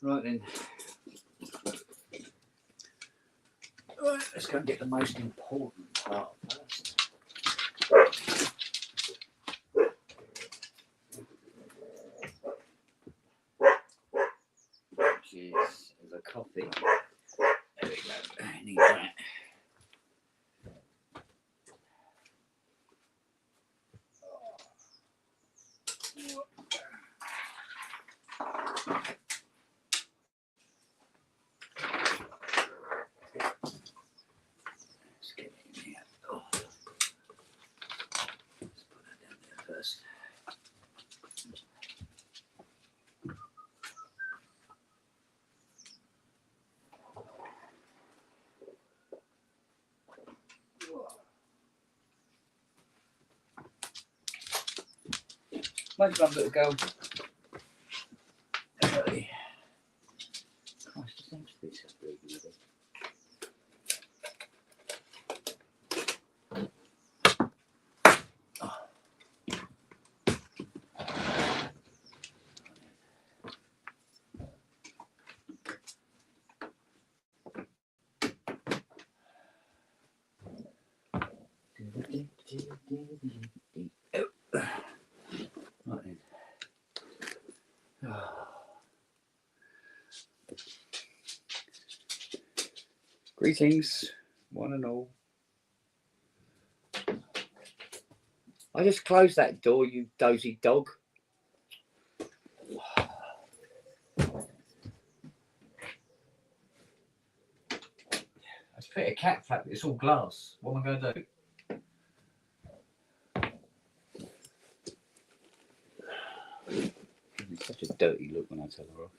Right then. Right, let's go and get the most important part first. Which is the coffee. There we go. I need that. Let's get it in here. Oh. Let's put that down there first. Might have a little go. Early. Christ, it seems to be so big, really. Right then. Greetings, one and all. I just closed that door, you dozy dog. Let's fit a cat flap, it's all glass. What am I going to do? It's such a dirty look when I tell her off.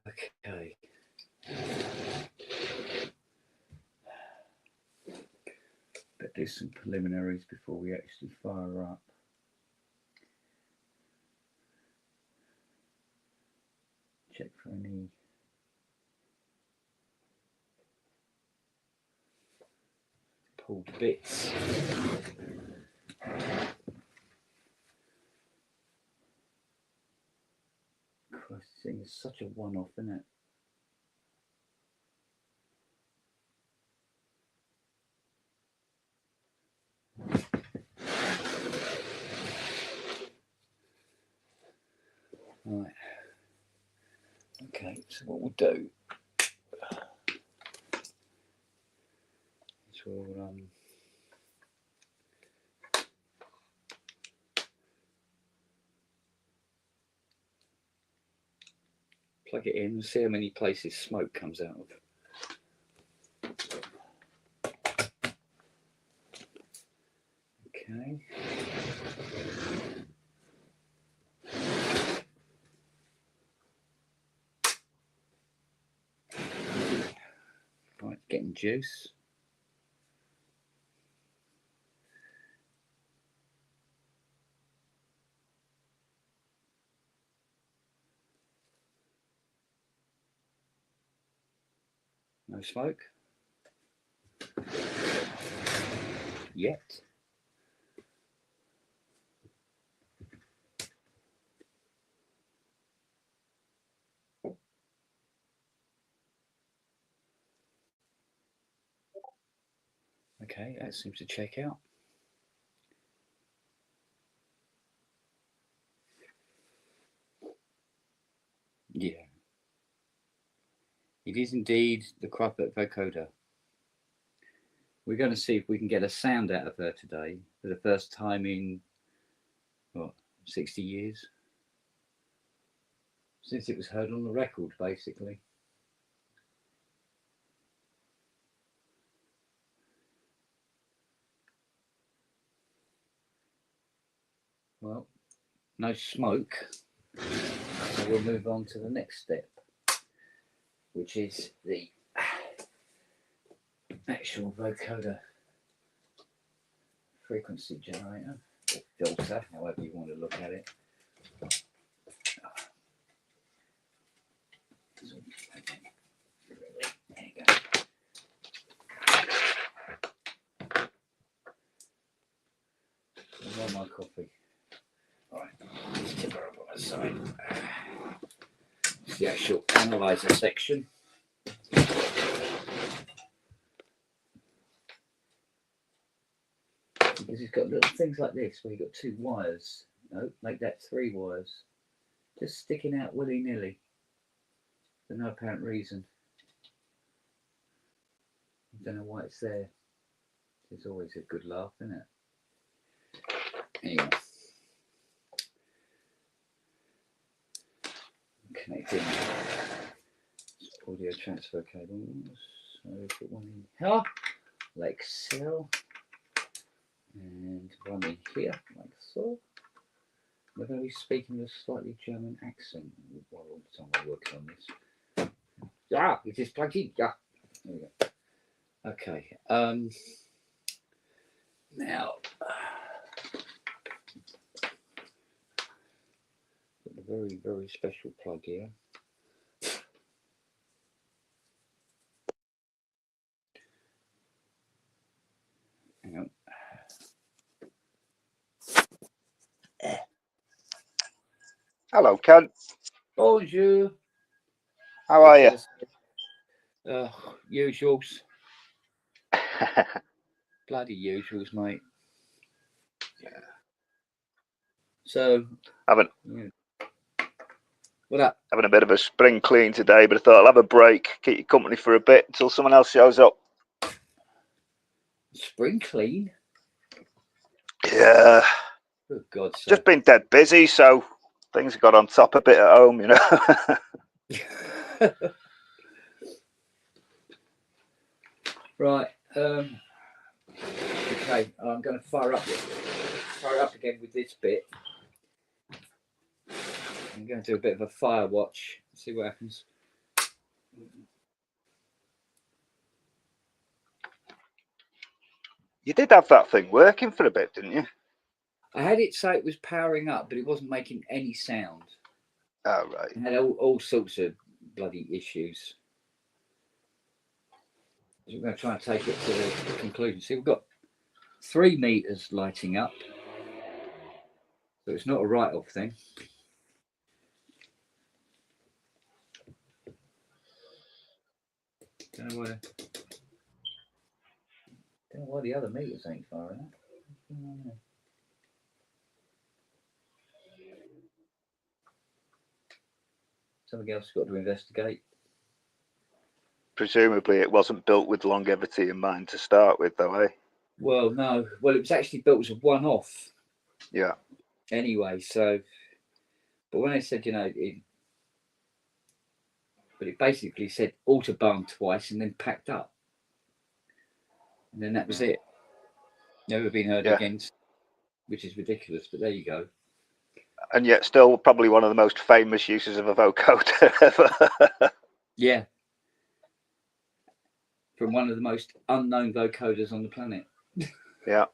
Okay. Better do some preliminaries before we actually fire up. Check for any pulled bits. Christ, this thing is such a one-off, isn't it? Right. Okay, so what we'll do is we'll plug it in and see how many places smoke comes out of. Okay. Right, getting juice. No smoke. Yet. Okay, that seems to check out. Yeah. It is indeed the Cruppet vocoder. We're going to see if we can get a sound out of her today for the first time in, what, 60 years? Since it was heard on the record, basically. Well, no smoke. So we'll move on to the next step, which is the actual vocoder frequency generator, or filter, however you want to look at it. There you go. I want my coffee. All right, let's tip her up on us. side. It's the actual analyzer section. Because it's got little things like this where you've got 2 wires. No, make that 3 wires. Just sticking out willy-nilly for no apparent reason. I don't know why it's there. It's always a good laugh, isn't it? Anyway. Connecting audio transfer cables. So put one in here, like so. And one in here, like so. We're going to be speaking with a slightly German accent while all the time we're working on this. Yeah, it is plugged in. Yeah. There we go. Okay. Now, a very, very special plug here. Hang on. Hello, Ken. Bonjour. How are you? Usuals. Bloody usuals, mate. Yeah. So, Having what up? Having a bit of a spring clean today, but I thought I'll have a break, keep you company for a bit until someone else shows up. Spring clean? Yeah. Good God, sir. Just been dead busy, so things got on top a bit at home, you know. Right. Okay, I'm going to fire up again with this bit. I'm going to do a bit of a fire watch, see what happens. You did have that thing working for a bit, didn't you? I had it say it was powering up, but it wasn't making any sound. Oh, right. It had all sorts of bloody issues. So we're going to try and take it to the conclusion. See, we've got 3 meters lighting up, so it's not a write-off thing. Don't know why the other meters ain't firing up. Something else got to investigate. Presumably it wasn't built with longevity in mind to start with, though, eh? Well, no. Well, it was actually built as a one-off. Yeah. Anyway, so, but when I said, but it basically said Autobahn twice and then packed up. And then that was it. Never been heard again, which is ridiculous, but there you go. And yet still probably one of the most famous uses of a vocoder ever. Yeah. From one of the most unknown vocoders on the planet. Yeah.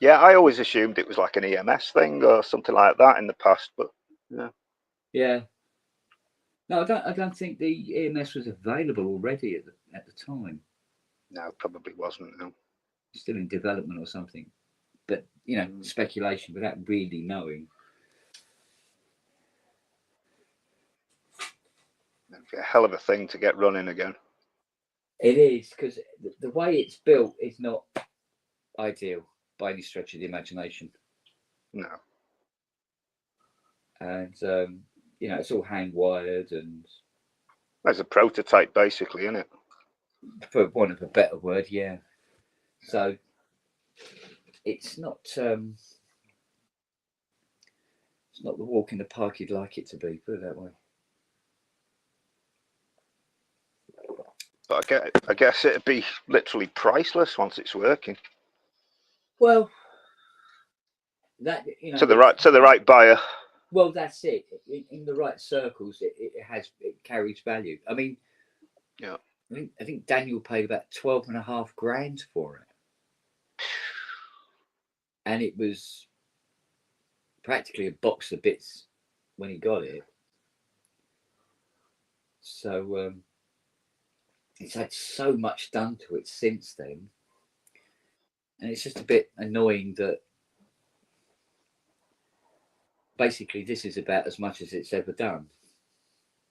Yeah, I always assumed it was like an EMS thing or something like that in the past, but yeah. Yeah. No, I don't think the EMS was available already at the time. No, probably wasn't. No. Still in development or something. But, speculation without really knowing. It'd be a hell of a thing to get running again. It is, because the way it's built is not ideal by any stretch of the imagination. No. And, it's all hand wired and... There's a prototype, basically, isn't it? For want of a better word, yeah. So, it's not... it's not the walk in the park you'd like it to be, put it that way. But I guess it'd be literally priceless once it's working. Well, that to the right buyer. Well, that's it. In the right circles, it carries value. I mean, yeah. I think Daniel paid about 12.5 grand for it, and it was practically a box of bits when he got it. So it's had so much done to it since then, and it's just a bit annoying that basically this is about as much as it's ever done.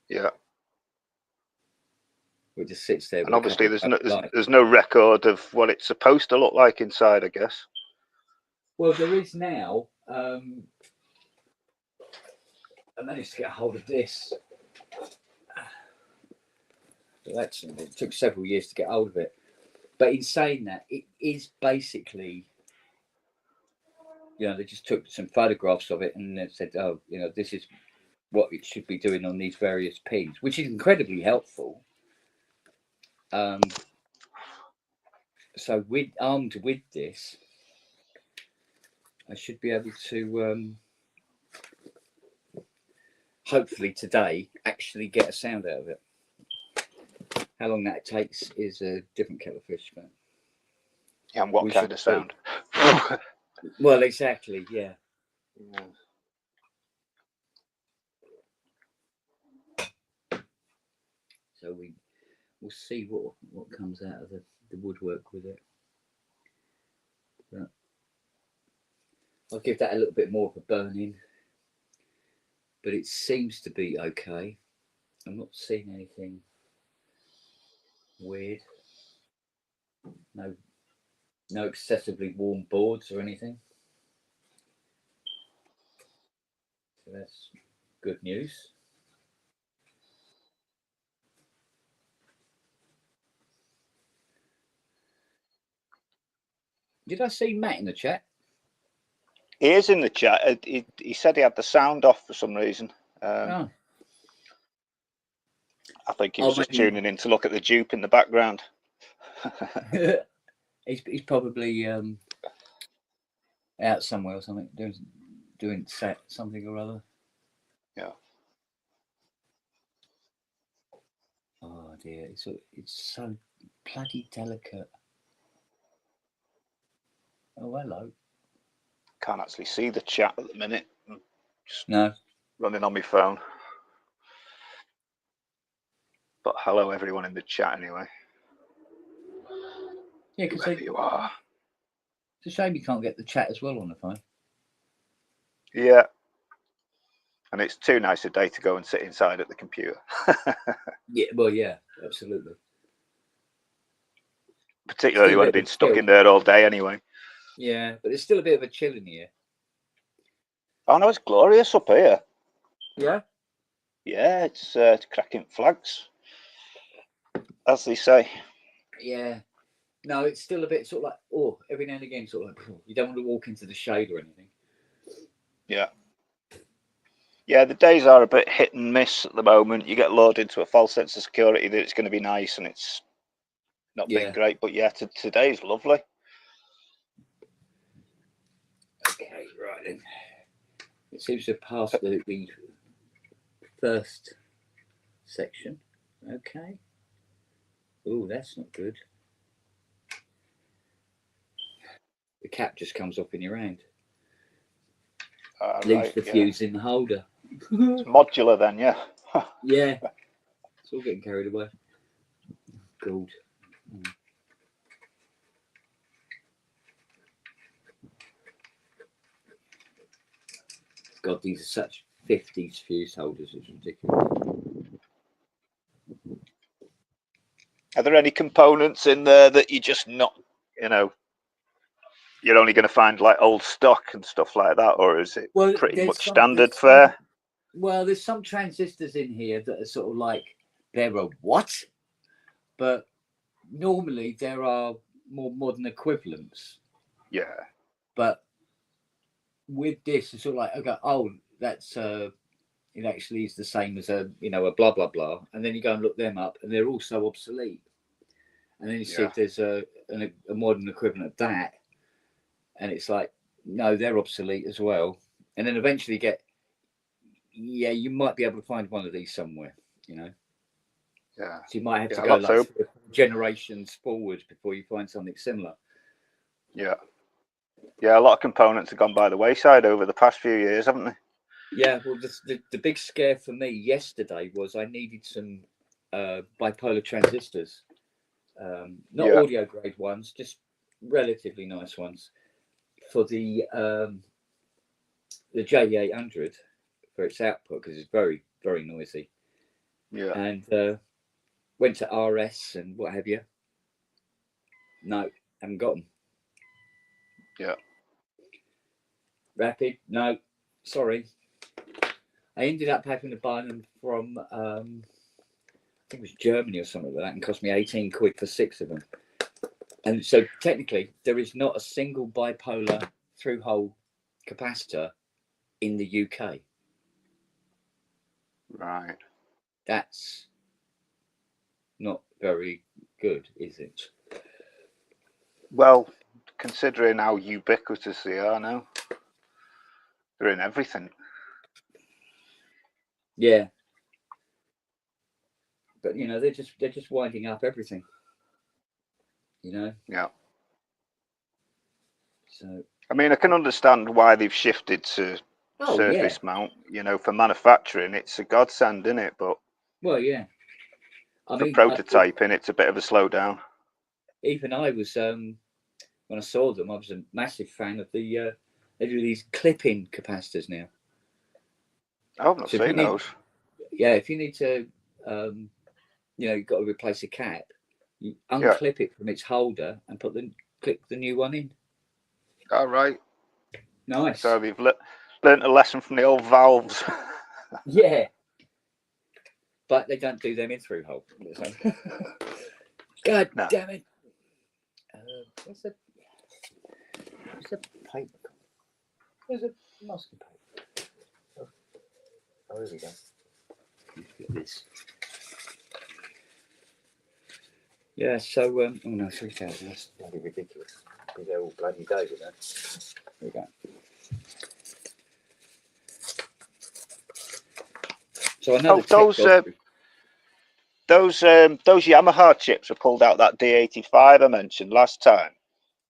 Yeah. It just sits there. And With obviously, a couple of there's no record of what it's supposed to look like inside, I guess. Well, there is now. I managed to get a hold of this. It took several years to get hold of it. But in saying that, it is basically, they just took some photographs of it and they said, oh, this is what it should be doing on these various pins, which is incredibly helpful. So armed with this, I should be able to, hopefully today, actually get a sound out of it. How long that takes is a different kettle of fish. But yeah, and what kind of sound? Well, exactly, yeah. So we'll see what comes out of the woodwork with it. But I'll give that a little bit more of a burn-in. But it seems to be okay. I'm not seeing anything weird. No excessively warm boards or anything. So that's good news. Did I see Matt in the chat? He is in the chat. He said he had the sound off for some reason. I think he was just tuning in to look at the dupe in the background. He's probably out somewhere or something, doing something or other. Yeah. Oh dear, it's so bloody delicate. Oh, hello. Can't actually see the chat at the minute. No. Running on my phone. But hello everyone in the chat anyway. Yeah, because whoever you are. It's a shame you can't get the chat as well on the phone. Yeah. And it's too nice a day to go and sit inside at the computer. Yeah, well, yeah, absolutely. Particularly when I've been stuck in there all day anyway. Yeah, but there's still a bit of a chill in here. Oh no, it's glorious up here. Yeah? Yeah, it's cracking flags, as they say. Yeah. No, it's still a bit sort of like, every now and again, sort of like, you don't want to walk into the shade or anything. Yeah. Yeah, the days are a bit hit and miss at the moment. You get lured into a false sense of security that it's going to be nice and it's not been great. But yeah, today's lovely. Okay, right then. It seems to have passed the first section. Okay. Oh, that's not good. The cap just comes off in your hand. Leaves the fuse in the holder. It's modular then, yeah. Yeah. It's all getting carried away. Gold. God, these are such 50s fuse holders. It's ridiculous. Are there any components in there that you just not, you're only going to find like old stock and stuff like that, or is it pretty much standard fare? Well, there's some transistors in here that are sort of like, they're a what? But normally there are more modern equivalents. Yeah. But with this, it's sort of like, okay, that's it actually is the same as a blah blah blah, and then you go and look them up, and they're also obsolete. And then you see if there's a modern equivalent of that, and it's like, no, they're obsolete as well. And then eventually you might be able to find one of these somewhere, Yeah. So you might have to go like 3 generations forward before you find something similar. Yeah. Yeah, a lot of components have gone by the wayside over the past few years, haven't they? Yeah, well, the big scare for me yesterday was I needed some bipolar transistors, not audio grade ones, just relatively nice ones for the the JE800 for its output because it's very, very noisy. Yeah. And went to RS and what have you. No, haven't got them. Yeah. Rapid, no, sorry. I ended up having to buy them from, I think it was Germany or something like that, and cost me 18 quid for 6 of them. And so technically, there is not a single bipolar through-hole capacitor in the UK. Right. That's not very good, is it? Well, considering how ubiquitous they are now, they're in everything. Yeah. But you know, they're just winding up everything. You know? Yeah. So I mean, I can understand why they've shifted to surface mount. You know, for manufacturing, it's a godsend, isn't it? But well, yeah. I for mean, prototyping, it's a bit of a slowdown. even I was when I saw them, I was a massive fan of the. They do these clip-in capacitors now. Oh, I've not So if you seen need, those. yeah, if you need to, you know, you've got to replace a cap, you Yeah. unclip it from its holder and clip the new one in. All right. Nice. So they've learnt a lesson from the old valves. Yeah. But they don't do them in through hole. God No. damn it. Where's the paper? Where's the masking paper? Oh, here we go. Look at this. Yeah, so, oh no, 3,000. That's bloody ridiculous. Be there all bloody day with that. There we go. So I know those Yamaha chips were pulled out that D85 I mentioned last time.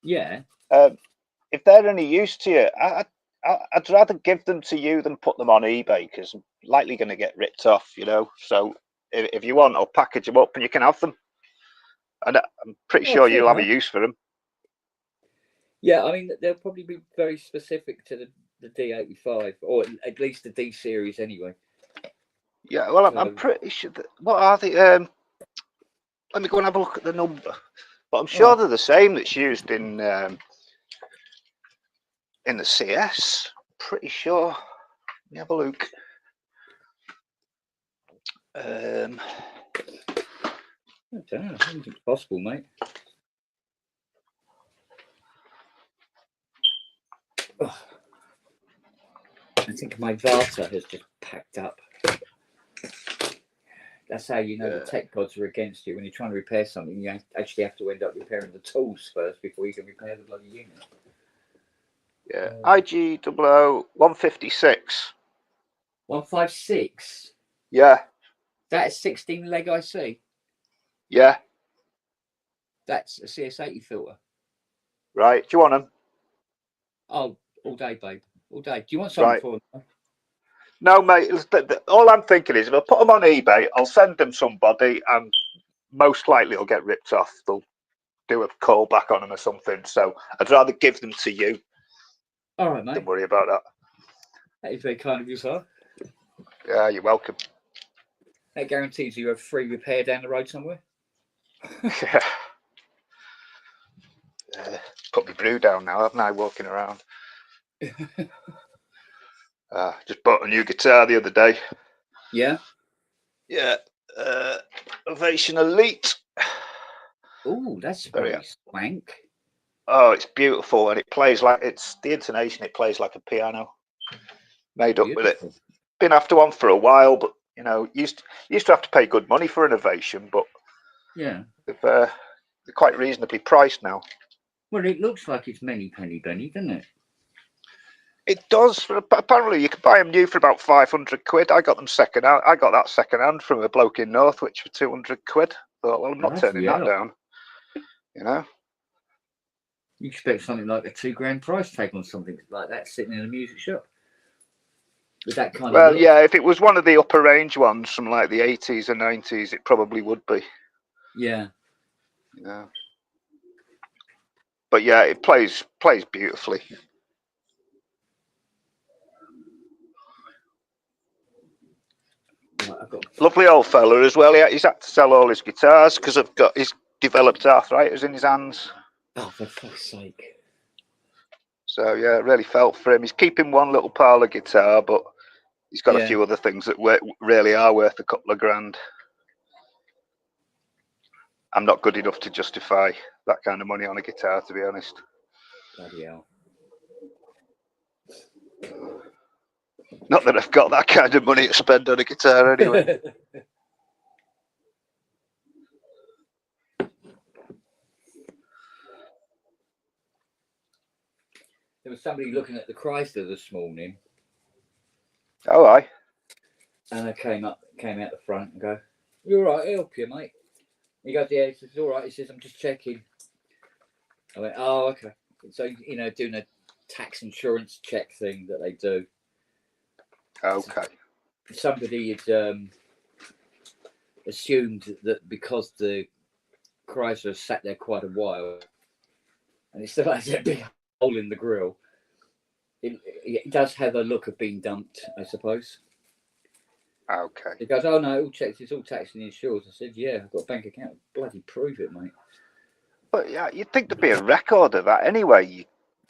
Yeah. If they're any use to you, I'd rather give them to you than put them on eBay because I'm likely going to get ripped off, you know. So if you want, I'll package them up and you can have them. And I'm pretty sure you'll have a use for them. Yeah, I mean, they'll probably be very specific to the D85, or at least the D series anyway. Yeah, well, I'm pretty sure that, what are they? Let me go and have a look at the number. But I'm sure they're the same that's used in the CS. Pretty sure. Let me have a look. I don't know. I think it's possible, mate. Oh. I think my Vata has just packed up. That's how you know the tech gods are against you. When you're trying to repair something, you actually have to end up repairing the tools first before you can repair the bloody unit. Yeah, IG 156. 156? Yeah. That's 16 leg IC? Yeah. That's a CS80 filter. Right. Do you want them? Oh, all day, babe. All day. Do you want something for them? No, mate. All I'm thinking is if I put them on eBay, I'll send them somebody and most likely it'll get ripped off. They'll do a call back on them or something. So I'd rather give them to you. All right, mate. Don't worry about that. That is very kind of you, sir. Yeah, you're welcome. That guarantees you a free repair down the road somewhere. Yeah. Put my brew down now, haven't I, walking around? Just bought a new guitar the other day. Yeah? Yeah. Ovation Elite. Oh, that's very swank. Oh, it's beautiful, and it plays like it's the intonation. It plays like a piano. Made up with it. Been after one for a while, but you know, used to have to pay good money for an Ovation, but yeah, they're quite reasonably priced now. Well, it looks like it's many penny Benny, doesn't it? It does. Apparently, you can buy them new for about 500 quid. I got them second hand. I got that second hand from a bloke in Northwich for 200 quid. Thought, well, I'm not turning that down. You know. You expect something like a £2,000 price tag on something like that sitting in a music shop with that kind of. Well, yeah. If it was one of the upper range ones from like the 80s or 90s, it probably would be. Yeah. Yeah. But yeah, it plays beautifully. Right, I've got. Lovely old fella as well. He's had to sell all his guitars because he's developed arthritis in his hands. Oh, for fuck's sake! So yeah, really felt for him. He's keeping one little parlour guitar, but he's got a Yeah. few other things that really are worth a couple of grand. I'm not good enough to justify that kind of money on a guitar, to be honest. Bloody hell. Not that I've got that kind of money to spend on a guitar anyway. There was somebody looking at the Chrysler this morning, Oh, aye. and I came out the front and go, "You all right? I'll help you, mate." He goes, "Yeah." He says, "All right." He says, "I'm just checking." I went, "Oh, okay." So doing a tax insurance check thing that they do. Okay. Somebody had assumed that because the Chrysler sat there quite a while, and it still has a big hole in the grill. It does have a look of being dumped, I suppose. Okay. He goes, "Oh no, it's all taxed and insured." I said, "Yeah, I've got a bank account. Bloody prove it, mate." But yeah, you'd think there'd be a record of that anyway. You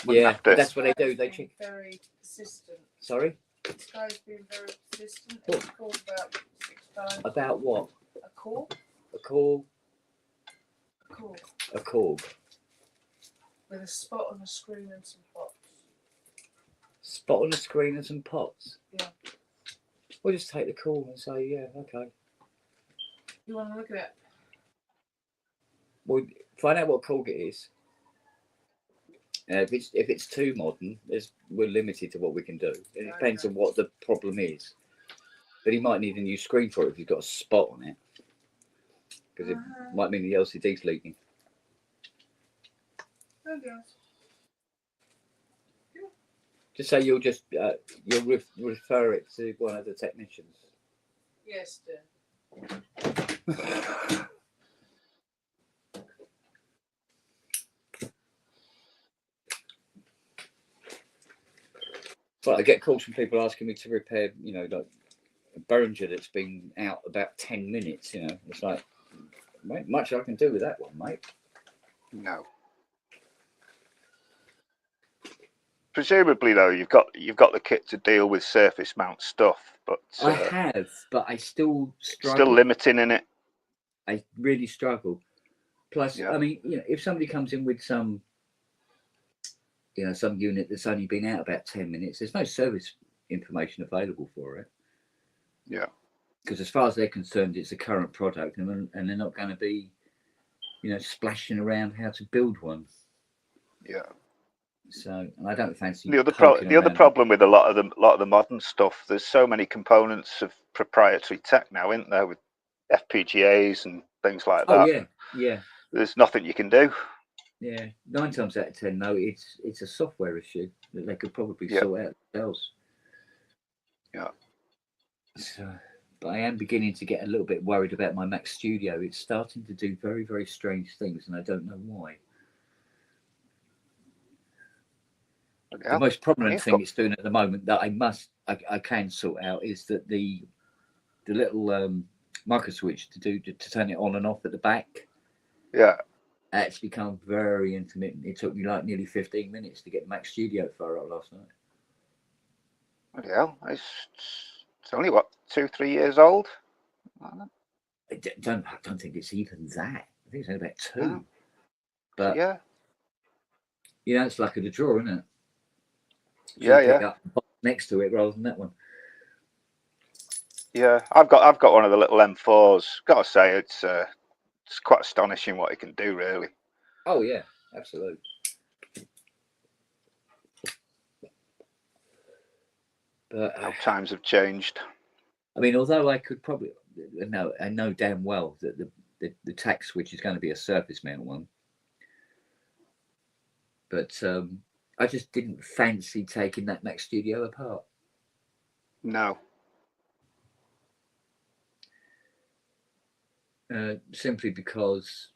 wouldn't have to. But that's what they do. They check. Very persistent. Sorry? This guy's been very persistent. He's called about 6 times. About what? A call? A call? A call. A call. With a spot on the screen and some pots. Spot on the screen and some pots? Yeah. We'll just take the call and say, yeah, okay. You want to look at it? We'll find out what call it is. If it's too modern, we're limited to what we can do. It depends on what the problem is. But he might need a new screen for it if you've got a spot on it. Because it might mean the LCD's leaking. Okay. Just say you'll refer it to one of the technicians. Yes, dear. But I get calls from people asking me to repair, like a Behringer that's been out about 10 minutes. It's like, mate, much I can do with that one, mate. No. Presumably, though, you've got the kit to deal with surface mount stuff, but I have, but I still struggle. Still limiting in it. I really struggle. Plus, Yeah. I mean, if somebody comes in with some unit that's only been out about 10 minutes, there's no service information available for it. Yeah. Because as far as they're concerned, it's a current product, and they're not going to be, splashing around how to build one. Yeah. So, and I don't fancy the other problem with a lot of the modern stuff. There's so many components of proprietary tech now, isn't there, with FPGAs and things like that. Oh yeah. There's nothing you can do. Yeah, 9 times out of 10, no, it's a software issue that they could probably sort out themselves. Yeah. So, but I am beginning to get a little bit worried about my Mac Studio. It's starting to do very, very strange things, and I don't know why. Yeah. The most prominent thing it's doing at the moment that I can sort out is that the little micro switch to turn it on and off at the back. Yeah. Actually become very intermittent. It took me like nearly 15 minutes to get Mac Studio fire up last night. Yeah, it's only 2-3 years old. I don't think it's even that. I think it's only about 2. No. But yeah, it's luck of the draw, isn't it? Yeah. Pick up next to it rather than that one. Yeah, I've got one of the little M4s. Got to say, it's quite astonishing what it can do, really. Oh yeah, absolutely. But how times have changed. I mean, although I could probably I know damn well that the tax switch is going to be a surface mount one, but I just didn't fancy taking that Mac Studio apart. No. Simply because,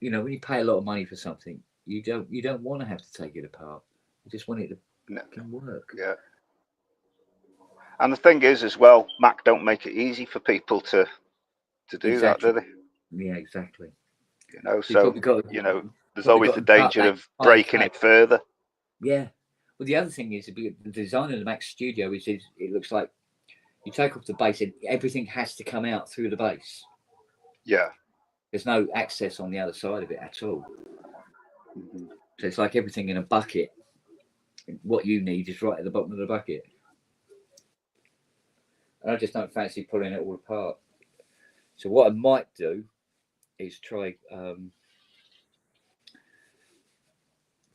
when you pay a lot of money for something, you don't want to have to take it apart. You just want it to work. Yeah. And the thing is, as well, Mac don't make it easy for people to do that, do they? Yeah, exactly. You know, You've so probably got to, you know, there's probably always got the to cut danger that of breaking it further. Yeah. Well, the other thing is the design of the Mac Studio is it looks like you take off the base and everything has to come out through the base. Yeah. There's no access on the other side of it at all. Mm-hmm. So it's like everything in a bucket. What you need is right at the bottom of the bucket. And I just don't fancy pulling it all apart. So what I might do is try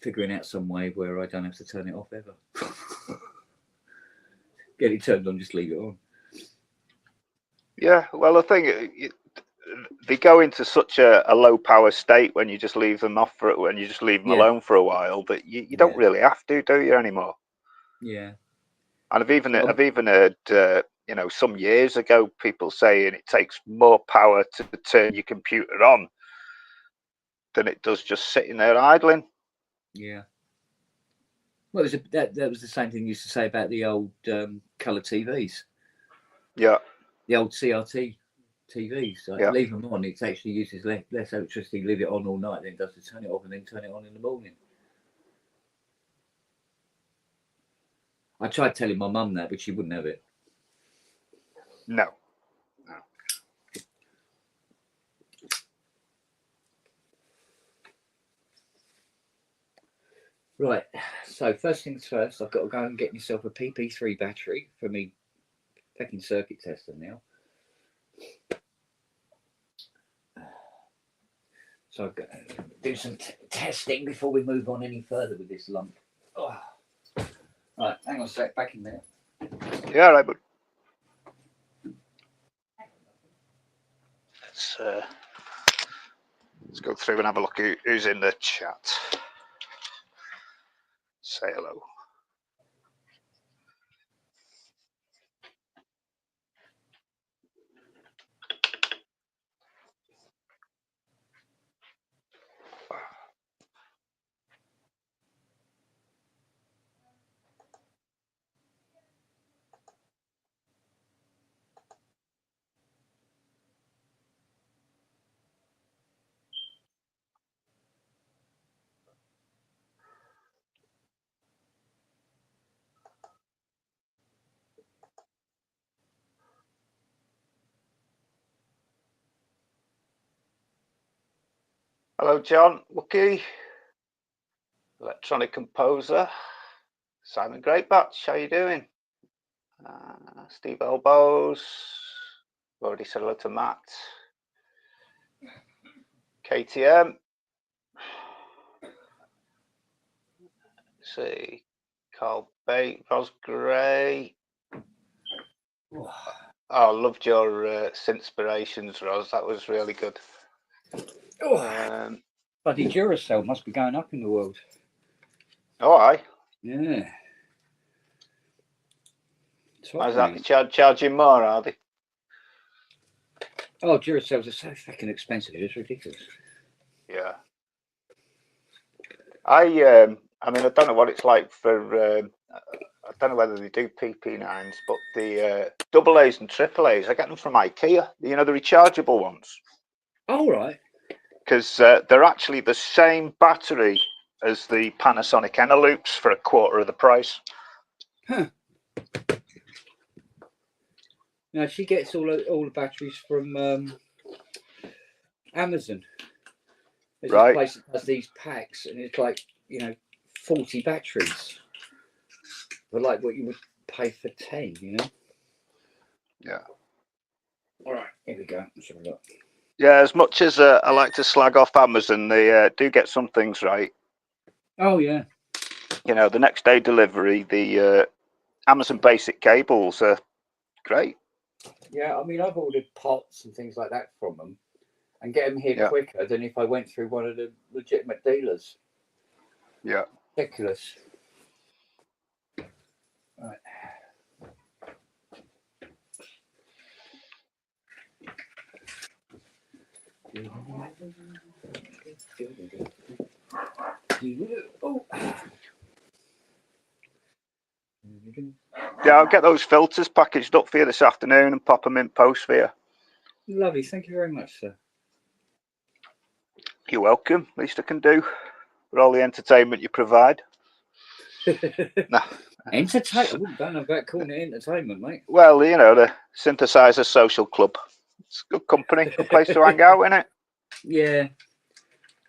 figuring out some way where I don't have to turn it off ever. Get it turned on, just leave it on. Yeah, well, I think they go into such a low power state when you just leave them off for it, when you just leave them alone for a while, that you don't really have to, do you, anymore? Yeah. And I've even heard you know, some years ago, people saying it takes more power to turn your computer on than it does just sitting there idling. Yeah. Well, that was the same thing you used to say about the old colour TVs. Yeah. The old CRT TVs. Like, Yeah. leave them on, it actually uses less electricity. Leave it on all night, then it does to turn it off and then turn it on in the morning. I tried telling my mum that, but she wouldn't have it. No. Right, so first things first, I've got to go and get myself a PP3 battery for me fucking circuit tester now. So I've got to do some testing before we move on any further with this lump. Oh. Right, hang on a sec, back in there. Yeah, right, but let's go through and have a look who's in the chat. Say hello. Hello, John, Wookie, electronic composer, Simon Greatbatch, how you doing? Steve Elbows, already said hello to Matt. KTM. Let's see, Carl Bate, Ros Gray. Oh, I loved your Synspirations, Ros. That was really good. Bloody Duracell must be going up in the world. Oh, aye. Yeah. How's that? They charging more, are they? Oh, Duracells are so fucking expensive. It's ridiculous. Yeah. I mean, I don't know what it's like for. I don't know whether they do PP9s, but the AA's and AAA's, I get them from IKEA. You know, the rechargeable ones. Oh, right. Because they're actually the same battery as the Panasonic Eneloops for a quarter of the price. Huh. Now she gets all the batteries from Amazon. There's this place that does these packs, and it's like 40 batteries, but like what you would pay for 10, Yeah. All right, here we go. Let's have a look. Yeah, as much as I like to slag off Amazon, they do get some things right. Oh yeah. You know, the next day delivery, the Amazon basic cables are great. Yeah, I mean, I've ordered pots and things like that from them, and get them here quicker than if I went through one of the legitimate dealers. Yeah. Ridiculous. Right. Yeah, Yeah, I'll get those filters packaged up for you this afternoon and pop them in post for you. Lovely. Thank you very much, sir. You're welcome. Least I can do for all the entertainment you provide. Nah. Entertainment. I don't know about calling it entertainment, mate. Well, you know, the Synthesizer Social Club. It's a good company, good place to hang out, isn't it? Yeah.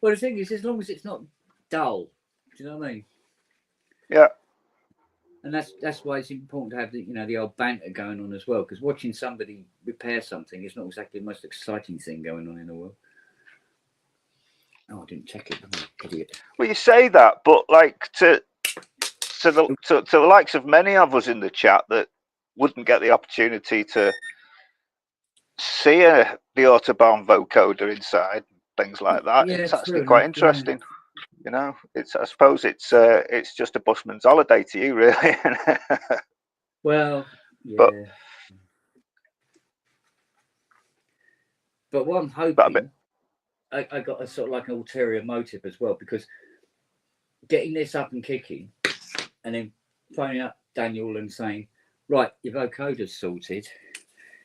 Well, the thing is, as long as it's not dull, do you know what I mean? Yeah. And that's why it's important to have the the old banter going on as well. Because watching somebody repair something is not exactly the most exciting thing going on in the world. Oh, I didn't check it. Oh, idiot. Well, you say that, but like to the likes of many of us in the chat that wouldn't get the opportunity to see the Autobahn vocoder inside, things like that. Yeah, It's true actually quite enough, yeah. interesting. You know, I suppose it's just a bushman's holiday to you, really. Well, yeah. But what I'm hoping, I got a sort of like an ulterior motive as well, because getting this up and kicking, and then phoning up Daniel and saying, right, your vocoder's sorted.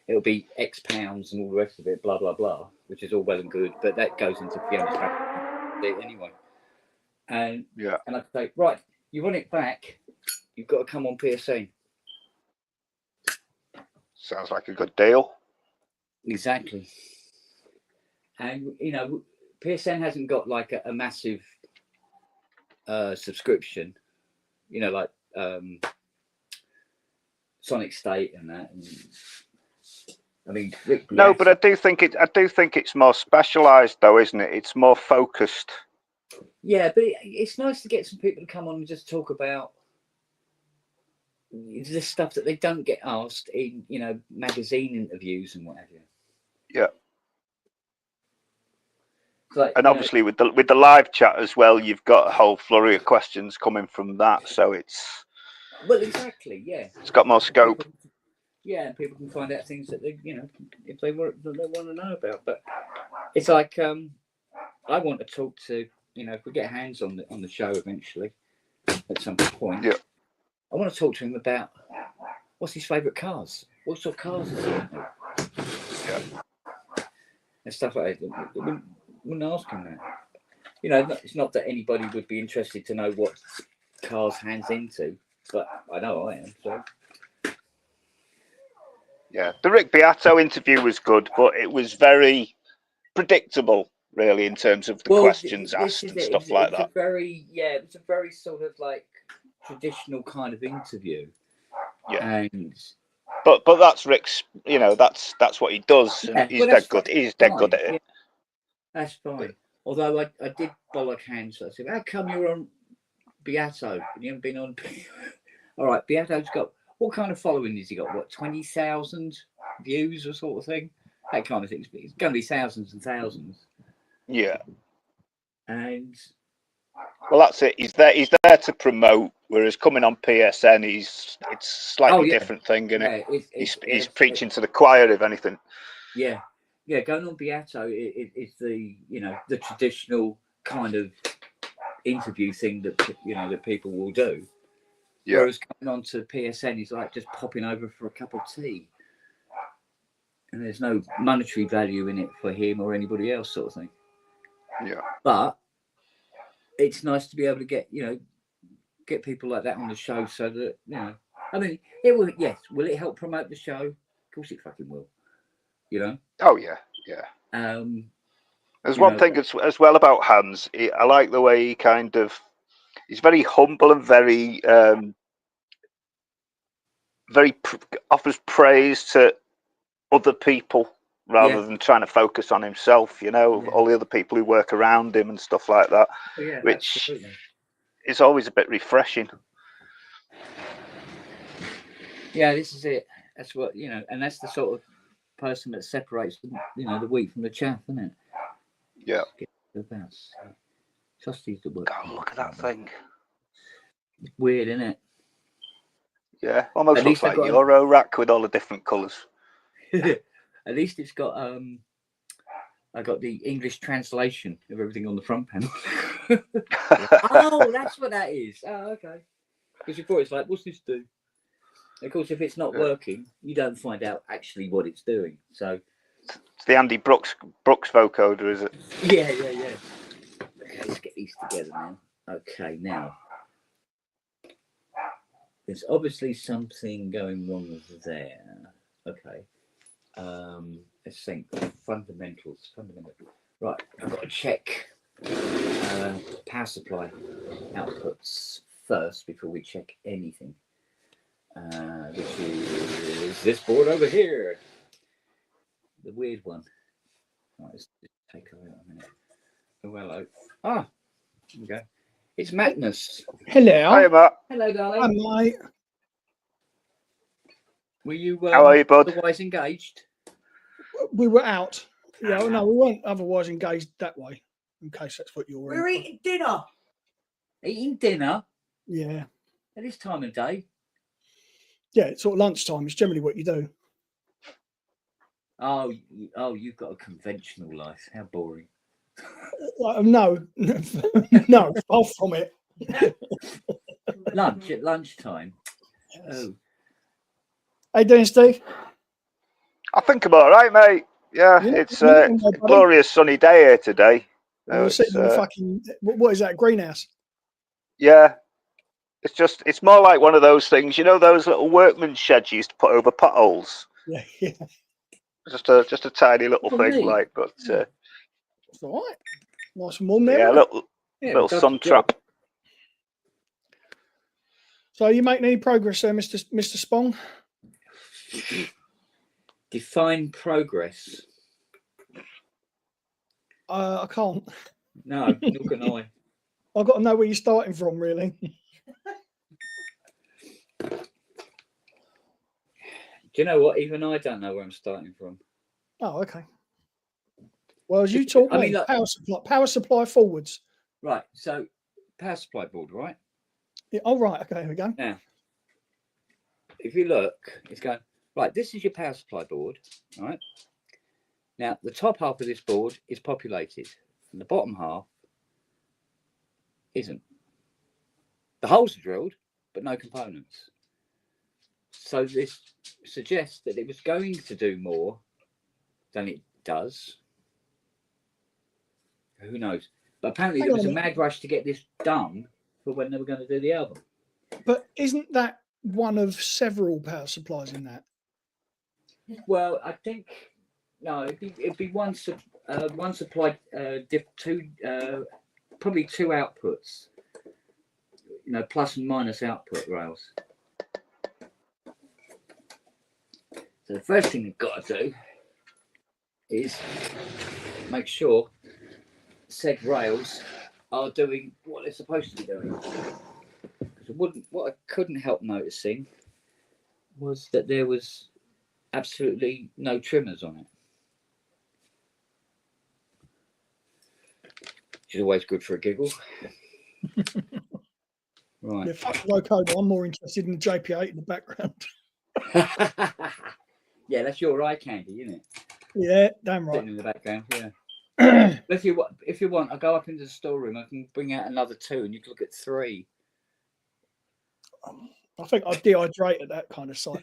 It'll be X pounds and all the rest of it, blah, blah, blah, which is all well and good, but that goes into Fiona's anyway. And I say, right, you want it back, you've got to come on PSN. Sounds like a good deal. Exactly. And, PSN hasn't got like a massive subscription, like Sonic State and that. And, I mean, no, but I do think it's more specialised, though, isn't it? It's more focused. Yeah, but it's nice to get some people to come on and just talk about the stuff that they don't get asked in, magazine interviews and what have you. Yeah. Like, and obviously with the live chat as well, you've got a whole flurry of questions coming from that, so it's exactly, yeah. It's got more scope. And people can find out things that they, if they want to know about. But it's like I want to talk to, if we get hands on the show eventually at some point. Yeah. I want to talk to him about what's his favourite cars, what sort of cars is he into? Yeah. And stuff like that. Wouldn't ask him that. It's not that anybody would be interested to know what cars Hands into, but I know I am. So. Yeah, the Rick Beato interview was good, but it was very predictable, really, in terms of the questions asked and stuff like that. It was a very sort of like traditional kind of interview. Yeah. And but that's Rick's. That's what he does. And he's dead good. He's dead good at it. Yeah. That's fine. Although I did bollock Hands. I said, "How come you're on Beato and you haven't been on?" All right, Beato's got. What kind of following has he got? What, 20,000 views or sort of thing? That kind of thing. It's going to be thousands and thousands. Yeah. And well, that's it. He's there to promote. Whereas coming on PSN, it's slightly different thing, isn't it? He's preaching to the choir, if anything. Yeah. Yeah, going on Beato is the the traditional kind of interview thing that that people will do. Yeah. Whereas coming on to PSN is like just popping over for a cup of tea, and there's no monetary value in it for him or anybody else, sort of thing. Yeah. But it's nice to be able to get get people like that on the show, so that I mean, it will. Yes, will it help promote the show? Of course, it fucking will. Oh yeah, yeah. There's one thing as well about Hans. I like the way he he's very humble and very offers praise to other people rather than trying to focus on himself. All the other people who work around him and stuff like that, which absolutely is always a bit refreshing. Yeah, this is it. That's what and that's the sort of person that separates the wheat from the chaff, isn't it? Yeah. Just use the word. God, look at that thing. It's weird, isn't it? Yeah, almost looks like a Euro rack with all the different colours. At least it's got I got the English translation of everything on the front panel. Oh, that's what that is. Oh, okay. Because before it's like, what's this do? Of course, if it's not working, you don't find out actually what it's doing. So it's the Andy Brooks vocoder, is it? yeah. Okay, let's get these together now. Okay, now there's obviously something going wrong there. Okay. Let's think. Fundamentals. Right, I've got to check power supply outputs first before we check anything. Which is this board over here. The weird one. Right, let's just take a minute. Oh, hello. Ah, here we go. It's Madness. Hello. Hi, Matt. Hello, darling. Hi, mate. Were you How are you, bud? otherwise engaged? We were out. Yeah, no, we weren't otherwise engaged that way, in case that's what you're We're eating dinner. Eating dinner Yeah. at this time of day? Yeah, it's sort of lunchtime. It's generally what you do. Oh, you've got a conventional life. How boring. No, no, far from it. Lunch at lunchtime. Yes. Oh, How you doing, Steve? I think I'm all right, mate. Yeah, Yeah, it's you a know, buddy. glorious sunny day here today. We're sitting in the fucking, what is that, greenhouse? Yeah, it's more like one of those things, you know, those little workman's sheds you used to put over potholes. Yeah. Just a tiny little For thing, me? like, but It's all right. Nice and warm there. yeah, Isn't it? little it does sun the job. trap. So, are you making any progress there, Mr. Spong? Define progress. I can't. No, nor can I. I've got to know where you're starting from, really. Do you know what? Even I don't know where I'm starting from. Oh, okay. Well, as you taught me, I mean, look, power supply forwards. right. So, power supply board, right? Yeah, oh, right. Okay, here we go. Now, if you look, it's going, right, this is your power supply board, right? Now, the top half of this board is populated, and the bottom half isn't. The holes are drilled, but no components. So this suggests that it was going to do more than it does. Who knows? But apparently there was a mad rush to get this done for when they were going to do the album. But isn't that one of several power supplies in that? Well, I think no, it'd be one supply, two, probably two outputs. You know, plus and minus output rails. So the first thing you've got to do is make sure said rails are doing what they're supposed to be doing. Because what I couldn't help noticing was that there was absolutely no trimmers on it. Which is always good for a giggle. Right. Yeah, fuck the vocoder. I'm more interested in the JP8 in the background. Yeah, that's your eye candy, isn't it? Yeah, damn right. Sitting in the background, yeah. If you want, I'll go up into the storeroom. I can bring out another two, and you can look at three. I think I dehydrate at that kind of site.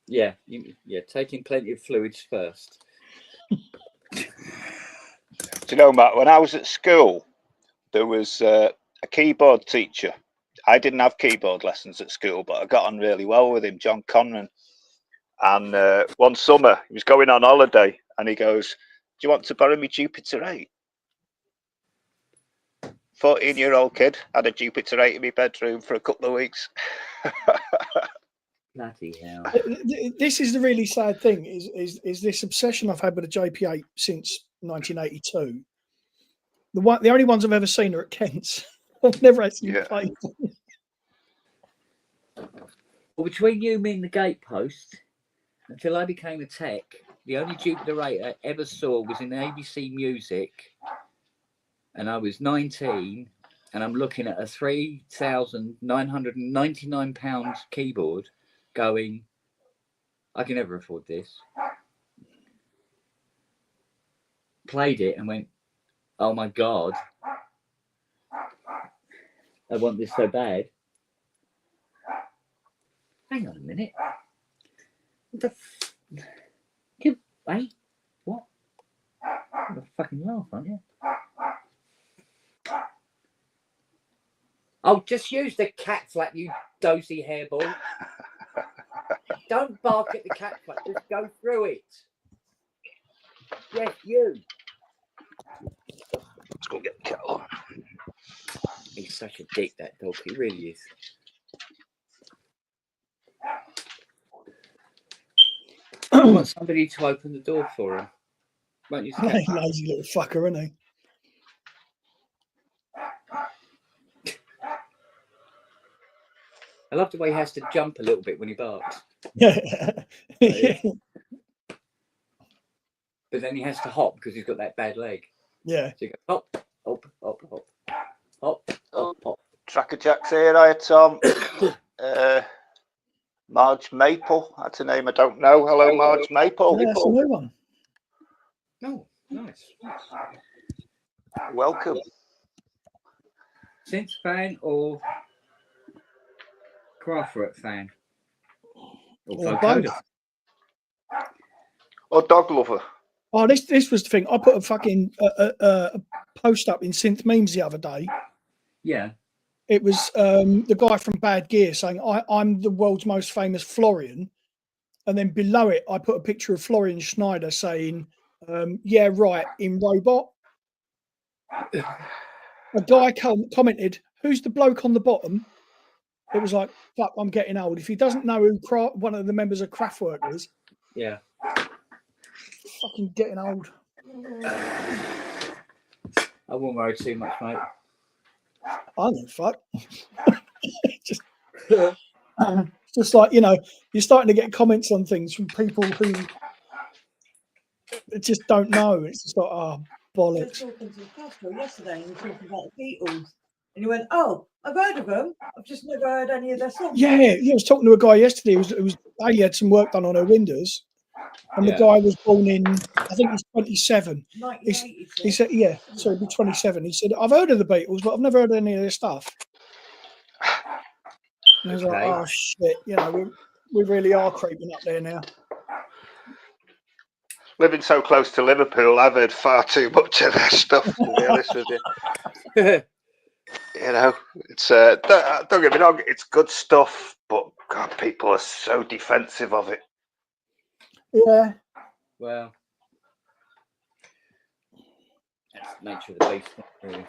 Yeah, taking plenty of fluids first. Do you know, Matt, when I was at school, there was a keyboard teacher. I didn't have keyboard lessons at school, but I got on really well with him, John Conran. And one summer, he was going on holiday, and he goes, "Do you want to borrow me Jupiter 8?" 14-year-old kid had a Jupiter 8 in my bedroom for a couple of weeks. Bloody hell. This is the really sad thing, is this obsession I've had with the JP8 since 1982. The only ones I've ever seen are at Kent's. I've never actually played them. Well, between you, me, and the gatepost, until I became a tech, the only Jupiter 8 I ever saw was in ABC Music, and I was 19, and I'm looking at a £3,999 keyboard going, I can never afford this. Played it and went, oh my God, I want this so bad. Hang on a minute. What the you, hey, what? You're a fucking laugh, aren't you? Oh, just use the cat flap, you dozy hairball. Don't bark at the cat flap, just go through it. Yes, you. Let's go get the kettle. He's such a dick, that dog. He really is. I want somebody to open the door for him. Won't use the cat flap. Lazy little fucker, isn't he? I love the way he has to jump a little bit when he barks. Yeah. Yeah. But then he has to hop because he's got that bad leg. Yeah. So you go hop, hop, hop, hop, hop, hop, hop. Tracker Jack's here. Hi, Tom. Marge Maple. That's a name I don't know. Hello, Marge Maple. Yeah, that's a new one. Oh, nice. Welcome. Synth fan or Craftwork fan? Or Or vocoder? both. Or dog lover. Oh, this was the thing. I put a fucking a post up in Synth Memes the other day. Yeah. It was the guy from Bad Gear saying, I'm the world's most famous Florian. And then below it, I put a picture of Florian Schneider saying, yeah, right, in Robot. A guy commented, who's the bloke on the bottom? It was like, fuck, I'm getting old. If he doesn't know who one of the members of Kraftwerk is, Yeah. fucking getting old. I won't worry too much, mate. I don't fuck. Just like, you know, you're starting to get comments on things from people who just don't know. It's just like, oh, I was bollocks. talking to Pascal yesterday and we were talking about the Beatles. And he went, oh, I've heard of them. I've just never heard any of their songs. Yeah, I was talking to a guy yesterday. He had some work done on her windows. And the guy was born in, I think he's 27. 1980. He said, yeah, so he'd be 27. He said, I've heard of the Beatles, but I've never heard any of their stuff. And I was like, oh, shit, you know, we really are creeping up there now. Living so close to Liverpool, I've heard far too much of their stuff, to be honest with you. You know, it's don't get me wrong, it's good stuff, but God, people are so defensive of it. Yeah. Well, that's the nature of the beast, really.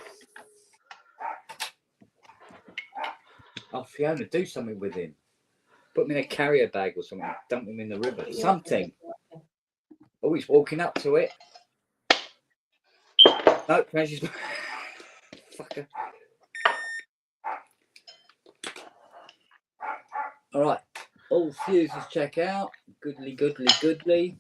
Oh, Fiona, do something with him. Put him in a carrier bag or something. Dump him in the river. Something. Oh, he's walking up to it. No, Precious. Fucker. All right. All fuses check out. Goodly, goodly, goodly.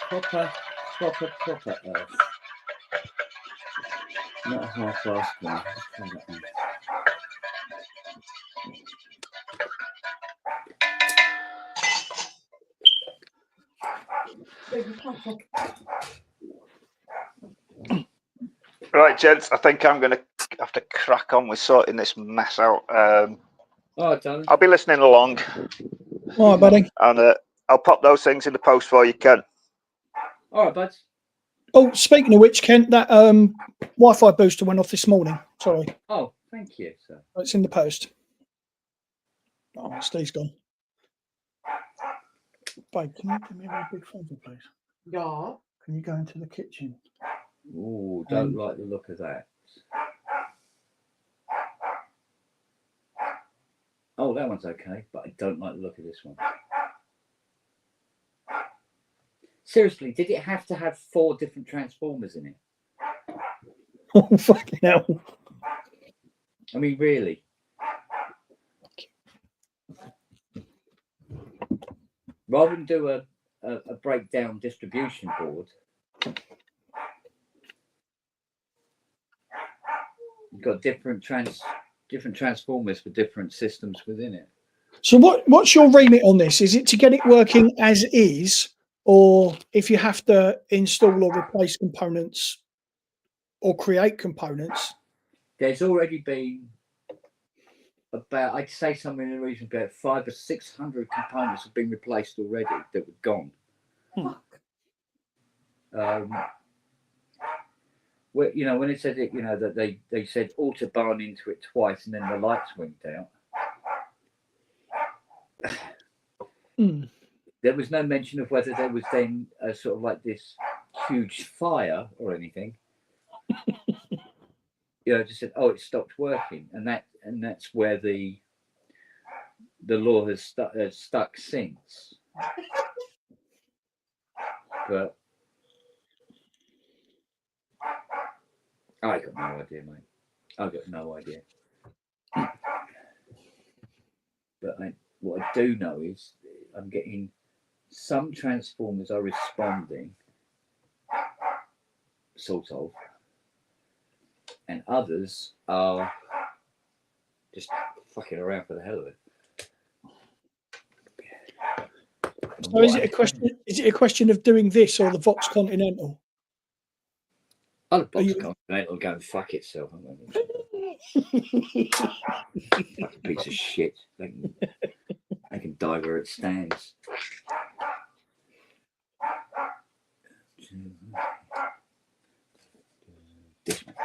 Proper earth. Not a half-assed one. Let's try that one. Right, gents, I think I'm going to have to crack on with sorting this mess out. All right, darling. I'll be listening along. All right, buddy. And I'll pop those things in the post for you, Ken. All right, buds. Oh, speaking of which, Kent, that Wi-Fi booster went off this morning. Sorry. Oh, thank you, sir. It's in the post. Oh, Steve's gone. Babe, can you do me a big favour, please? Yeah. Can you go into the kitchen? Ooh, don't like the look of that. Oh, that one's okay, but I don't like the look of this one. Seriously, did it have to have 4 different transformers in it? Oh, fucking hell. I mean, really? Rather than do a breakdown distribution board, you've got different transformers for different systems within it. So what's your remit on this? Is it to get it working as is, or if you have to install or replace components or create components? There's already been about, I'd say somewhere in the region about 500 or 600 components have been replaced already that were gone. Well, you know, when it said it, you know, that they said Autobahn into it twice and then the lights winked out. There was no mention of whether there was then a sort of like this huge fire or anything. You know, just said, oh, it stopped working, and that's where the law has stuck since. But I got no idea, mate. I got no idea. But what I do know is I'm getting some transformers are responding, sort of, and others are just fucking around for the hell of it. So is it a question? Is it a question of doing this or the Vox Continental? Oh, the Vox Continental will go and fuck itself. Fucking piece of shit. They can die where it stands. This one.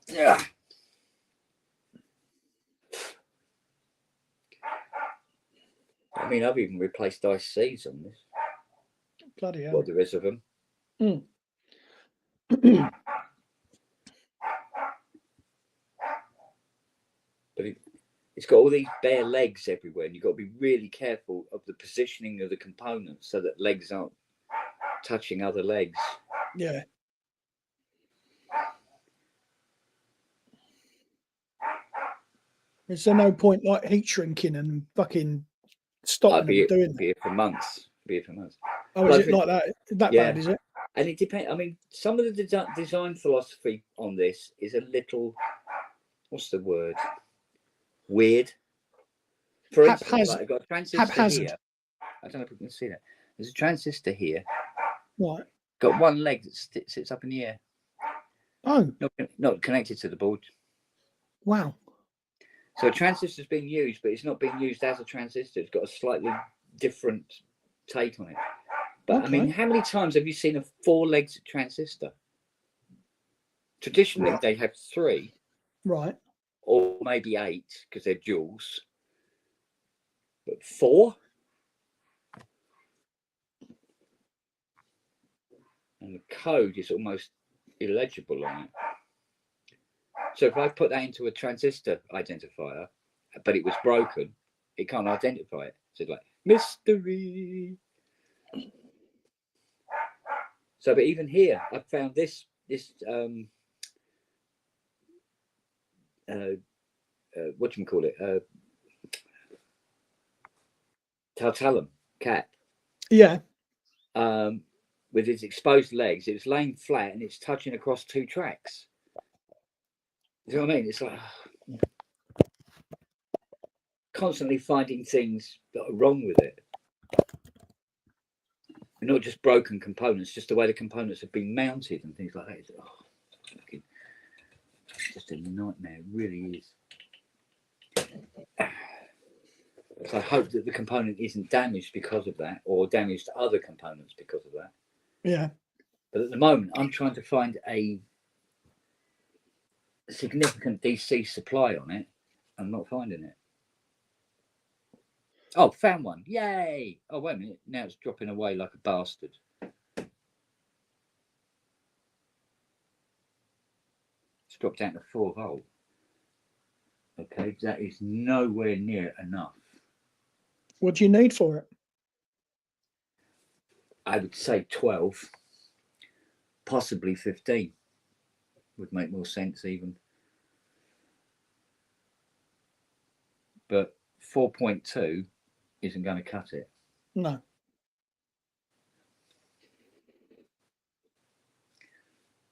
Yeah. I mean, I've even replaced ICs on this. Bloody hell. What there is of them. But it's got all these bare legs everywhere, and you've got to be really careful of the positioning of the components so that legs aren't touching other legs. Yeah. Is there no point like heat shrinking and fucking stopping them doing that? Be here for months. Oh, is it like that? That bad, is it? And it depends. I mean, some of the design philosophy on this is a little, what's the word? Weird. For instance, like I've got a transistor here. I don't know if you can see that. There's a transistor here. Right. Got one leg that sits up in the air. Oh. Not connected to the board. Wow. So a transistor's being used, but it's not being used as a transistor. It's got a slightly different take on it. But okay. I mean, how many times have you seen a 4-legged transistor? Traditionally, they have 3. Right. Or maybe 8 because they're duals. But 4? And the code is almost illegible on it. So if I put that into a transistor identifier, but it was broken, it can't identify it. So it's like, mystery. So, but even here, I found this what do you call it? Tartalum cap. Yeah. With its exposed legs, it was laying flat and it's touching across 2 tracks. You know what I mean? It's like constantly finding things that are wrong with it. And not just broken components, just the way the components have been mounted and things like that. It's, it's just a nightmare. It really is. So I hope that the component isn't damaged because of that, or damaged other components because of that. Yeah. But at the moment, I'm trying to find a significant DC supply on it. I'm not finding it. Oh, found one. Yay. Oh, wait a minute. Now it's dropping away like a bastard. It's dropped down to 4 volt. Okay, that is nowhere near enough. What do you need for it? I would say 12, possibly 15 would make more sense even. But 4.2 isn't going to cut it. No.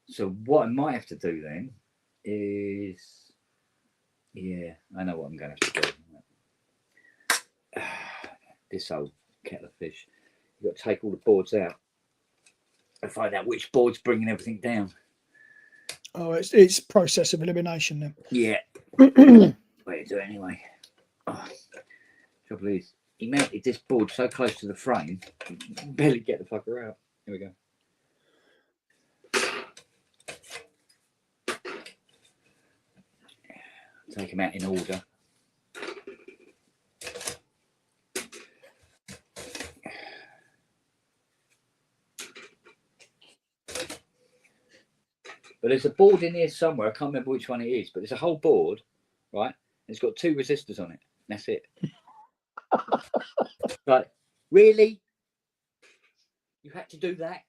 So what I might have to do then is, yeah, I know what I'm going to have to do. this old kettle of fish. You've got to take all the boards out and find out which board's bringing everything down. Oh, it's process of elimination then. Yeah. Way to do it anyway. Oh, trouble is, he mounted this board so close to the frame, you can barely get the fucker out. Here we go. Take them out in order. But there's a board in here somewhere. I can't remember which one it is, but there's a whole board, right? It's got 2 resistors on it. That's it. Like, really? You had to do that?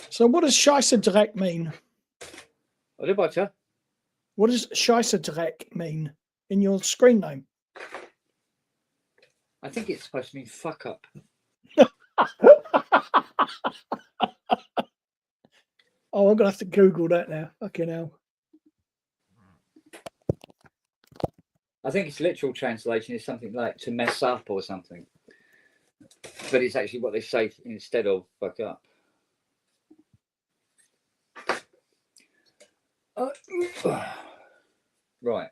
So what does Scheisserdreck mean? I do better. What does Scheisserdreck mean in your screen name? I think it's supposed to mean fuck up. Oh, I'm gonna have to Google that now. Fucking hell. I think its literal translation is something like to mess up or something. But it's actually what they say instead of fuck up. Right.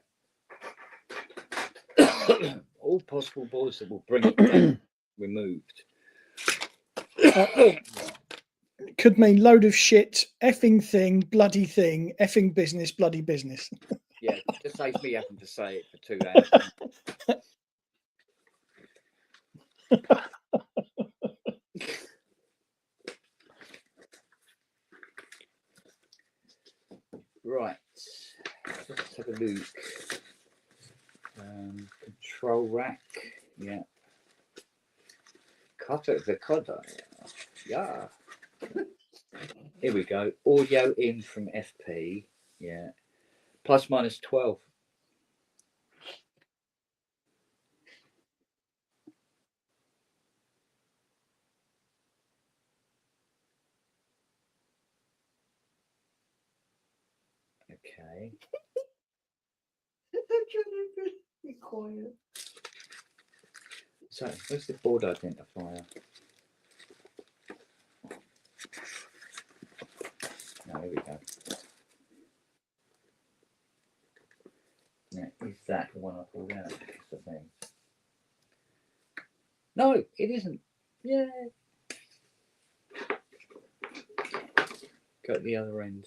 All possible boards that will bring it down removed. Could mean load of shit, effing thing, bloody thing, effing business, bloody business. Yeah, just saves me having to say it for 2 hours. Right, let's have a look. Control rack, yeah. Cutter the cutter, yeah. Here we go. Audio in from FP, yeah. Plus minus 12. Okay. Be quiet. So, where's the board identifier? No, here we go. Now, is that the one I pulled out? That's the thing. No, it isn't. Yeah. Go at the other end.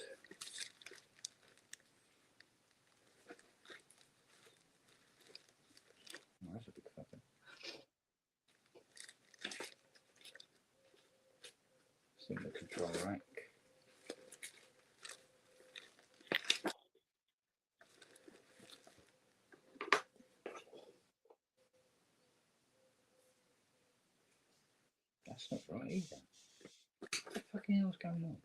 Oh, that's a big fucker. It's in the control rack. That's not right either. What the fucking hell's going on?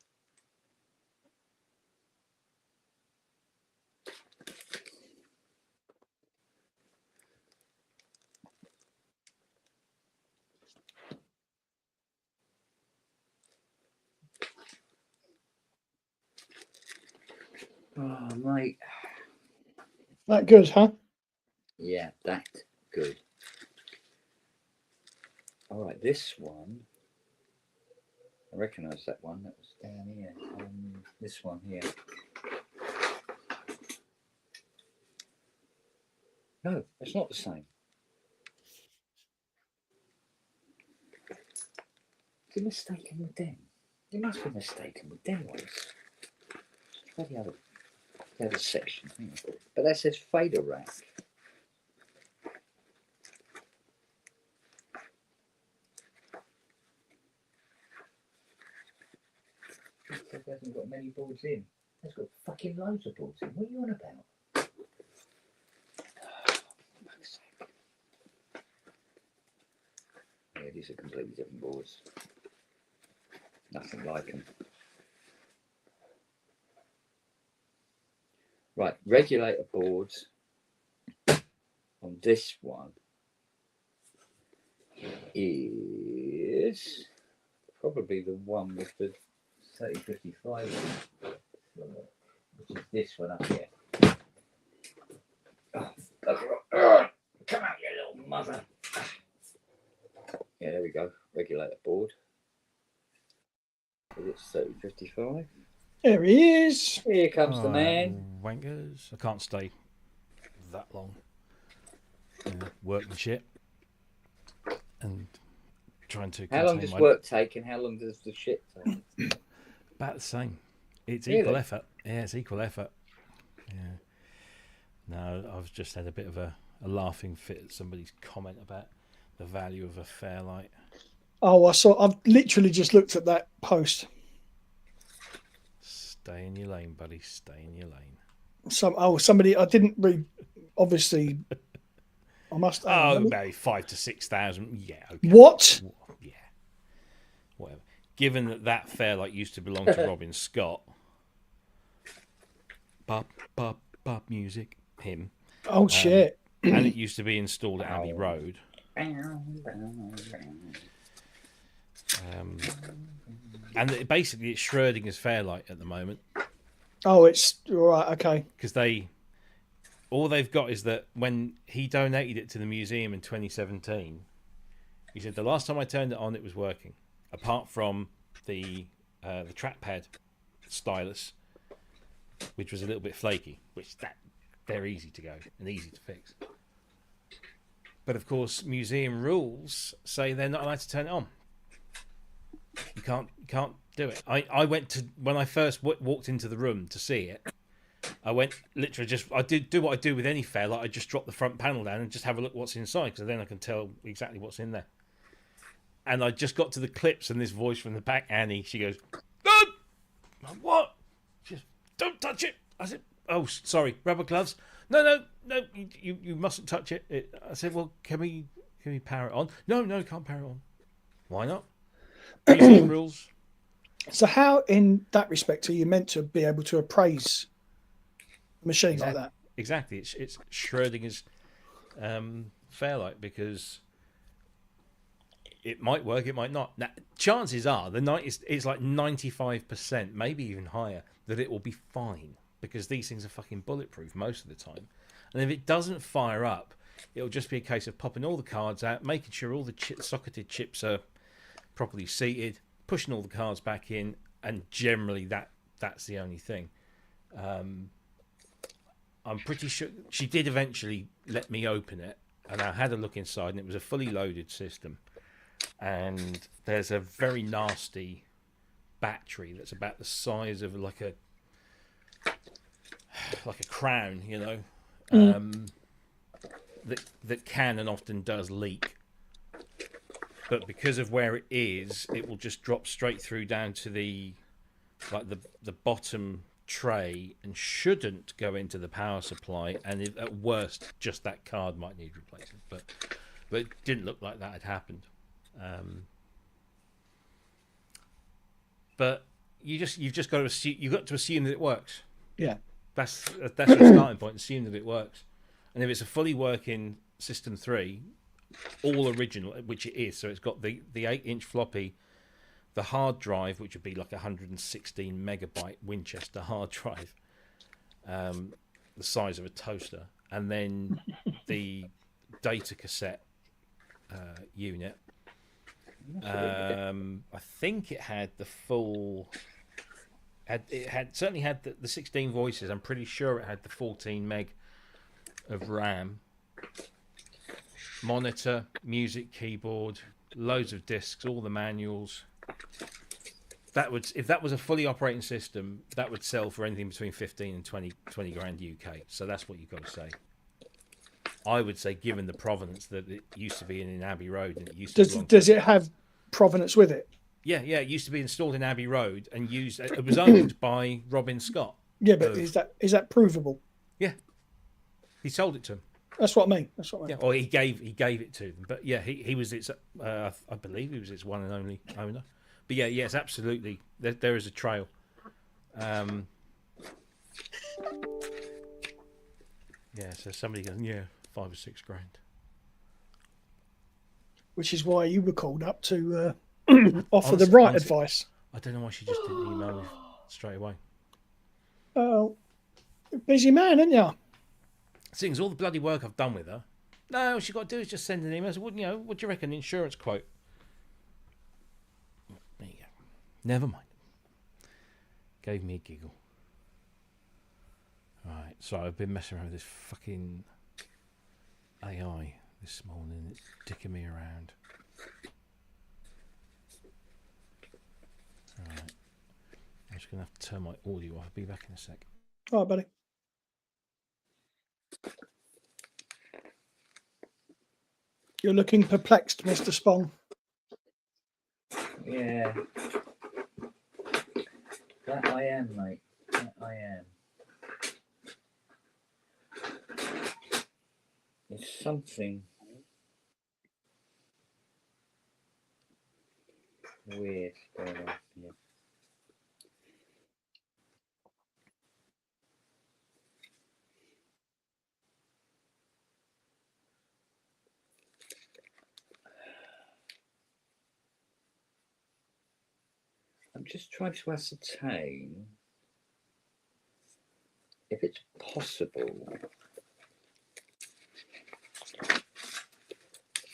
Oh, mate. That good, huh? Yeah, that good. All right, this one. I recognise that one. That was down here. This one here. No, it's not the same. Is it mistaken with them? It must be mistaken with them ones. Try the other section. Hang on. But that says fader rack. It hasn't got many boards in. It's got fucking loads of boards in. What are you on about? Yeah, these are completely different boards. Nothing like them. Right, regulator boards on this one is probably the one with the 3055, which is this one up here. Oh, come out, you little mother. Yeah, there we go. Regulator board. Is it 3055? There he is. Here comes the man. Wankers. I can't stay that long. Working shit. And trying to. How long does work take and how long does the shit take? About the same. It's Really? equal effort. Yeah, it's equal effort. Yeah. No, I've just had a bit of a laughing fit at somebody's comment about the value of a Fairlight. Oh, I've literally just looked at that post. Stay in your lane, buddy. Stay in your lane. Somebody I didn't read. Obviously, I must. Maybe 5,000 to 6,000. Yeah. Okay. What? Yeah. Whatever. Given that Fairlight used to belong to Robin Scott. Bop bop bop music. Him. Oh shit! And it used to be installed at Abbey Road. And basically, it's Schrodinger's Fairlight at the moment. Oh, it's all right. Okay. Because all they've got is that when he donated it to the museum in 2017, he said the last time I turned it on, it was working. Apart from the trackpad stylus, which was a little bit flaky, which they're easy to go and easy to fix. But of course, museum rules say they're not allowed to turn it on. You can't do it. I went to when I first walked into the room to see it. I went literally I did do what I do with any Fairlight. I just drop the front panel down and just have a look what's inside, because then I can tell exactly what's in there. And I just got to the clips and this voice from the back, Annie. She goes, "No, what? She goes, don't touch it." I said, "Oh, sorry, rubber gloves." No, you mustn't touch it. I said, "Well, can we power it on?" No, can't power it on. Why not? Museum rules. So how, in that respect, are you meant to be able to appraise a machine like that? Exactly. It's Schrodinger's Fairlight, because it might work, it might not. Now, chances are it's like 95%, maybe even higher, that it will be fine, because these things are fucking bulletproof most of the time. And if it doesn't fire up, it'll just be a case of popping all the cards out, making sure all the socketed chips are properly seated, pushing all the cards back in, and generally that's the only thing. I'm pretty sure she did eventually let me open it, and I had a look inside, and it was a fully loaded system. And there's a very nasty battery that's about the size of like a crown, you know, that can and often does leak. But because of where it is, it will just drop straight through down to the bottom tray and shouldn't go into the power supply. And at worst, just that card might need replacing. But it didn't look like that had happened. But you've just got to assume that it works. Yeah, that's your starting point. Assume that it works, and if it's a fully working System 3, all original, which it is, so it's got the 8-inch floppy, the hard drive, which would be like 116 megabyte Winchester hard drive, the size of a toaster, and then the data cassette unit. I think it had the full. It certainly had the 16 voices. I'm pretty sure it had the 14 meg of RAM. Monitor, music, keyboard, loads of discs, all the manuals. If that was a fully operating system, that would sell for anything between 15 and 20 grand UK. So that's what you've got to say. I would say, given the provenance that it used to be in Abbey Road, and it used to does it have provenance with it? Yeah, it used to be installed in Abbey Road and used. It was owned by Robin Scott. Yeah, but is that provable? Yeah, he sold it to him. That's what I mean. Yeah, or he gave it to them. But yeah, he was its. I believe he was its one and only owner. But yeah, yes, absolutely. There is a trail. Yeah, so somebody goes, 5 or 6 grand. Which is why you were called up to offer the Honestly- right honestly- advice. I don't know why she just didn't email me straight away. Oh, busy man, aren't you? Seeing all the bloody work I've done with her. No, all she got to do is just send an email. So, what do you reckon? Insurance quote. There you go. Never mind. Gave me a giggle. Right, so I've been messing around with this fucking AI this morning. It's dicking me around. Right. I'm just going to have to turn my audio off. I'll be back in a sec. All right, buddy. You're looking perplexed, Mr. Spong. Yeah. That I am, mate. That I am. It's something weird going on here. I'm just trying to ascertain if it's possible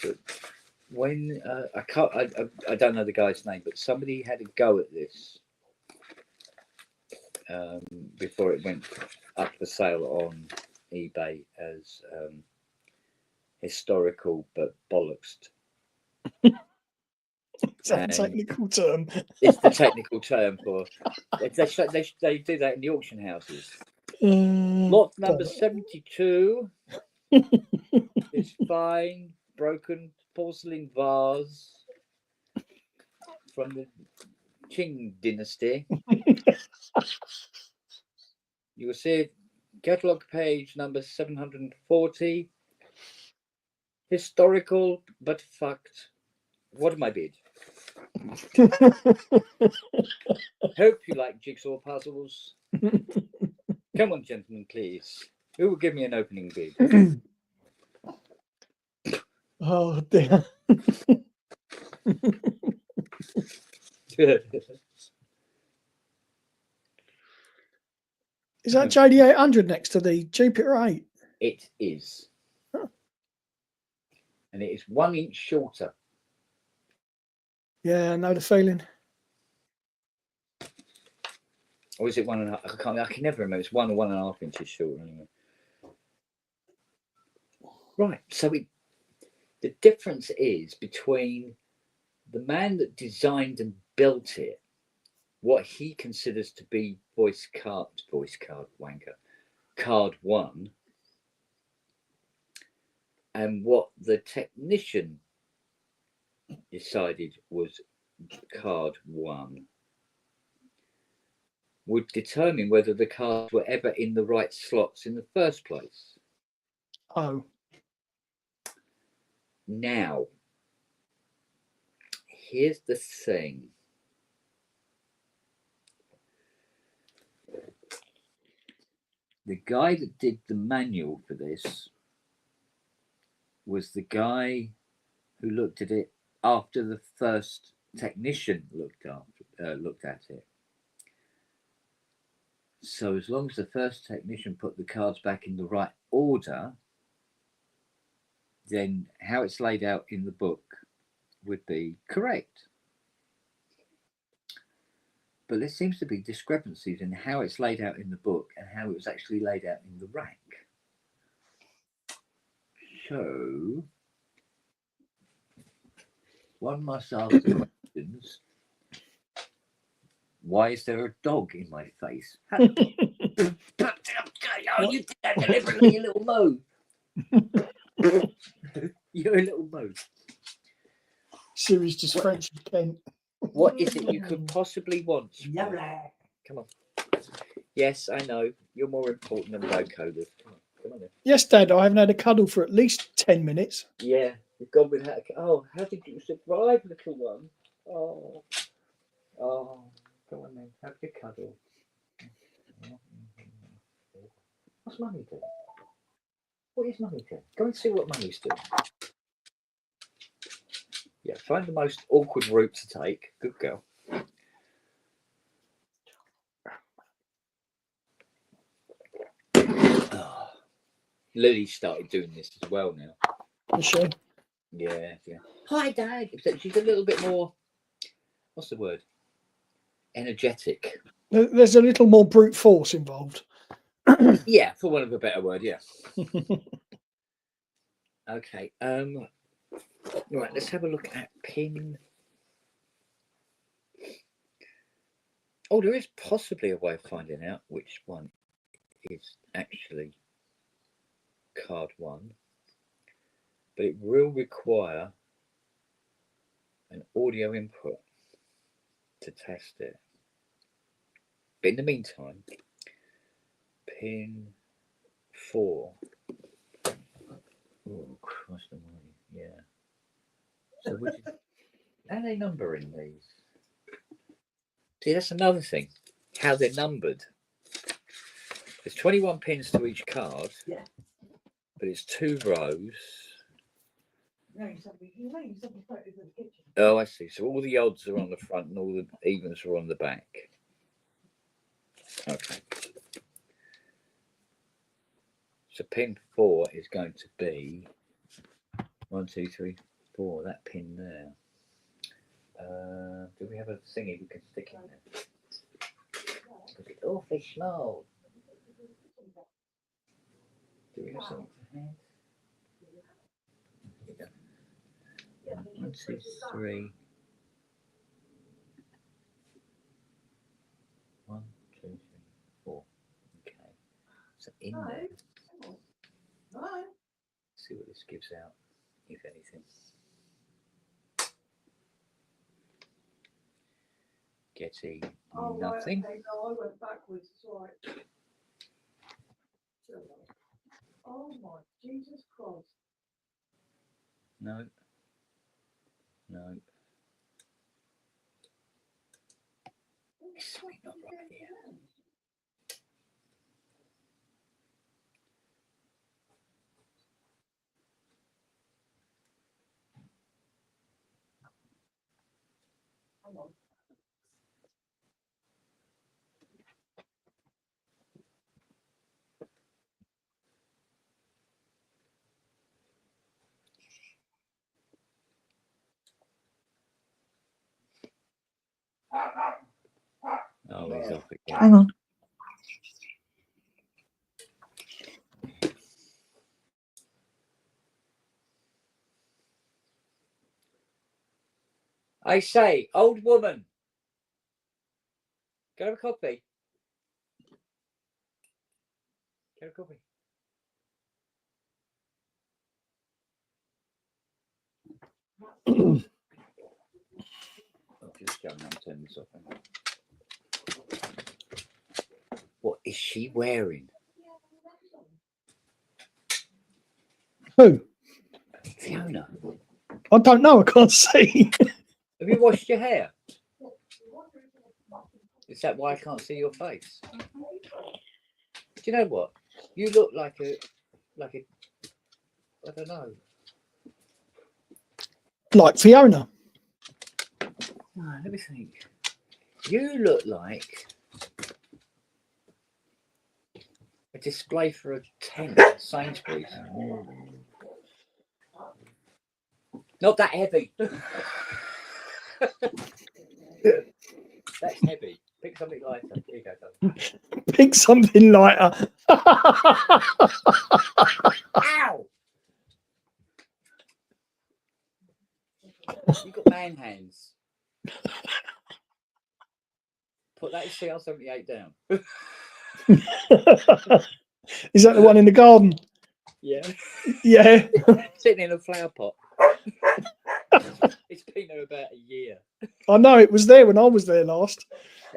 that when I don't know the guy's name, but somebody had a go at this before it went up for sale on eBay as historical but bollocksed. Is that a And technical term? it's the technical term for they do that in the auction houses. Lot number 72 is fine broken porcelain vase from the Qing dynasty. You will see it, catalogue page number 740. Historical but fucked. What am I bid? Hope you like jigsaw puzzles. Come on, gentlemen, please. Who will give me an opening bid? Oh dear. Is that JD 800 next to the Jupiter 8? It is. Huh. And it is 1 inch shorter. Yeah, I know the feeling. Or is it 1.5? I can never remember. It's 1 or 1.5 inches shorter anyway. Right. So the difference is between the man that designed and built it, what he considers to be card 1, and what the technician decided was card 1, would determine whether the cards were ever in the right slots in the first place. Oh. Now, here's the thing. The guy that did the manual for this was the guy who looked at it after the first technician looked at it. So as long as the first technician put the cards back in the right order, then how it's laid out in the book would be correct. But there seems to be discrepancies in how it's laid out in the book and how it was actually laid out in the rack. So one must ask the questions. Why is there a dog in my face? Oh, you did that deliberately, you little mo. You're a little mo. Siri's just French Kent. What is it you could possibly want? Lovely. Come on. Yes, I know. You're more important than vocoders. Come on then. Yes, Dad, I haven't had a cuddle for at least 10 minutes. Yeah, you've gone without a... Oh, how did you survive, little one? Oh. Oh. Come on then. Have your cuddle. What's Mummy doing? What is Mummy doing? Go and see what Mummy's doing. Yeah, find the most awkward route to take. Good girl. Oh, Lily started doing this as well now. Is she? Yeah, yeah. Hi, Dad. Except she's a little bit more. What's the word? Energetic. There's a little more brute force involved. Yeah, for want of a better word. Yeah. Okay. Right. Let's have a look at pin. Oh, there is possibly a way of finding out which one is actually card 1, but it will require an audio input to test it. But in the meantime, pin 4. Oh, Christ almighty. Yeah. So which is, how are they numbering these? See, that's another thing. How they're numbered. There's 21 pins to each card. Yeah. But it's 2 rows. No, you sent me photos of the kitchen. Oh, I see. So all the odds are on the front and all the evens are on the back. Okay. So pin 4 is going to be 1, 2, 3, 4. That pin there. Do we have a thingy we can stick in there? It's awfully small. Do we have something to hand? Here we go. 1, 2, 3. 1, 2, 3, 4. Okay. So in there. Right. See what this gives out, if anything. Getty, nothing. Right, okay, no, I went backwards. It's all right. Oh my Jesus Christ. No. No. There's something not right here. Hang on. Oh, he's off again. Hang on. I say, old woman. Get her a coffee. Get her a coffee. Oh, just going on, turn this off. What is she wearing? Who? Fiona. I don't know. I can't see. Have you washed your hair? Is that why I can't see your face? Do you know what? You look like a, I don't know. Like Fiona. Oh, let me think. You look like a display for a tent at Sainsbury's. Not that heavy. That's heavy. Pick something lighter. Here you go, darling. Pick something lighter. Ow! You got man hands. Put that CR78 down. Is that the one in the garden? Yeah. Yeah. Sitting in a flower pot. It's been there about a year. I know, it was there when I was there last.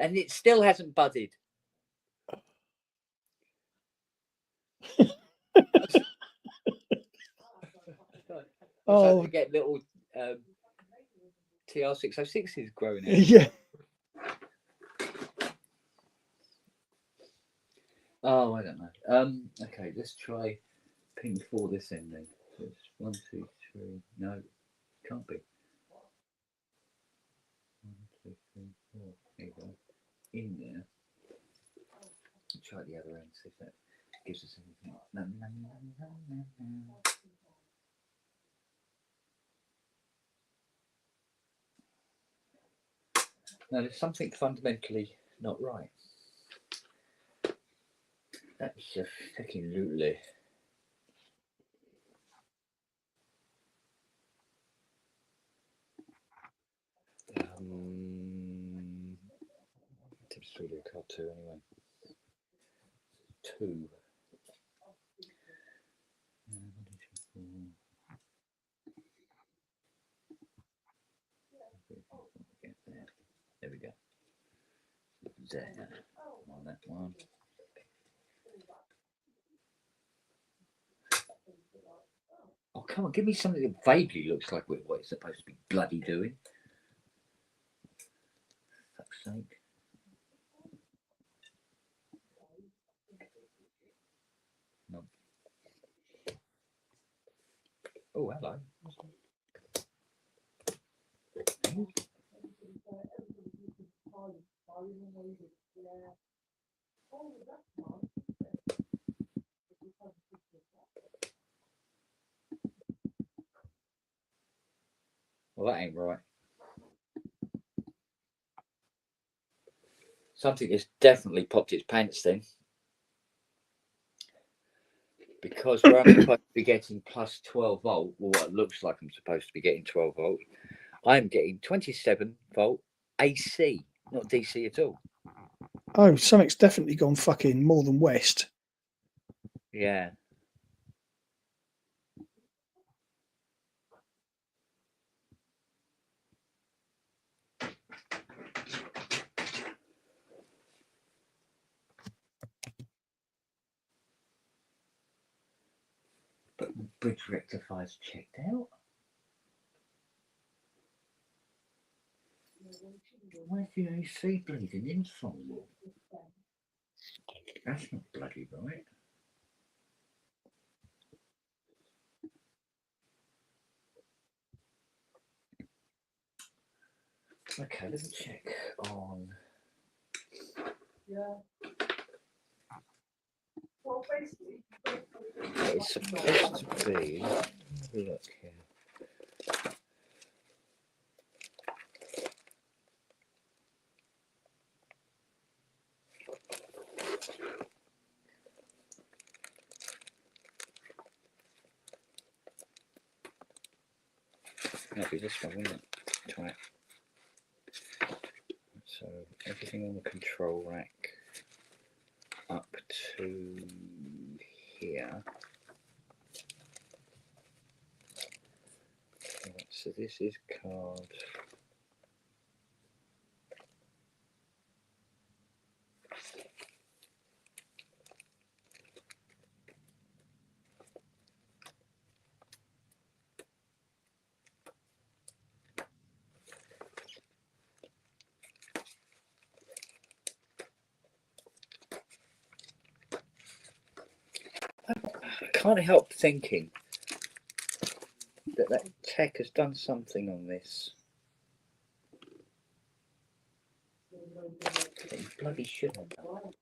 And it still hasn't budded. Oh. To get little TR606s growing out. Yeah. Oh, I don't know. Okay, let's try pin 4 this end then. So it's 1, 2, 3. No, can't be. Oh, there you go. In there. Try the other end, see if that gives us anything. No, there's something fundamentally not right. That's just fucking lootly. Tips 3 to card 2 anyway. 2. There we go. There. On that one. Oh, come on, give me something that vaguely looks like what it's supposed to be bloody doing. For fuck's sake. No. Oh, hello. Well, that ain't right. Something has definitely popped its pants then. Because where I'm supposed to be getting plus 12 volt, well, what it looks like I'm supposed to be getting 12 volt, I'm getting 27 volt AC, not DC at all. Oh, something's definitely gone fucking more than west. Yeah. But bridge rectifier's checked out. Where's the AC bleeding in from? That's not bloody right. Okay, let's check on. Yeah. Well, basically, It's supposed to be. Let me look here. That'll be this one, won't it? Try it. So everything on the control rack up to here. Right, so this is card. I can't help thinking that tech has done something on this. That he bloody shouldn't have done.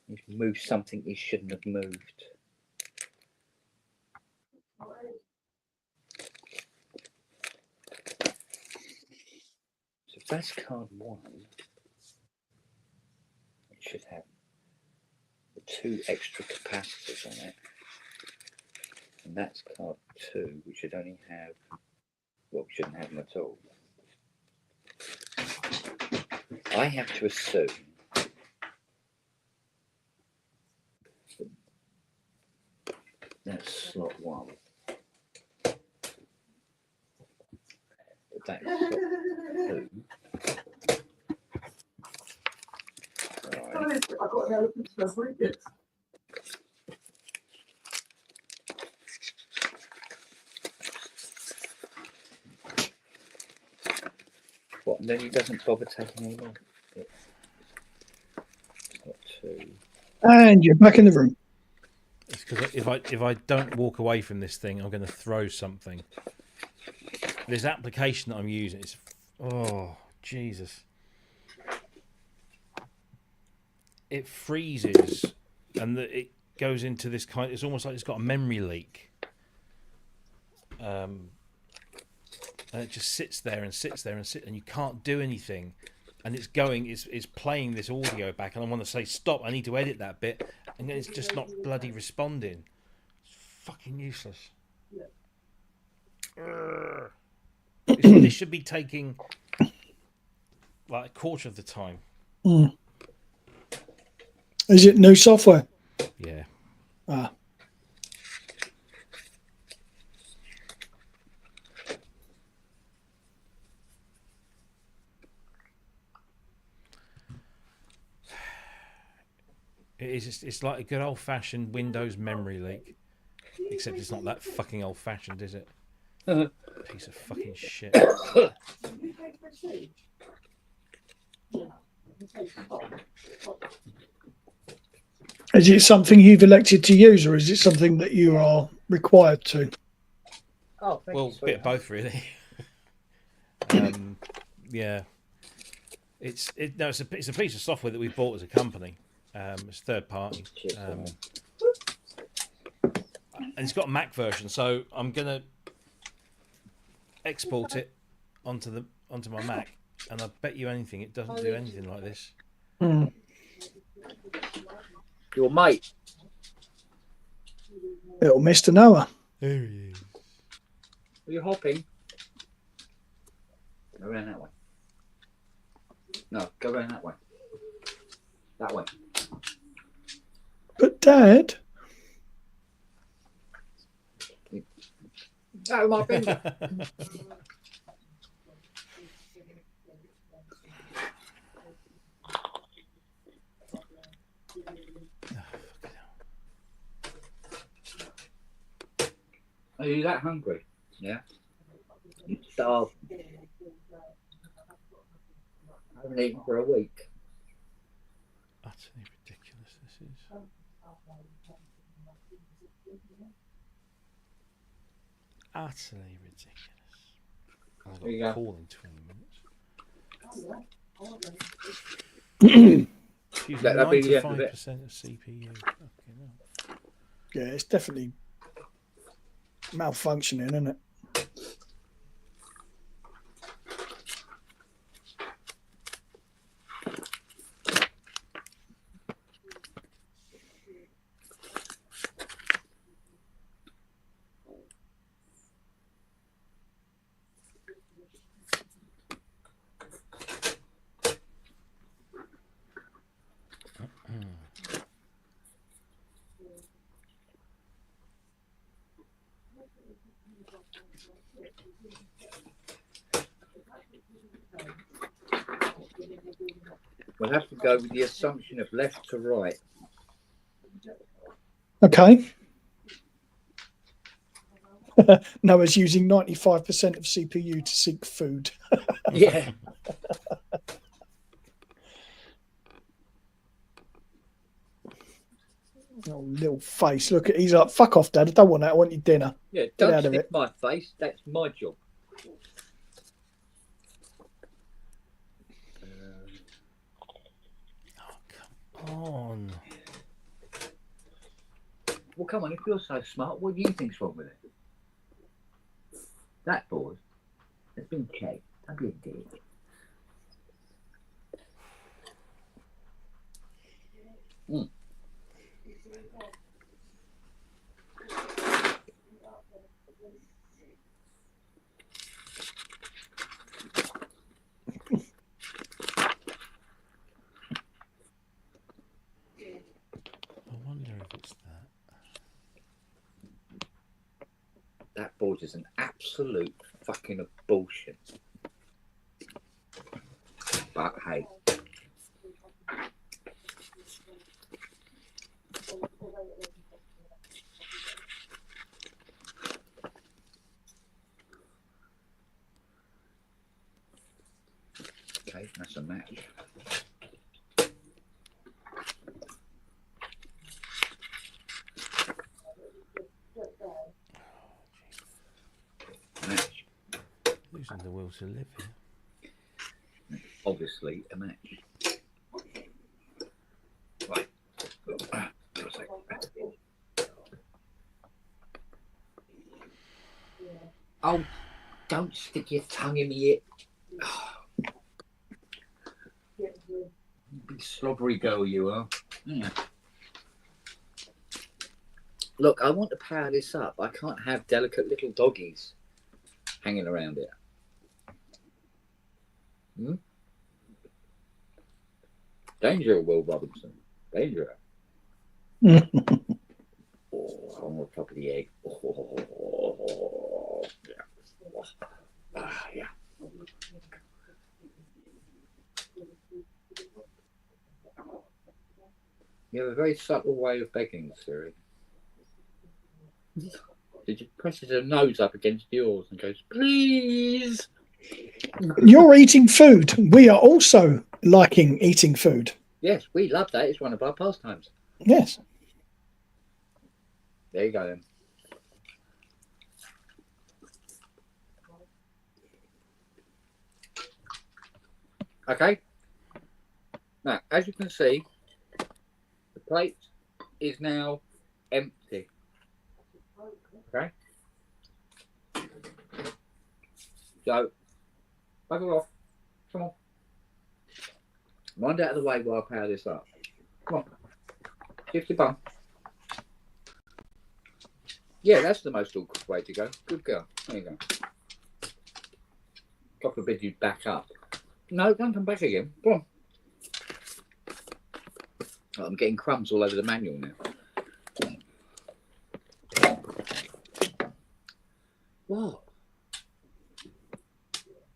He's moved something he shouldn't have moved. So if that's card 1, it should have the 2 extra capacitors on it. And that's card 2, which should only have, well, we shouldn't have them at all. I have to assume that's slot 1. But that's slot 2. Right. I've got an elephant to read it. What, and then he doesn't bother taking any more? Slot 2. And you're back in the room. It's because if I don't walk away from this thing, I'm going to throw something. This application that I'm using is Oh, Jesus. It freezes and it goes into this kind. It's almost like it's got a memory leak. And it just sits there and sits there and you can't do anything. And it's playing this audio back, and I want to say stop. I need to edit that bit, and then it's just not bloody responding. It's fucking useless. This should be taking like a quarter of the time. Mm. Is it new software? Yeah. Ah. It's like a good old fashioned Windows memory leak. Except it's not that fucking old fashioned, is it? Piece of fucking shit. Is it something you've elected to use, or is it something that you are required to? Oh, Well, a bit of both, really. Yeah, it's a piece of software that we bought as a company. It's third party, and it's got a Mac version. So I'm gonna export it onto my Mac, and I bet you anything it doesn't do anything like this. Mm. Your mate. Little Mr. Noah. There he is. Are you hopping? Go around that way. No, go around that way. That way. But Dad, Oh, my finger. Are you that hungry? Yeah. You starved. I haven't eaten for a week. Utterly ridiculous. This is. Utterly ridiculous. I've There you got a go. call in 20 minutes. Using That'll be the end of it. 95% of CPU. Fucking hell. yeah, it's definitely malfunctioning, isn't it? We'll have to go with the assumption of left to right. Okay. Noah's using 95% of CPU to seek food. Yeah. Oh, little face. Look, he's like, fuck off, Dad. I don't want that. I want your dinner. Yeah, Get don't out of sniff it. my face. That's my job. On. Well, come on, if you're so smart, what do you think's wrong with it? That board has been checked. Don't be a dick. Mm. I wonder if it's that. That board is an absolute fucking abortion. But hey. Okay, that's a match. Match. Losing the will to live here. obviously a match. Right. Oh, don't stick your tongue in me yet. Big slobbery girl you are. Yeah. Look, I want to power this up. I can't have delicate little doggies hanging around it. Hmm? Danger, Will Robinson. Danger. Oh, on top of the egg. Oh, yeah. Yeah. You have a very subtle way of begging, Siri. Did you press her nose up against yours and goes, please? You're eating food. We are also liking eating food. Yes, we love that. It's one of our pastimes. Yes. There you go then. Okay. Now, as you can see, the plate is now empty. Okay. So, bugger off. Come on. Wind out of the way while I power this up. Come on. Shift your bum. Yeah, that's the most awkward way to go. Good girl. There you go. God forbid you back up. No, don't come back again. Come on. Oh, I'm getting crumbs all over the manual now. What?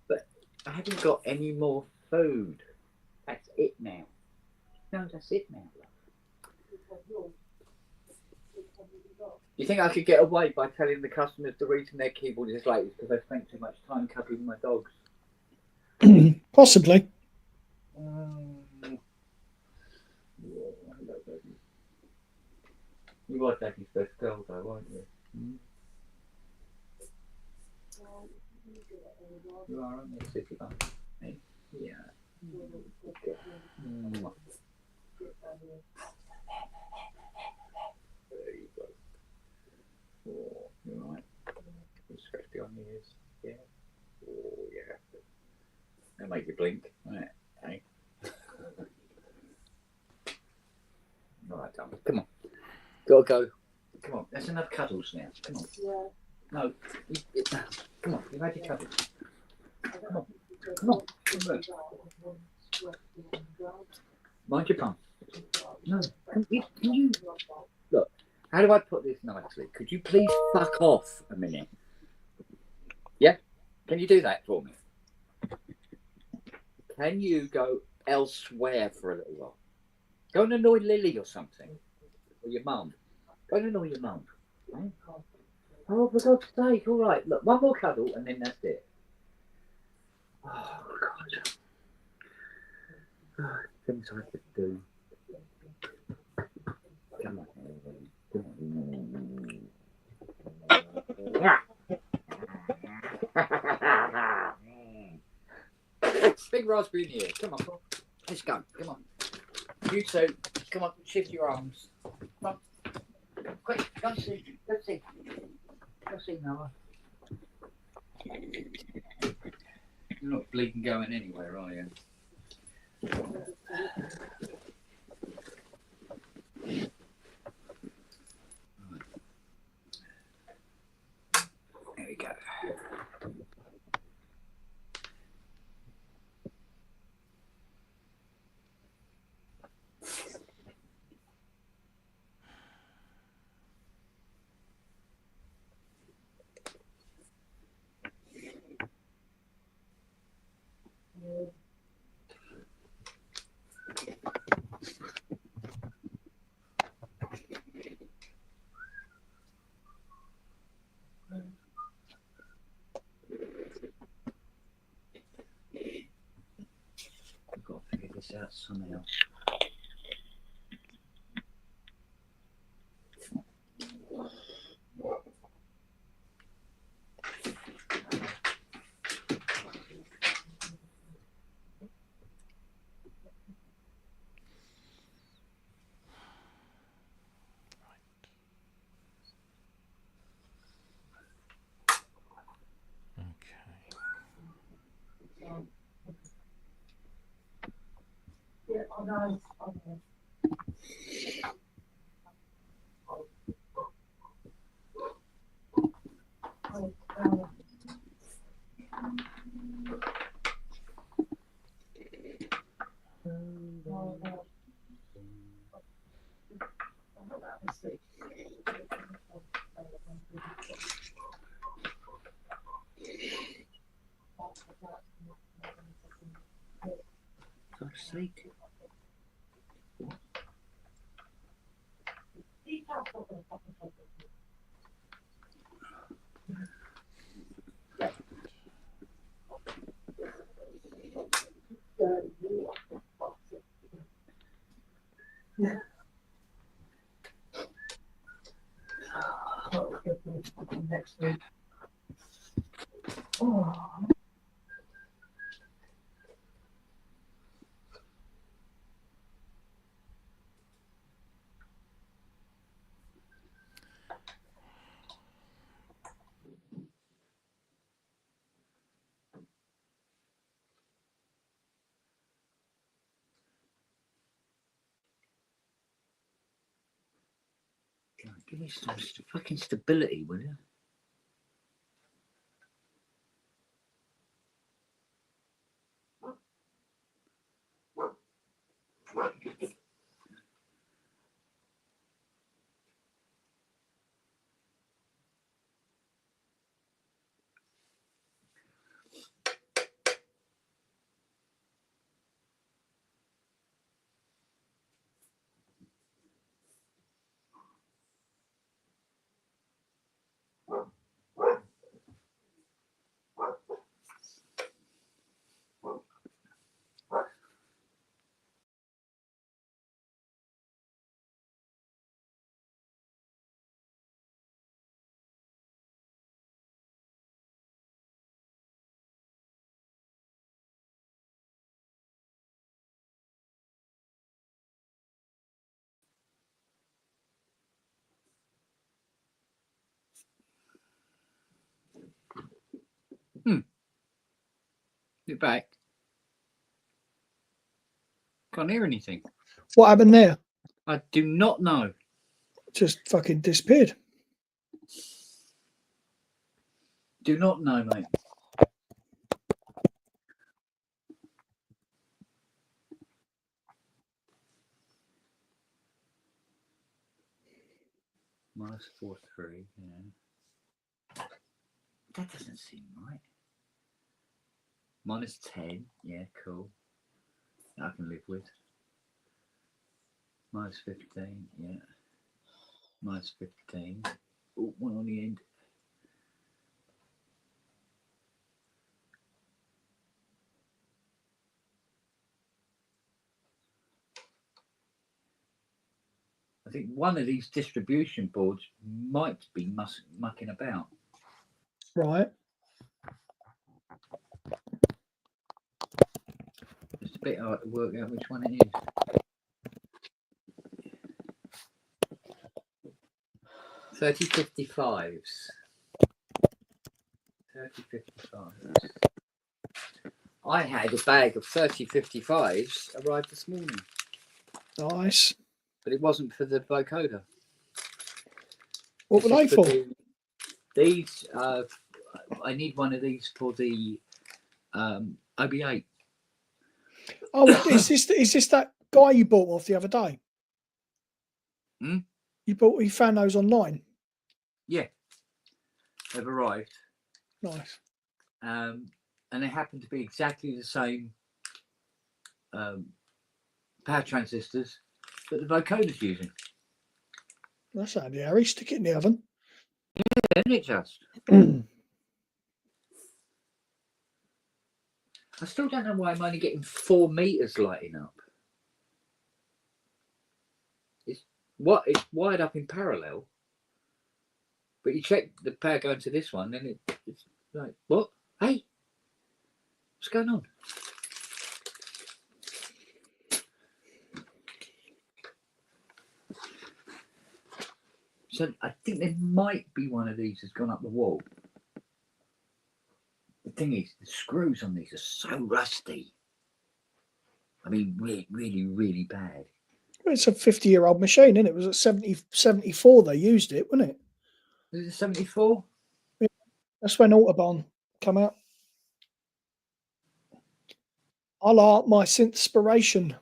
But I haven't got any more food. That's it now. No, that's it now. You think I could get away by telling the customers the reason their keyboard is late is because they spent too much time cuddling my dogs? Possibly. You are Daddy's best girl, though, aren't you? You are, aren't you, City Bum? Hey? Yeah. There you go. Oh, you're right. You scratch behind the ears. Yeah. Oh, yeah. That'll make you blink, won't it? Hey? Right, Tom. Come on. Gotta go. Come on. That's enough cuddles now. Come on. Yeah. No. Come on. You've had your cuddles. Come on. Come on. Come on. Mind your bum. No. Can you... Look. How do I put this nicely? Could you please fuck off a minute? Yeah? Can you do that for me? Can you go elsewhere for a little while? Go and annoy Lily or something. Or your mum. Go and annoy your mum. Right? Oh, for God's sake. All right. Look, one more cuddle and then that's it. Oh, God. Oh, things I could do. Come on. Big raspberry in the ear. Come on. Let's go. Come on. You two. Come on. Shift your arms. Come on. Quick. Go see. Go see. Go see Noah. You're not bleeding going anywhere, are you? There we go. I've got to figure this out somehow. God's sake. Next week. Oh. God, give me some fucking stability, will you? You're back. Can't hear anything. What happened there? I do not know. Just fucking disappeared. Do not know, mate. -4.3, yeah. That doesn't seem right. -10, yeah, cool. I can live with. -15, yeah. -15. Oh, one on the end. I think one of these distribution boards might be mucking about. Right. It's a bit hard to work out which one it is. $30.55s. 30.55s. I had a bag of 30.55s arrive this morning, Nice. but it wasn't for the vocoder. What were they for? These, I need one of these for the OB8. Oh, is this that guy you bought off the other day? Hmm? You found those online? Yeah, they've arrived. Nice. And they happen to be exactly the same power transistors that the vocoder's using. That's handy, Harry. Stick it in the oven. Yeah, isn't it just? I still don't know why I'm only getting 4 meters lighting up. It's wired up in parallel, but you check the power going to this one, and it's like, what? Hey, what's going on? So I think there might be one of these that's gone up the wall. The thing is, the screws on these are so rusty. I mean, really, really, really bad. It's a 50-year-old machine, and it was at 74 they used it, wasn't it? Was it 74? That's when Autobahn come out. I like my synthspiration.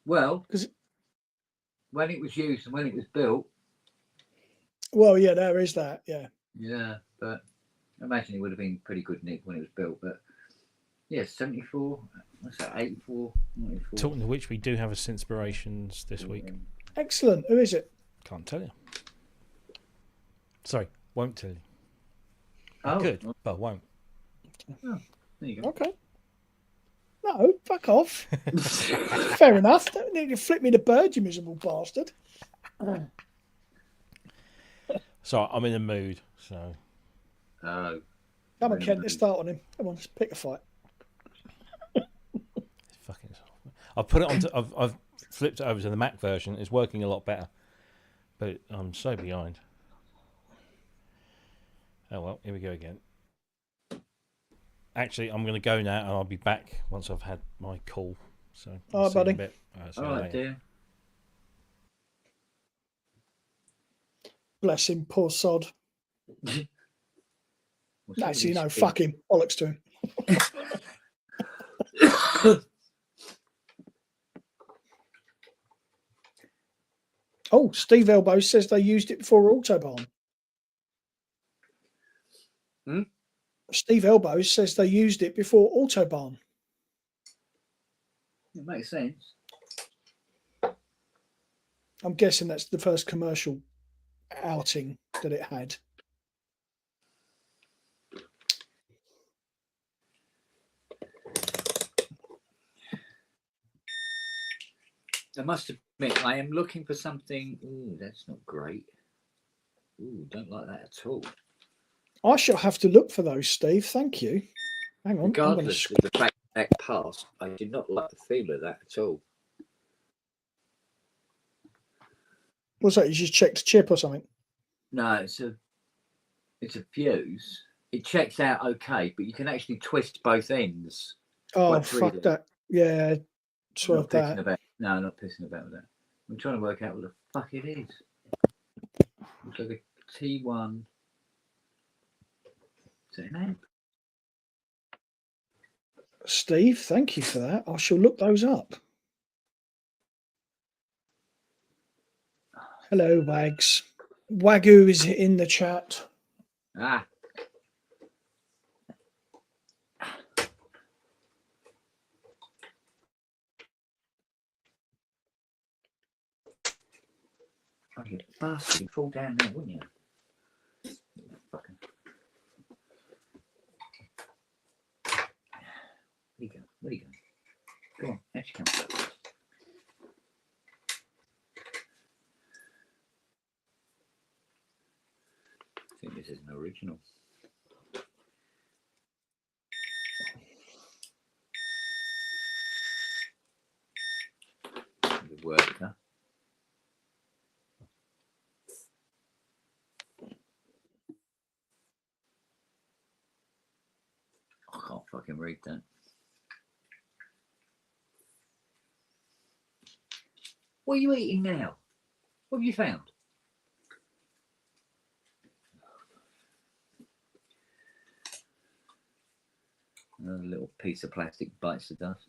Well, 'Cause- when it was used and when it was built, Well, yeah, there is that. Yeah. yeah, but I imagine it would have been pretty good nick when it was built. But yeah, 74. What's that? 84. 94. Talking of which, we do have a Synspirations this week. Excellent. Who is it? Can't tell you. Sorry, won't tell you. Oh, Good, but won't. there you go. Okay. No, fuck off. Fair enough. Don't need to flip me the bird, you miserable bastard. Sorry, I'm in a mood, so. Oh, Come on, Kent, let's start on him. Come on, let's pick a fight. Fucking. I've put it onto. I've flipped it over to the Mac version. It's working a lot better, but I'm so behind. Oh well, here we go again. Actually, I'm going to go now, and I'll be back once I've had my call. So, All right, buddy. See you all right, later. dear. Bless him, poor sod. What's Actually, all no, these fuck him. Bollocks to him. things? Oh, Steve Elbow says they used it before Autobahn. Hmm? Steve Elbow says they used it before Autobahn. It makes sense. I'm guessing that's the first commercial outing that it had. I must admit, I am looking for something. Ooh, that's not great. Ooh, don't like that at all. I shall have to look for those, Steve. Thank you. Hang on. Regardless of the fact that passed, I did not like the feel of that at all. What's that? You just checked a chip or something? No, it's a fuse. It checks out okay, but you can actually twist both ends. Oh, quite fuck freely. that. Yeah, swerve Not pissing that. about. No, not pissing about with that. I'm trying to work out what the fuck it is. Looks like a T1. Is it an amp? Steve, thank you for that. I shall look those up. Hello, Wags. Wagyu is in the chat. Ah. Oh, you bastard, you'd fall down there, wouldn't you? Fucking. Where you go? Where you go? Go on, out you come. I think this is an original. The worker. I can't fucking read that. What are you eating now? What have you found? Another little piece of plastic bites the dust.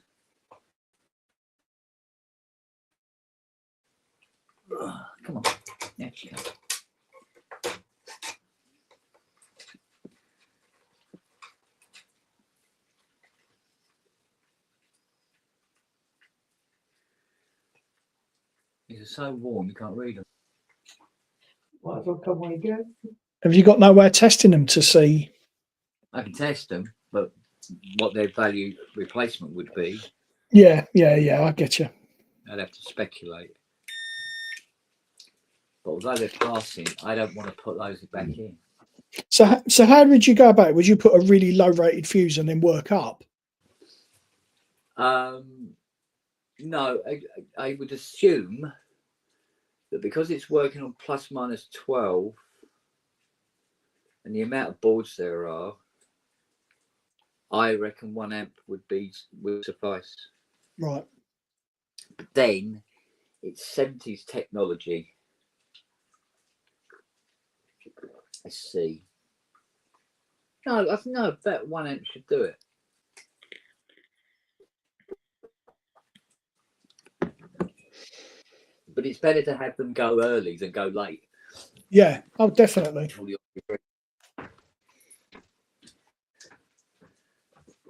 Ugh, come on. There she comes. These are so warm you can't read them. Might as well come when you go. Have you got nowhere testing them to see? I can test them, but what their value replacement would be, Yeah, I get you. I'd have to speculate. But although they're passing, I don't want to put those back in. So how would you go about it? Would you put a really low rated fuse and then work up? No, I would assume that because it's working on plus minus 12 and the amount of boards there are, I reckon 1 amp would suffice. Right. But then it's 70s technology. Let's see. No, I think that 1 amp should do it. But it's better to have them go early than go late. Yeah. Oh, definitely.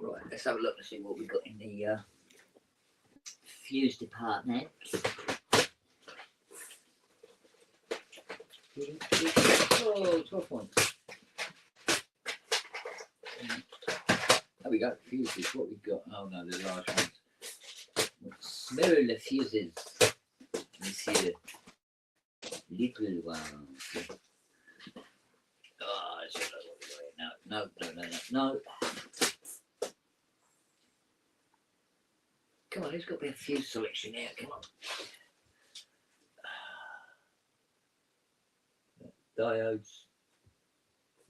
Right, let's have a look and see what we've got in the fuse department. Oh, 12 points. There we go, fuses. What we've got? Oh no, they're large ones. Smell the fuses. Monsieur. Little ones. Oh, let's have a look what we've got here. No. Come on, there's got to be a fuse selection here. Come on. Diodes,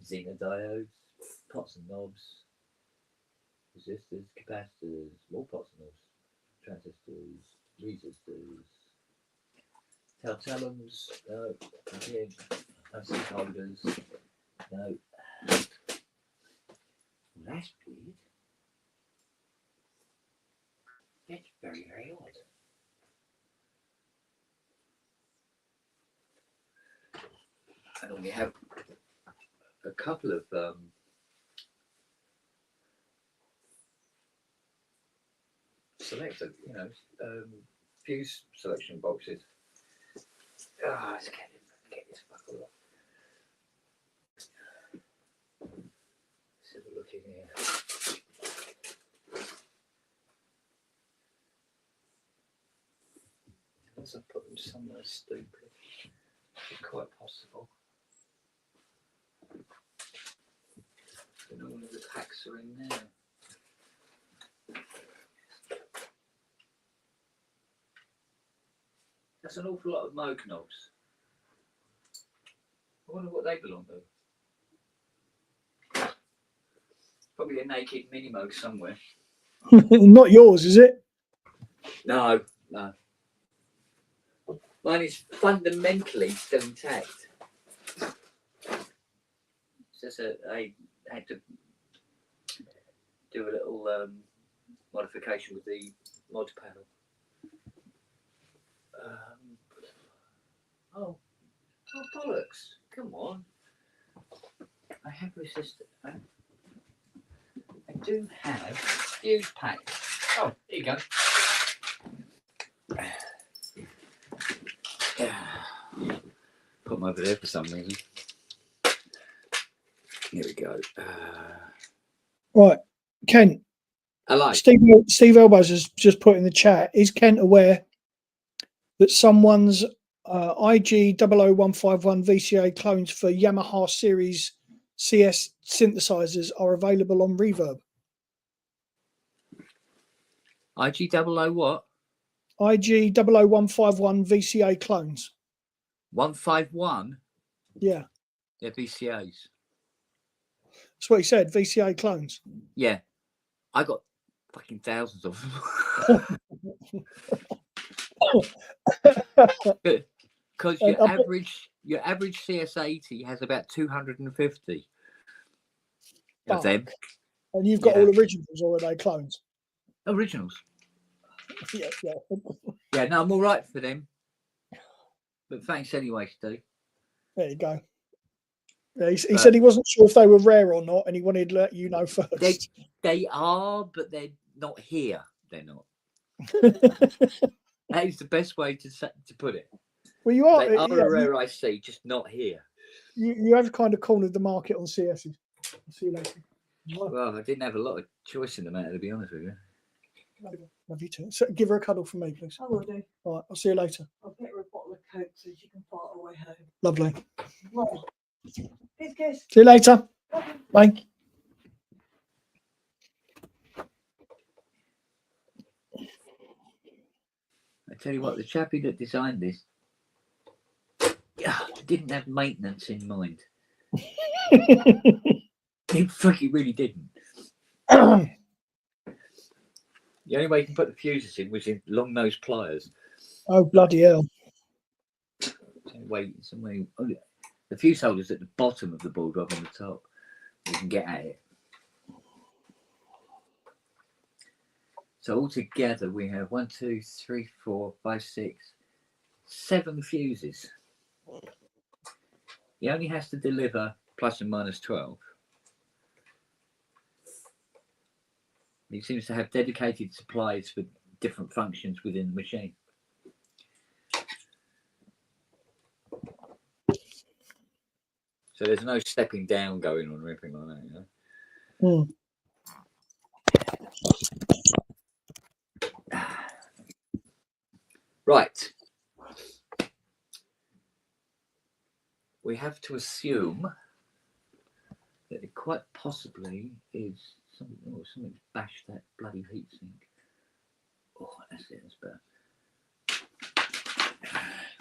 Zinger diodes, pots and knobs, resistors, capacitors, more pots and knobs, transistors, resistors, telltalems, no, again, plastic holders, no. Well, that's weird. That's very, very odd. And we have a couple of selector, fuse selection boxes. Let's get this buckle off. Let's have a look in here. Unless I put them somewhere stupid. Quite possible. I don't know whether the packs are in there. That's an awful lot of Moog knobs. I wonder what they belong to. Probably a naked mini Moog somewhere. Not yours, is it? No. Mine is fundamentally still intact. It's just I had to do a little modification with the mod panel. Oh bollocks! Come on. I have resisted. I do have fuse packs. Oh, there you go. Put them over there for some reason. Here we go. Right, Kent. Hello. Steve Elbows has just put in the chat. Is Kent aware that someone's IG 00151 VCA clones for Yamaha series CS synthesizers are available on Reverb? IG 00 what? IG 00151 VCA clones. 151? Yeah, They're VCAs. that's what he said. VCA clones. Yeah. I got fucking thousands of them. Because your average CS80 has about 250 of them. And you've got all originals, or are they clones? Originals. Yeah. Yeah, no, I'm all right for them. But thanks anyway, Steve. There you go. Yeah, he said he wasn't sure if they were rare or not, and he wanted to let you know first. They are, but they're not here. They're not. That is the best way to put it. Well, you are. They are a rare IC, just not here. You have kind of cornered the market on CSs. I'll see you later. Well, I didn't have a lot of choice in the matter, to be honest with you. Love you too. So give her a cuddle for me, please. I will do. All right, I'll see you later. I'll get her a bottle of Coke so she can fart her way home. Lovely. Well, kiss. See you later. Bye. I tell you what, the chappie that designed this didn't have maintenance in mind. He fucking really didn't. The only way you can put the fuses in was in long nose pliers. Oh, bloody hell. Wait, somewhere. The fuse holder's at the bottom of the board rather than the top. You can get at it. So altogether we have 1, 2, 3, 4, 5, 6, 7 fuses. He only has to deliver plus and minus 12. He seems to have dedicated supplies for different functions within the machine. So there's no stepping down going on or anything like that, you know? Right. We have to assume that it quite possibly is something. Oh, something's bashed that bloody heatsink. Oh, that's it. That's better.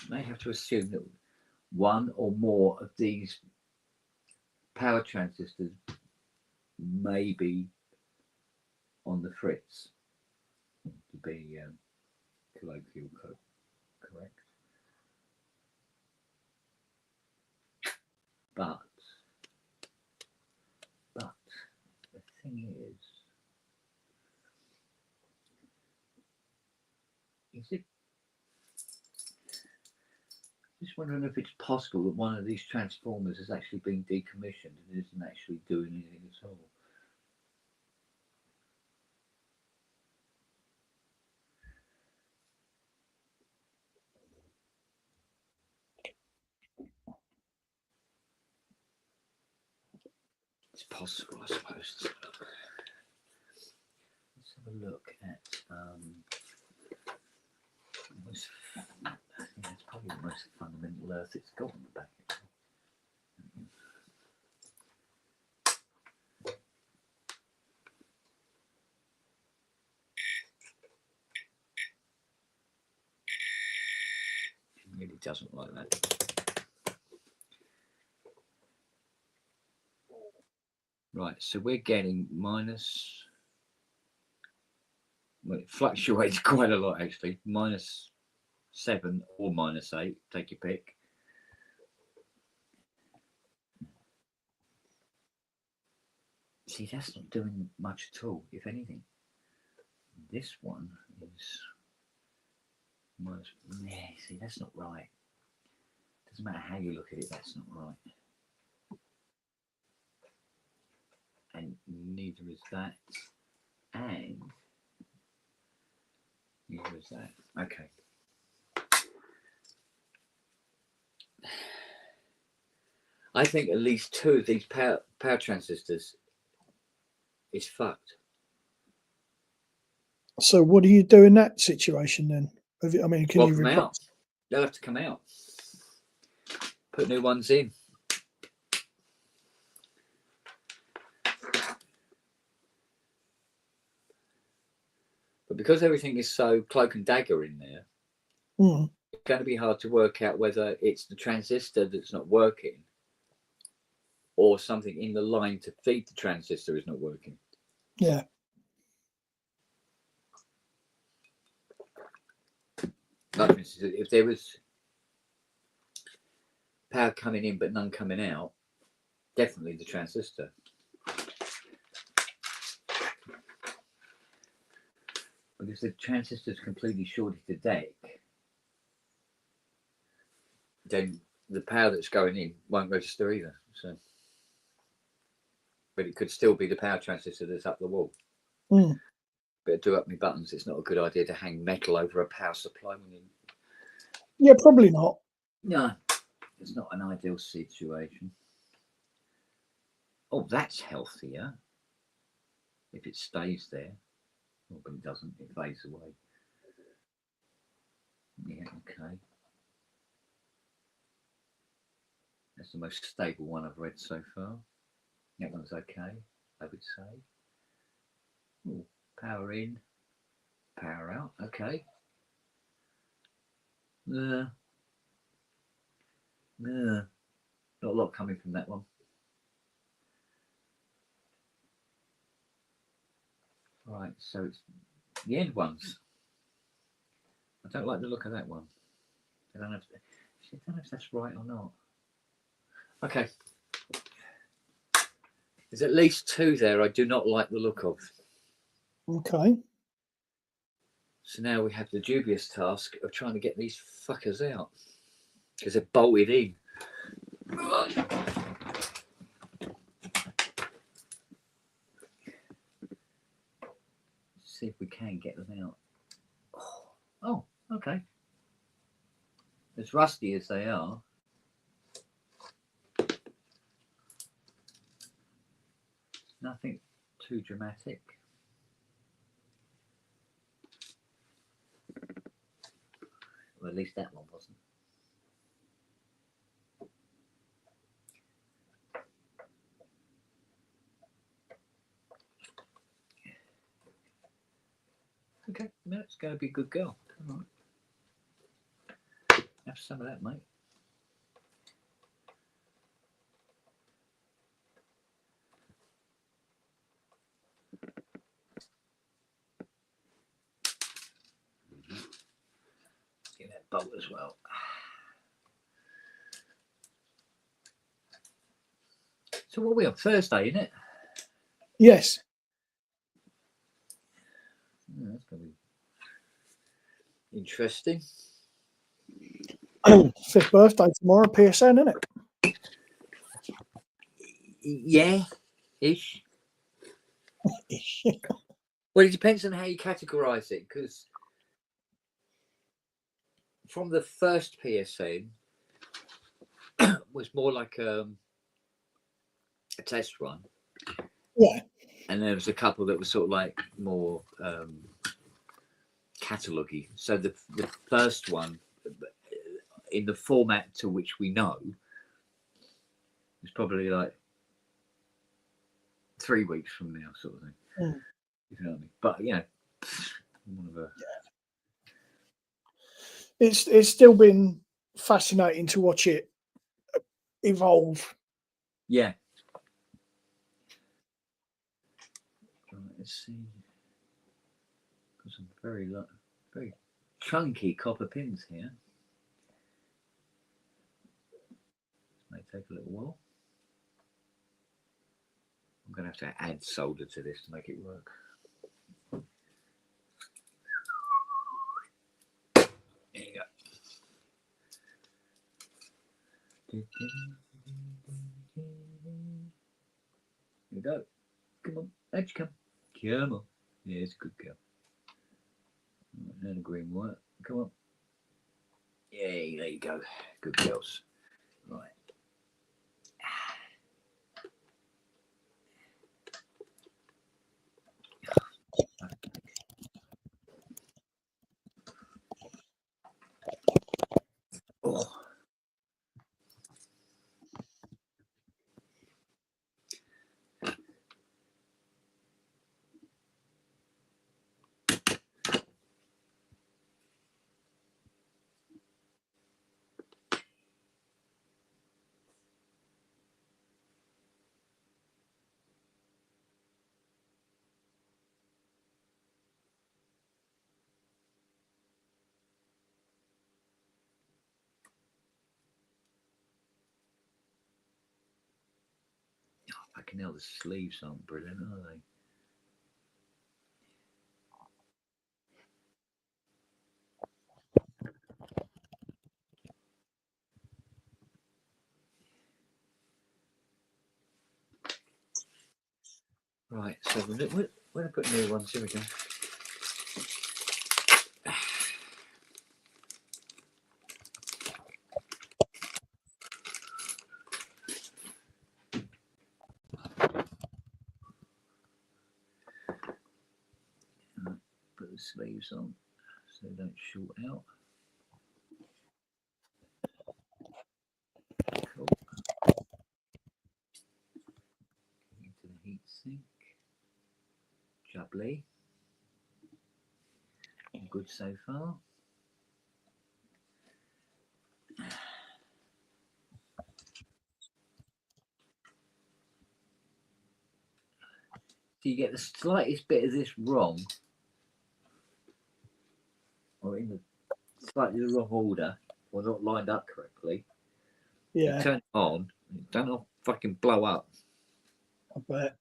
May have to assume that one or more of these power transistors may be on the fritz, to be colloquial correct. But the thing is it just wondering if it's possible that one of these transformers has actually been decommissioned and isn't actually doing anything at all. It's possible, I suppose. Let's have a look at I think that's probably the most fundamental earth it's got on the back. It really doesn't like that. Right, so we're getting minus. Well, it fluctuates quite a lot actually. -7 or -8, take your pick. See, that's not doing much at all, if anything. This one is minus. Yeah, see, that's not right. Doesn't matter how you look at it, that's not right. And neither is that. And neither is that. Okay. I think at least 2 of these power transistors is fucked. So what do you do in that situation then? I mean, can you Come replace? out? They'll have to come out. Put new ones in. But because everything is so cloak and dagger in there, it's going to be hard to work out whether it's the transistor that's not working or something in the line to feed the transistor is not working. Yeah. Like, for instance, if there was power coming in but none coming out, definitely the transistor. But if the transistor is completely shorted to deck, then the power that's going in won't register either. So, but it could still be the power transistor that's up the wall. But to do up my buttons, it's not a good idea to hang metal over a power supply when you. Yeah, probably not. No, it's not an ideal situation. Oh, that's healthier. If it stays there. Oh, but it doesn't, it fades away. Yeah, okay. That's the most stable one I've read so far. That one's okay, I would say. Ooh, power in, power out, okay. Not a lot coming from that one. Right, so it's the end ones. I don't like the look of that one. I don't know if that's right or not. Okay. There's at least two there I do not like the look of. Okay. So now we have the dubious task of trying to get these fuckers out because they're bolted in. See if we can get them out. Oh, okay. As rusty as they are, nothing too dramatic. Well, at least that one wasn't. Okay, no, it's going to be a good girl. All right. Have some of that, mate. Get that bolt as well. So what are we on? Thursday, isn't it? Yes. Yeah, that's going to be interesting. 5th birthday tomorrow, PSN, isn't it? Yeah, ish. Well, it depends on how you categorise it, because from the first PSN was more like a test run. Yeah. And there was a couple that were sort of like more catalogue-y. So the first one, in the format to which we know, is probably like 3 weeks from now, sort of thing. Mm. You know what I mean? But you know, one of a... It's still been fascinating to watch it evolve. Yeah. Right, let's see. Got some very chunky copper pins here. This may take a little while. I'm going to have to add solder to this to make it work. There you go. Here we go. Come on, out you come. Come on. Yeah, it's a good girl. Right, and a green one. Come on. Yay, there you go. Good girls. Right. Oh. Fucking hell, the sleeves aren't brilliant, are they? Right, so we're going to put new ones. Here we go. Right, put the sleeves on so they don't short out. Cool. Into the heat sink. Jubbly. Good so far. you get the slightest bit of this wrong, or in the slightly the wrong order, or not lined up correctly, you Yeah, turn it on, it don't fucking blow up. I bet.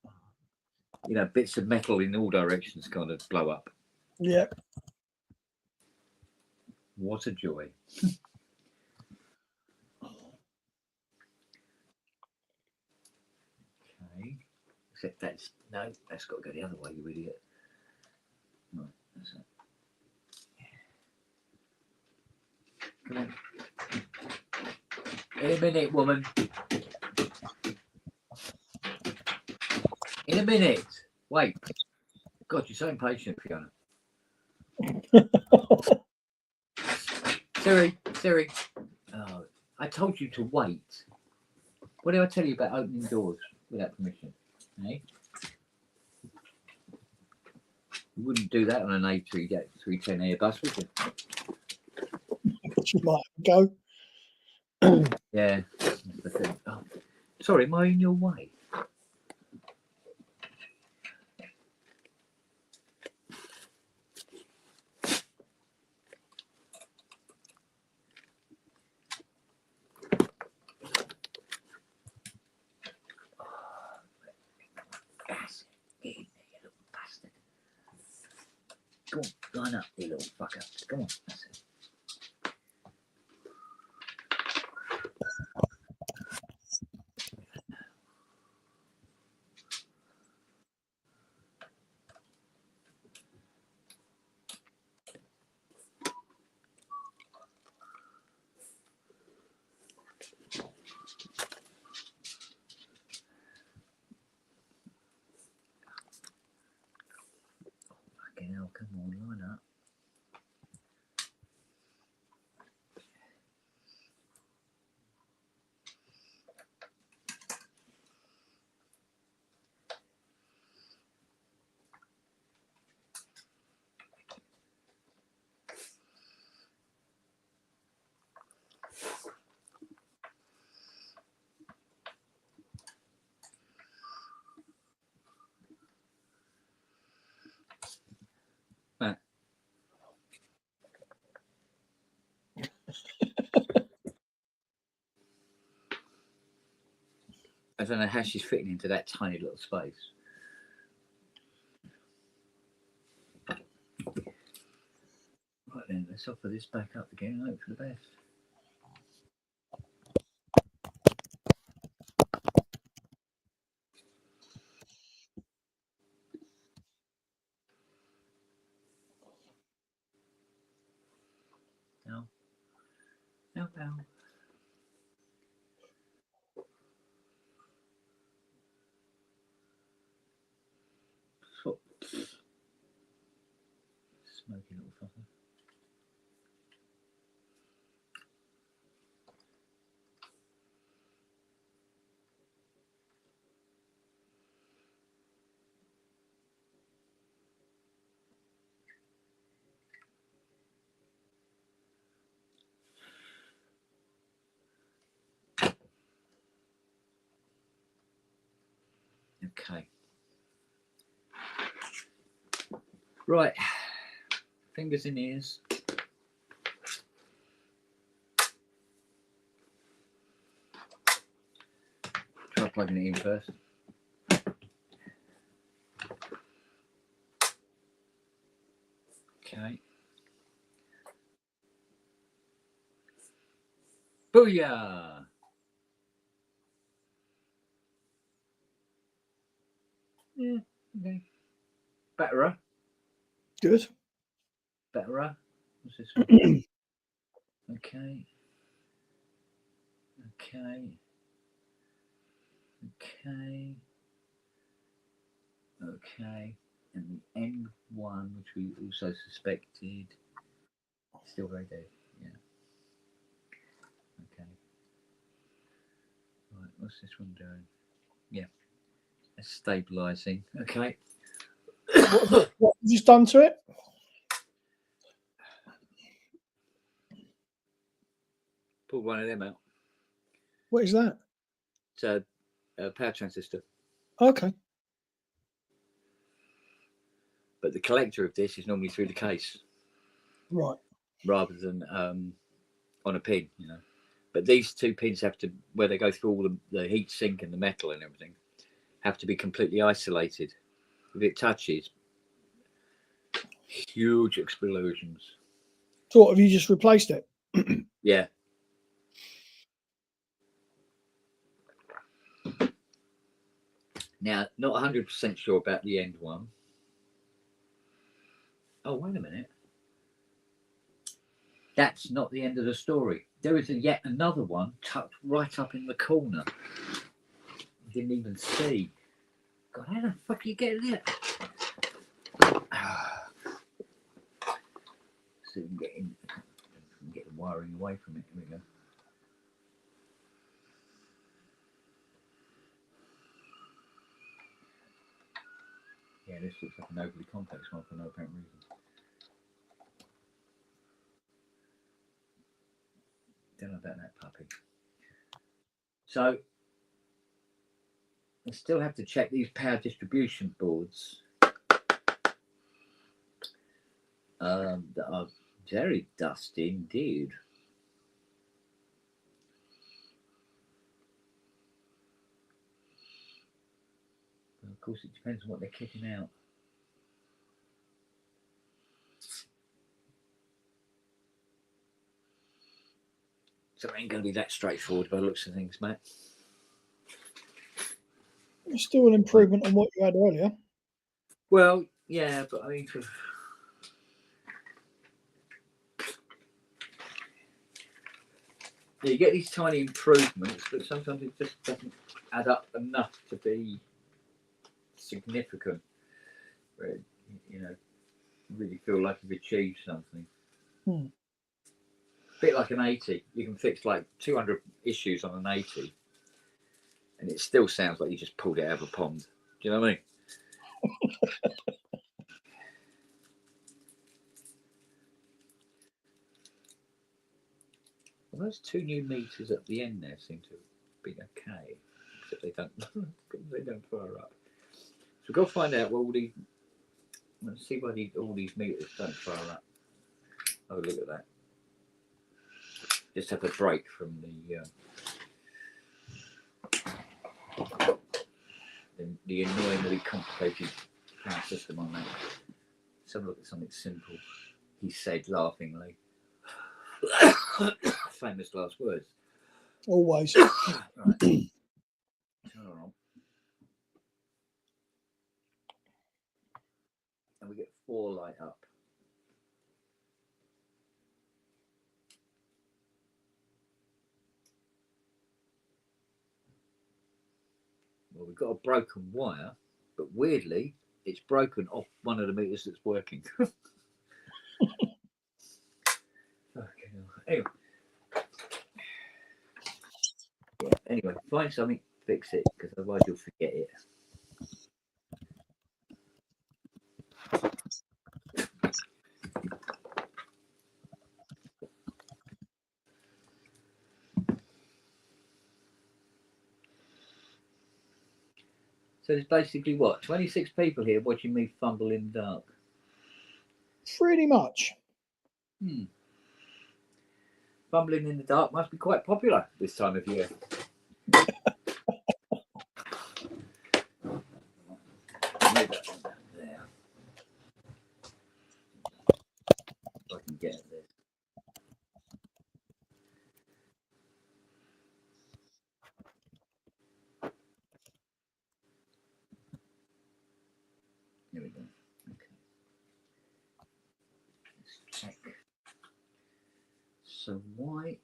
You know, bits of metal in all directions kind of blow up. Yeah. What a joy. Okay. Except that's that's got to go the other way, you idiot. Right, that's it. Come on. In a minute, woman. In a minute. Wait. God, you're so impatient, Fiona. Siri. Oh, I told you to wait. What did I tell you about opening doors without permission? Eh? You wouldn't do that on an A310 Airbus, would you? You might go. Yeah. That's the thing. Oh, sorry, am I in your way? Gas. Get in there, you little bastard. Go on, line up, you little fucker. Come on, that's it. Fucking hell, come on, line up. Matt. I don't know how she's fitting into that tiny little space. Right then, let's offer this back up again and hope for the best. No. No. So, smoky little fucker. Okay. Right. Fingers in ears. Try plugging it in first. Okay. Booyah! Yeah, okay. Betterer. Good. Betterer. What's this one? Okay. Okay. Okay. Okay. And the end one, which we also suspected, still very dead. Yeah. Okay. Right, what's this one doing? Yeah. It's stabilising. Okay. What have you done to it? Pull one of them out. What is that? It's a power transistor. Okay. but the collector of this is normally through the case Right. rather than on a pin, you know. But these two pins have to, where they go through all the heat sink and the metal and everything, have to be completely isolated. If it touches, huge explosions. So what, have you just replaced it? Yeah. Now, not 100% sure about the end one. Oh, wait a minute. That's not the end of the story. There is yet another one tucked right up in the corner. Didn't even see. God, how the fuck are you getting there? See if we can get the wiring away from it. Here we go. Yeah, this looks like an overly complex one for no apparent reason. Don't know about that puppy. So I still have to check these power distribution boards that are very dusty indeed. But of course, it depends on what they're kicking out. So it ain't going to be that straightforward by the looks of things, mate. It's still an improvement on what you had earlier. Well, yeah, but I mean, you get these tiny improvements, but sometimes it just doesn't add up enough to be significant. Where, you know, really feel like you've achieved something. A bit like an 80. You can fix like 200 issues on an 80, and it still sounds like you just pulled it out of a pond. Do you know what I mean? Well, those two new meters at the end there seem to be okay, except they don't fire up. So we've got to find out what all these. Let's see why all these meters don't fire up. Oh, look at that. Just have a break from the annoyingly complicated power system on that. Let's have a look at something simple. He said laughingly. Famous last words. Always. Right. Turn on. And we get 4 light up. Well, we've got a broken wire, but weirdly, it's broken off one of the meters that's working. Okay. Anyway. Yeah, anyway, find something, fix it, because otherwise you'll forget it. So there's basically what, 26 people here watching me fumble in the dark. Pretty much. Fumbling in the dark must be quite popular this time of year. Move that one down there. If I can get it there. There we go. Okay. Let's check. So why?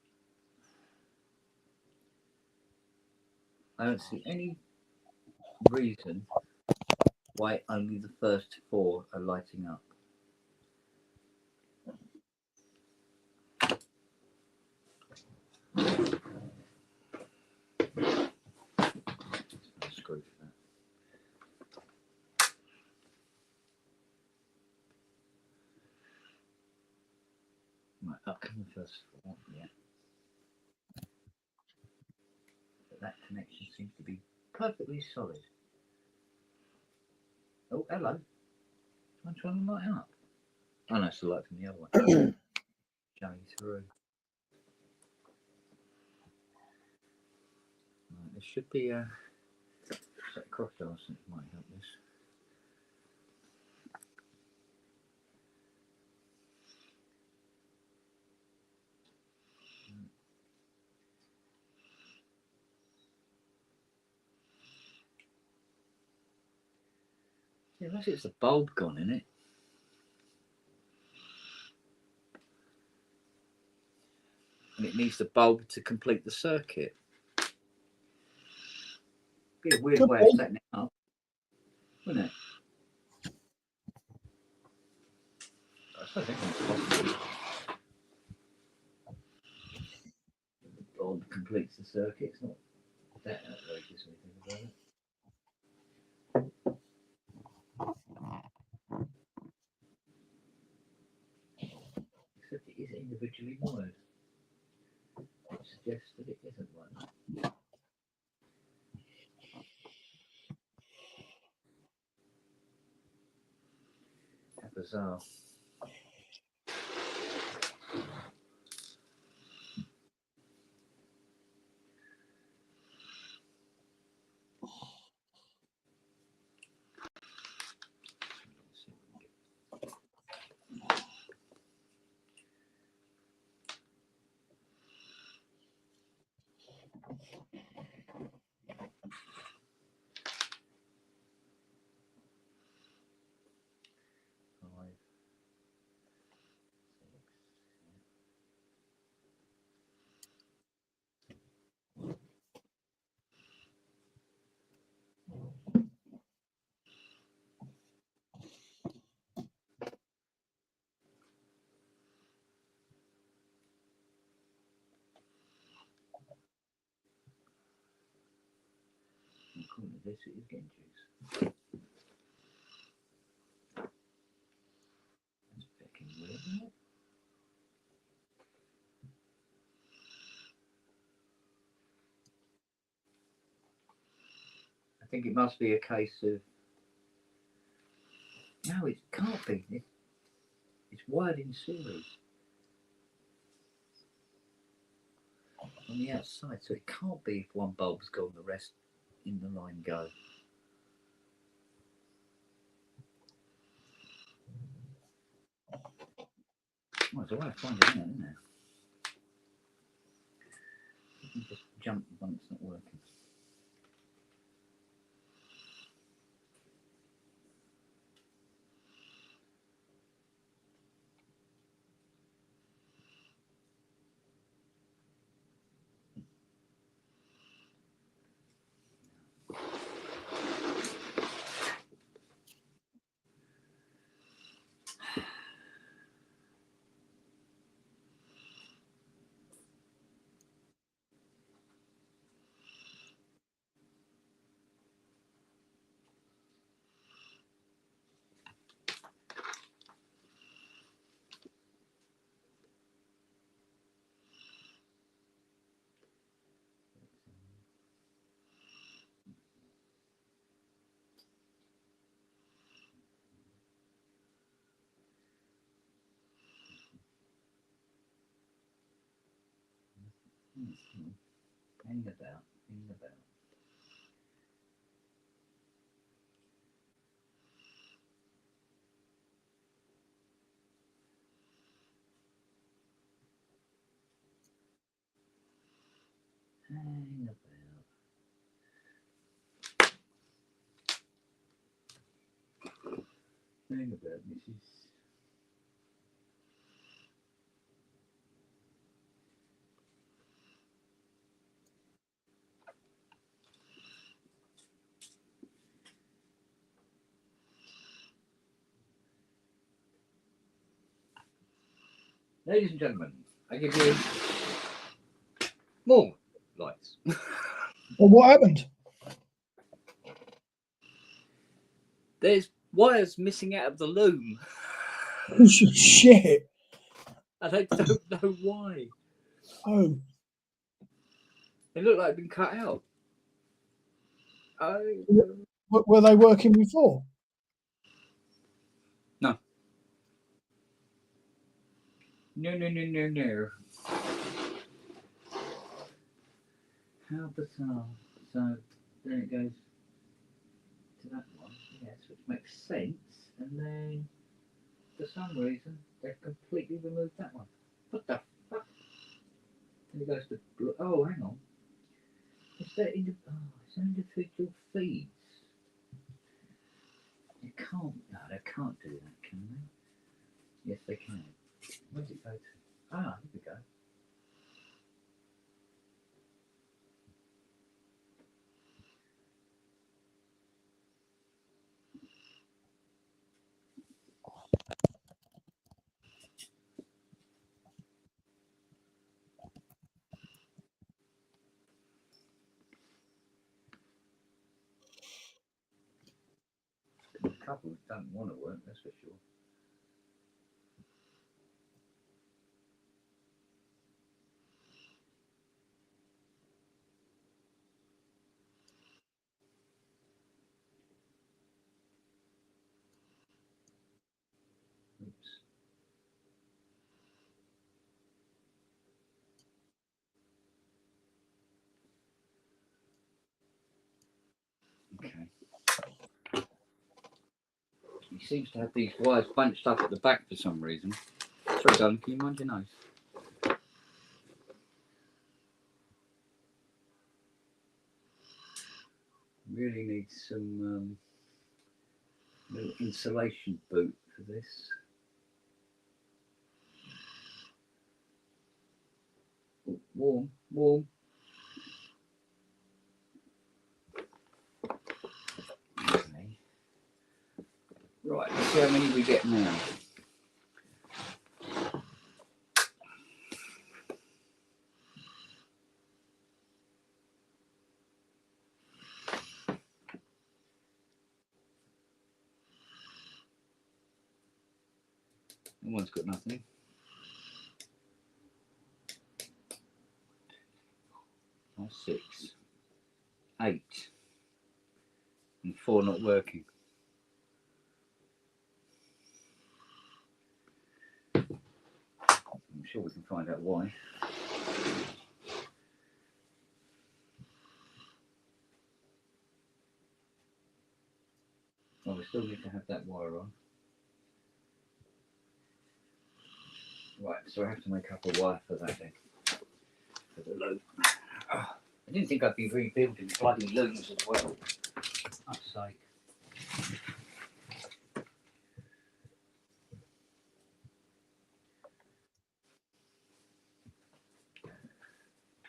I don't see any reason why only the first 4 are lighting up. Screw for that. Right, up come the first 4, yeah. But that connection seems to be perfectly solid. Oh, hello. I'm trying to light up. Oh no, it's the light from the other one. Showing through. Right, there should be a set of crocodiles that might help this. Yeah, unless it's a bulb gone in it. And it needs the bulb to complete the circuit. Be a weird Could way be. of setting it up, wouldn't it? I don't think it's possible. The bulb completes the circuit. It's not that outrageous when you think about it. Except it is individually wired. It suggests that it isn't like that. How bizarre. According to this, it is getting juice. That's fucking weird, isn't it? I think it must be a case of. No, it can't be. It's wired in series on the outside, so it can't be if one bulb's gone, the rest in the line go. Well, there's a way of finding out, isn't there? You can just jump when it's not working. Hang about, hang about. Hang about. Hang about, Mrs. Ladies and gentlemen, I give you more lights. Well, what happened? There's wires missing out of the loom. Shit. And I don't know why. Oh, They look like they've been cut out. were they working before? No, no, no, no, no. How bizarre. So then it goes to that one, yes, which makes sense. And then for some reason they've completely removed that one. What the fuck? And it goes to oh, hang on. It's individual feeds. You can't. No, they can't do that, can they? Yes, they can. Where's it go to? Ah, here we go. A couple don't want to work, that's for sure. Oops. Okay. He seems to have these wires bunched up at the back for some reason. Sorry, darling, can you mind your nose? Really need some little insulation boot for this. Oh, warm, warm. Okay. Right, let's see how many we get now. That one's got nothing. That's 6, 8, and 4 not working. I'm sure we can find out why. Well, we still need to have that wire on. Right, so I have to make up a wire for that then. For the loop. Oh, I didn't think I'd be rebuilding bloody looms as well. Fuck's sake.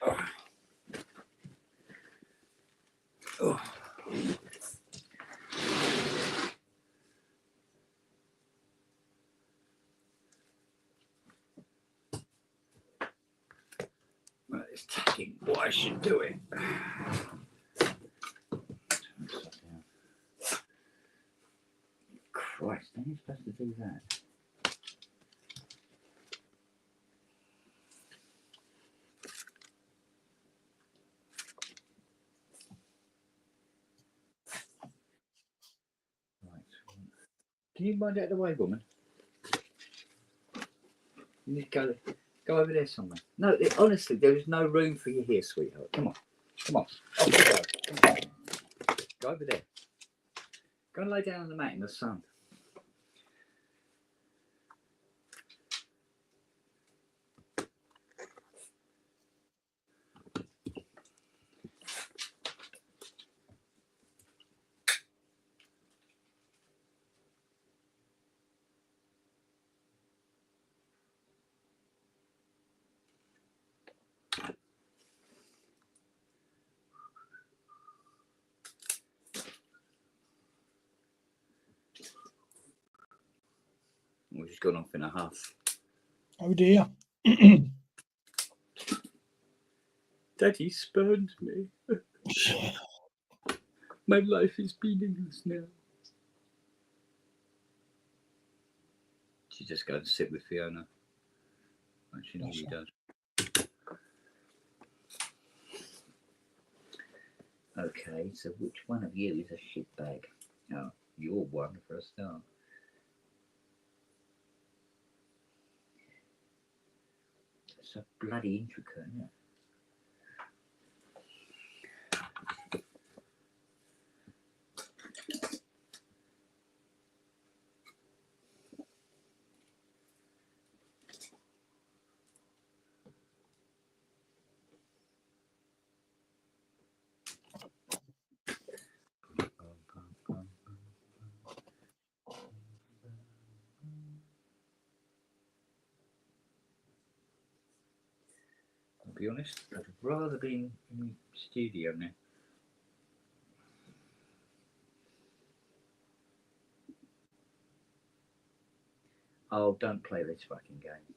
Oh. Oh. Right, it's taking what I should do it. Christ, how are you supposed to do that? Right. Can you mind out of the way, woman? You need to go over there somewhere. No, honestly, there is no room for you here, sweetheart. Come on. Come on. Off you go. Come on. Go over there. Go and lay down on the mat in the sun. We've just gone off in a huff. Oh dear. Daddy spurned me. My life is meaningless now. She just goes and sit with Fiona. Like she normally does. Okay, so which one of you is a shitbag? Oh, you're one for a start. so bloody intricate, isn't it? I'll be honest, I'd rather be in the studio now. Oh, don't play this fucking game.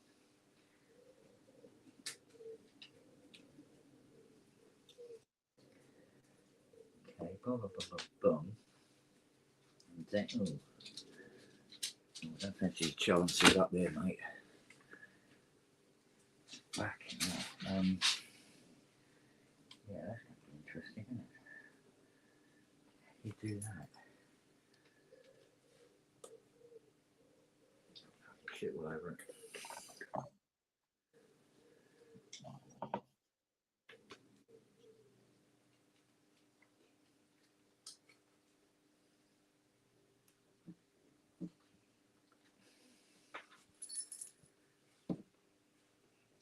Okay, blah, blah, blah, blah, boom. And then, oh, I don't fancy your chances up there, mate. Back now. Yeah, that's going to be interesting, isn't it? You do that. Shit all over it.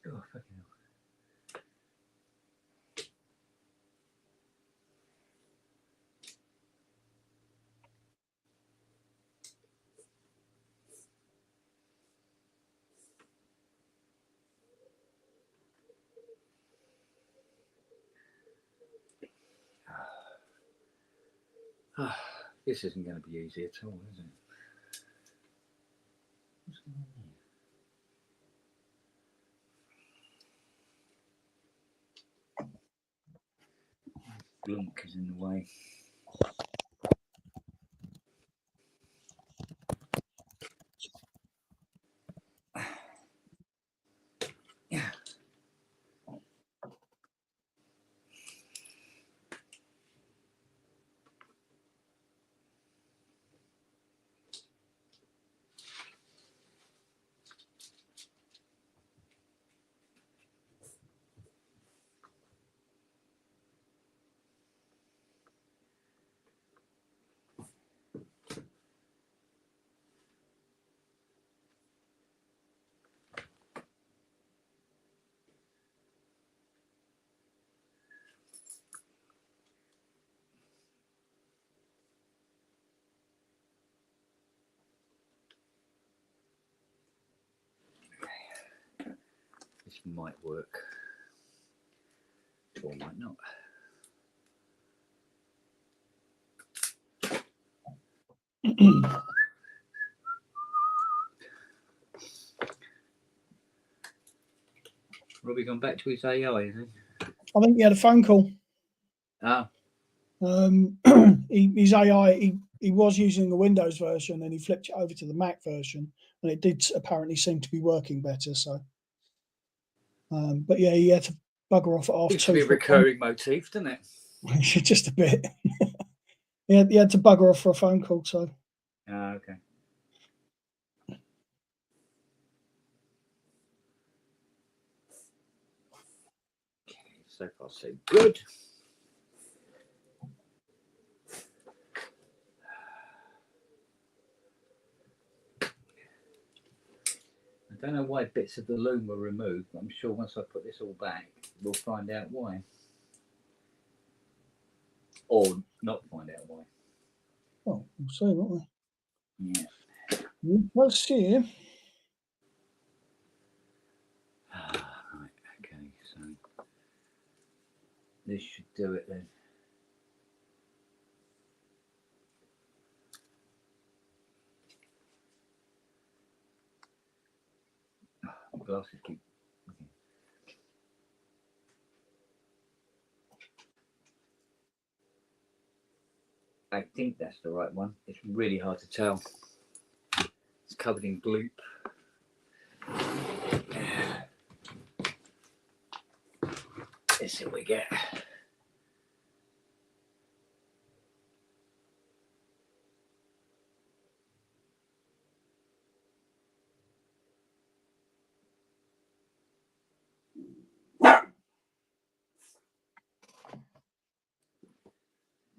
Oh, fucking hell. This isn't going to be easy at all, is it? What's going on here? Blunk is in the way. This might work, or might not. Robbie gone back to his AI, is he? I think he had a phone call. Ah, His AI, he was using the Windows version and he flipped it over to the Mac version, and it did apparently seem to be working better. So, but yeah, he had to bugger off at half seems to be a two. recurring motif, doesn't it? Just a bit. He had to bugger off for a phone call. So, Ah, okay. So far, so good. I don't know why bits of the loom were removed, but I'm sure once I put this all back, we'll find out why. Or not find out why. well, we'll see, won't we? Yeah. We'll see. Right, okay, so this should do it then. My glasses keep. Okay. I think that's the right one. It's really hard to tell. It's covered in gloop. Let's see what we get.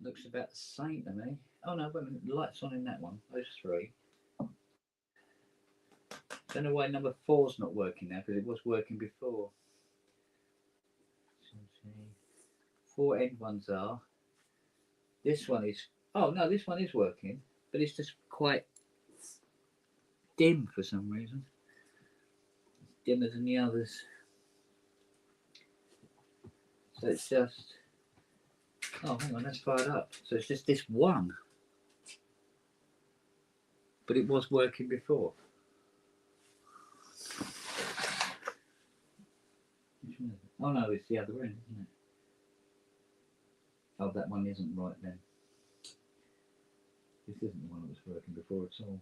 looks about the same to me. Oh no, wait a minute, the light's on in that one. Those three. Don't know why number 4's not working now, because it was working before. 4 end ones are. This one is. Oh no, this one is working, but it's just quite dim for some reason. It's dimmer than the others. So it's just. Oh, hang on, that's fired up. So it's just this one. But it was working before. Which one is it? Oh no, it's the other end, isn't it? Oh, that one isn't right then. This isn't the one that was working before at all.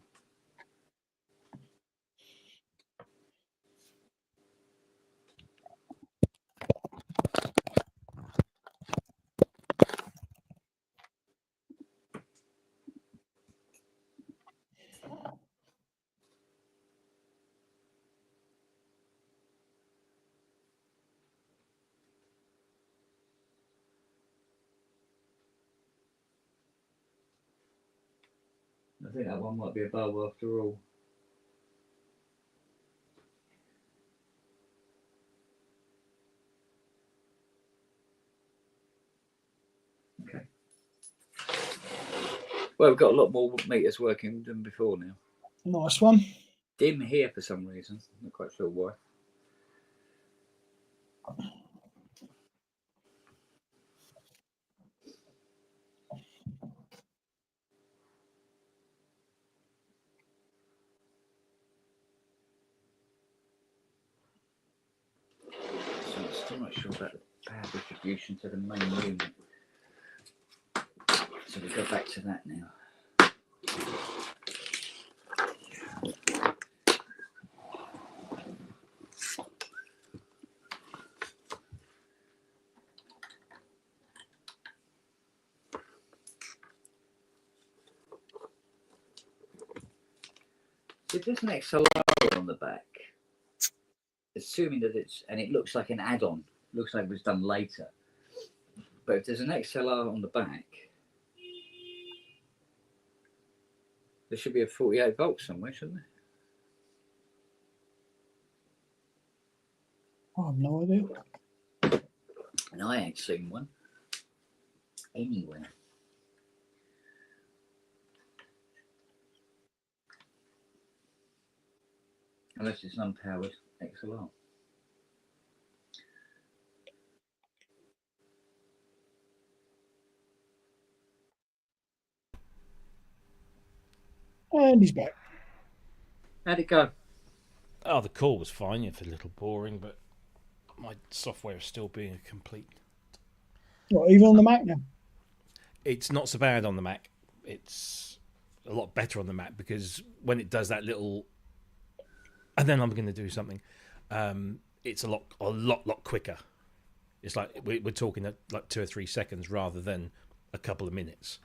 I think that one might be a bulb after all. Okay. Well, we've got a lot more meters working than before now. Nice one. Dim here for some reason. Not quite sure why. So I'm still not sure about the power distribution to the main unit. So we go back to that now. So there's an XLR on the back, assuming that it's, and it looks like an add-on, looks like it was done later. But if there's an XLR on the back, there should be a 48 volt somewhere, shouldn't there? I have no idea. And I ain't seen one anywhere. Unless it's an unpowered XLR. And he's back. How'd it go? Oh, the call was fine. It's a little boring, but my software is still being a complete. What, even on the Mac now? It's not so bad on the Mac. It's a lot better on the Mac because when it does that little, and then I'm going to do something. It's a lot quicker. It's like we're talking like 2 or 3 seconds rather than a couple of minutes.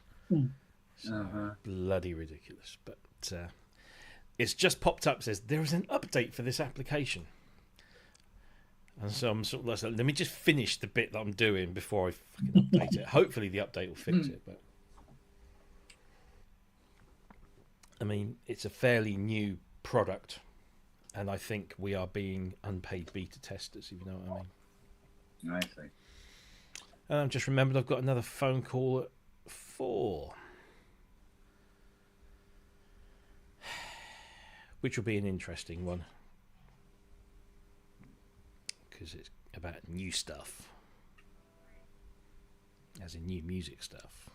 So bloody ridiculous. But it's just popped up. Says there is an update for this application. And so I'm sort of like, let me just finish the bit that I'm doing before I fucking update it. Hopefully the update will fix it. But I mean, it's a fairly new product, and I think we are being unpaid beta testers, if you know what I mean. I see. And I've just remembered I've got another phone call at 4, which will be an interesting one. Because it's about new stuff, as in new music stuff.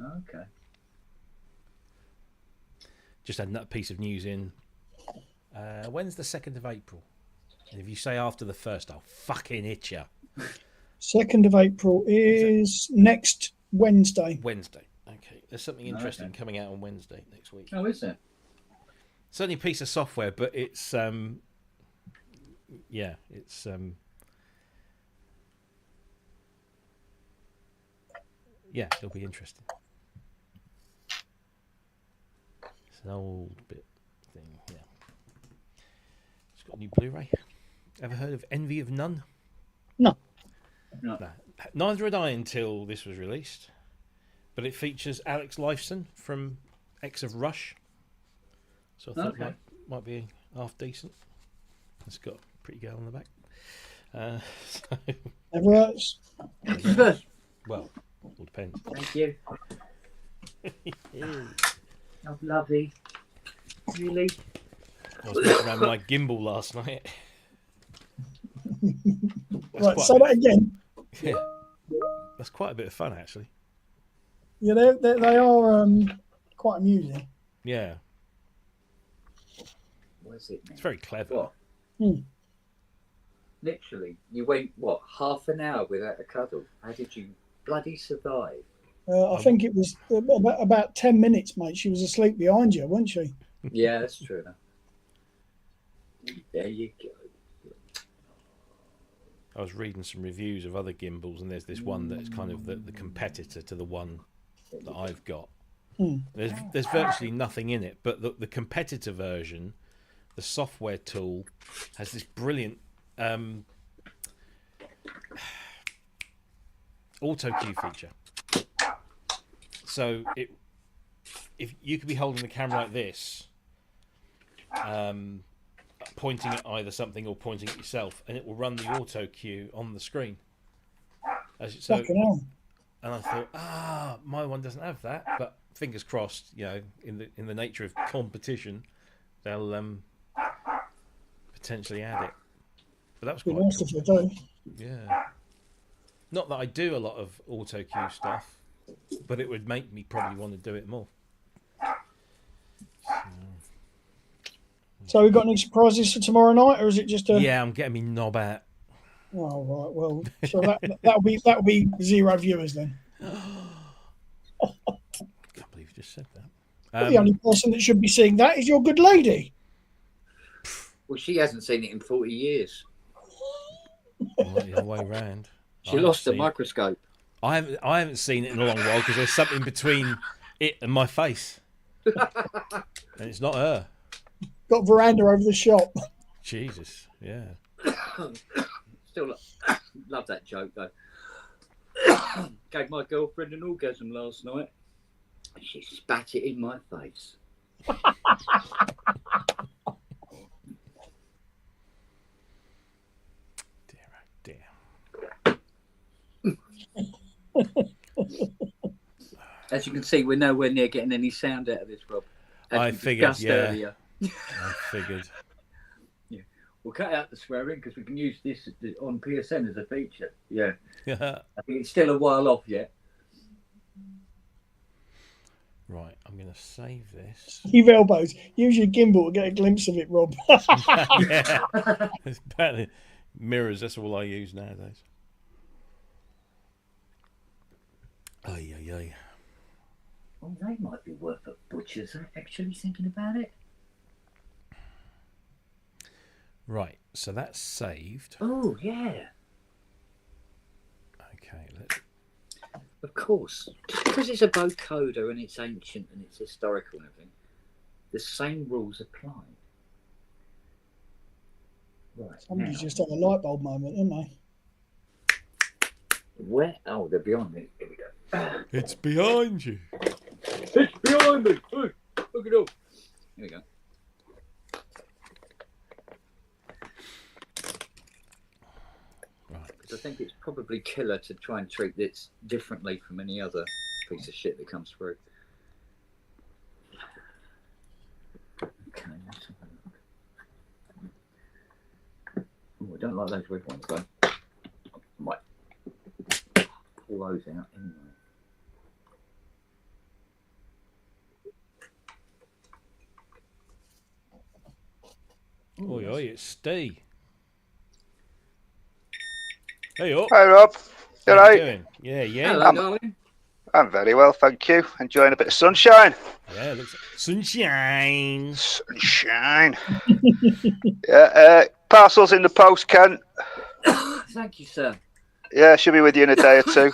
Okay. Just had another piece of news in. When's the 2nd of April? And if you say after the 1st, I'll fucking hit you. 2nd of April is next Wednesday. Wednesday. Okay. There's something interesting coming out on Wednesday next week. Oh, is there? It's only a piece of software, but it's yeah, it's yeah, it'll be interesting. It's an old bit thing, yeah. It's got a new Blu-ray. Ever heard of Envy of None? No. No. Neither had I until this was released. but it features Alex Lifeson from X of Rush. So I thought Okay. might be half decent. It's got a pretty girl on the back. So, Never hurts. well, all depends. Thank you. Oh, lovely. Really? I was messing around with my gimbal last night. Right, say that again. Yeah, that's quite a bit of fun, actually. Yeah, they are quite amusing. Yeah, What is it? it's very clever. What? Hmm. Literally, you went, what, half an hour without a cuddle? How did you bloody survive? I think it was about 10 minutes, mate. She was asleep behind you, wasn't she? Yeah, that's true enough. There you go. I was reading some reviews of other gimbals, and there's this one that's kind of the competitor to the one that I've got. There's virtually nothing in it, but the competitor version, the software tool, has this brilliant auto cue feature. So if you could be holding the camera like this, pointing at either something or pointing at yourself, and it will run the auto cue on the screen. So, Fucking hell. and I thought, my one doesn't have that, but fingers crossed, in the nature of competition, they'll potentially add it. But that was Be quite nice cool. if they do. Yeah. Not that I do a lot of auto cue stuff, but it would make me probably want to do it more. So we got any surprises for tomorrow night, or is it just a? Yeah, I'm getting me knob out. Oh right, well, so that'll be 0 viewers then. Can't believe you just said that. Well, the only person that should be seeing that is your good lady. Well, she hasn't seen it in 40 years. Right, the other way round. She lost the microscope. I haven't seen it in a long while because there's something between it and my face, and it's not her. Got a veranda over the shop. Jesus, yeah. Still love that joke though. Gave my girlfriend an orgasm last night, and she spat it in my face. Dear, oh dear. As you can see, we're nowhere near getting any sound out of this, Rob. As I we figured, discussed yeah. earlier. I figured. We'll cut out the swearing because we can use this on PSN as a feature. Yeah. Yeah. I think it's still a while off yet. Right, I'm going to save this. You've elbows. Use your gimbal to get a glimpse of it, Rob. Yeah. It's better. Mirrors, that's all I use nowadays. Ay, ay, ay. Oh, they might be worth a butcher's, actually, thinking about it. Right, so that's saved. Oh, yeah. Okay, let's. Of course. Just because it's a vocoder and it's ancient and it's historical and everything, the same rules apply. Right. Somebody's now, just had a light bulb moment, haven't they? where? Oh, they're behind me. Here we go. It's behind you. It's behind me. Hey, look it up. Here we go. Right. I think it's probably killer to try and treat this differently from any other piece of shit that comes through. Okay, let's have a look. Oh, I don't like those red ones though. I might pull those out anyway. Oi, oi, it's Steve. Hey up. Hi, Rob. You How all you right? doing? Yeah, yeah. Hello, darling. I'm very well, thank you. Enjoying a bit of sunshine. Yeah, looks sunshine. Sunshine. Yeah, parcels in the post, Kent. Thank you, sir. Yeah, should be with you in a day or two.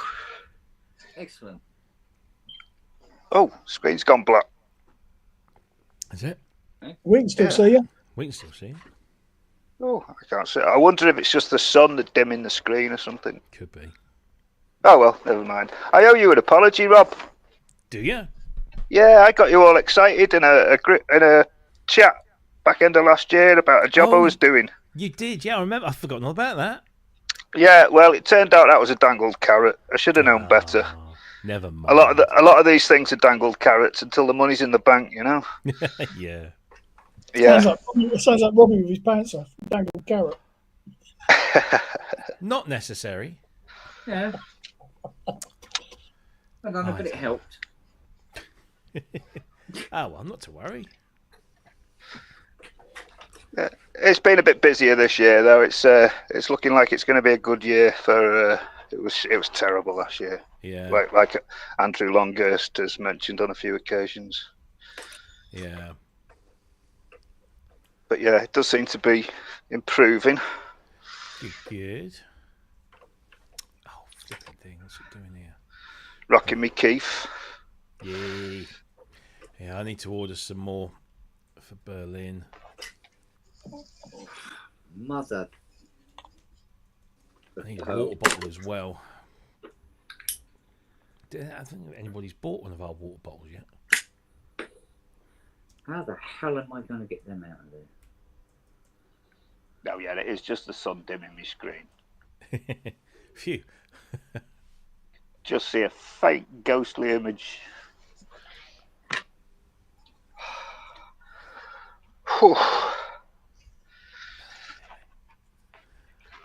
Excellent. Oh, screen's gone black. Is it? We can still Yeah. see you. We can still see it. Oh, I can't see. I wonder if it's just the sun that's dimming the screen or something. Could be. Oh well, never mind. I owe you an apology, Rob. Do you? Yeah, I got you all excited in a chat back end of last year about a job I Oh. was doing. You did, yeah. I remember. I've forgotten all about that. Yeah, well, it turned out that was a dangled carrot. I should have known better. Oh, never mind. A lot of these things are dangled carrots until the money's in the bank, you know. Yeah. Yeah. Sounds like Robbie with his pants off. Dangled carrot. Not necessary. Yeah. I don't know, but it helped. Oh, well, not to worry. It's been a bit busier this year, though. It's looking like it's going to be a good year for. It was terrible last year. Yeah. Like Andrew Longhurst has mentioned on a few occasions. Yeah. But yeah, it does seem to be improving. Good. Oh, flipping thing. What's it doing here? Rocking me Keith. Yay. Yeah, I need to order some more for Berlin. Mother. I need a water bottle as well. I don't think anybody's bought one of our water bottles yet. How the hell am I going to get them out of there? Oh yeah, it is just the sun dimming my screen. Phew. Just see a fake ghostly image.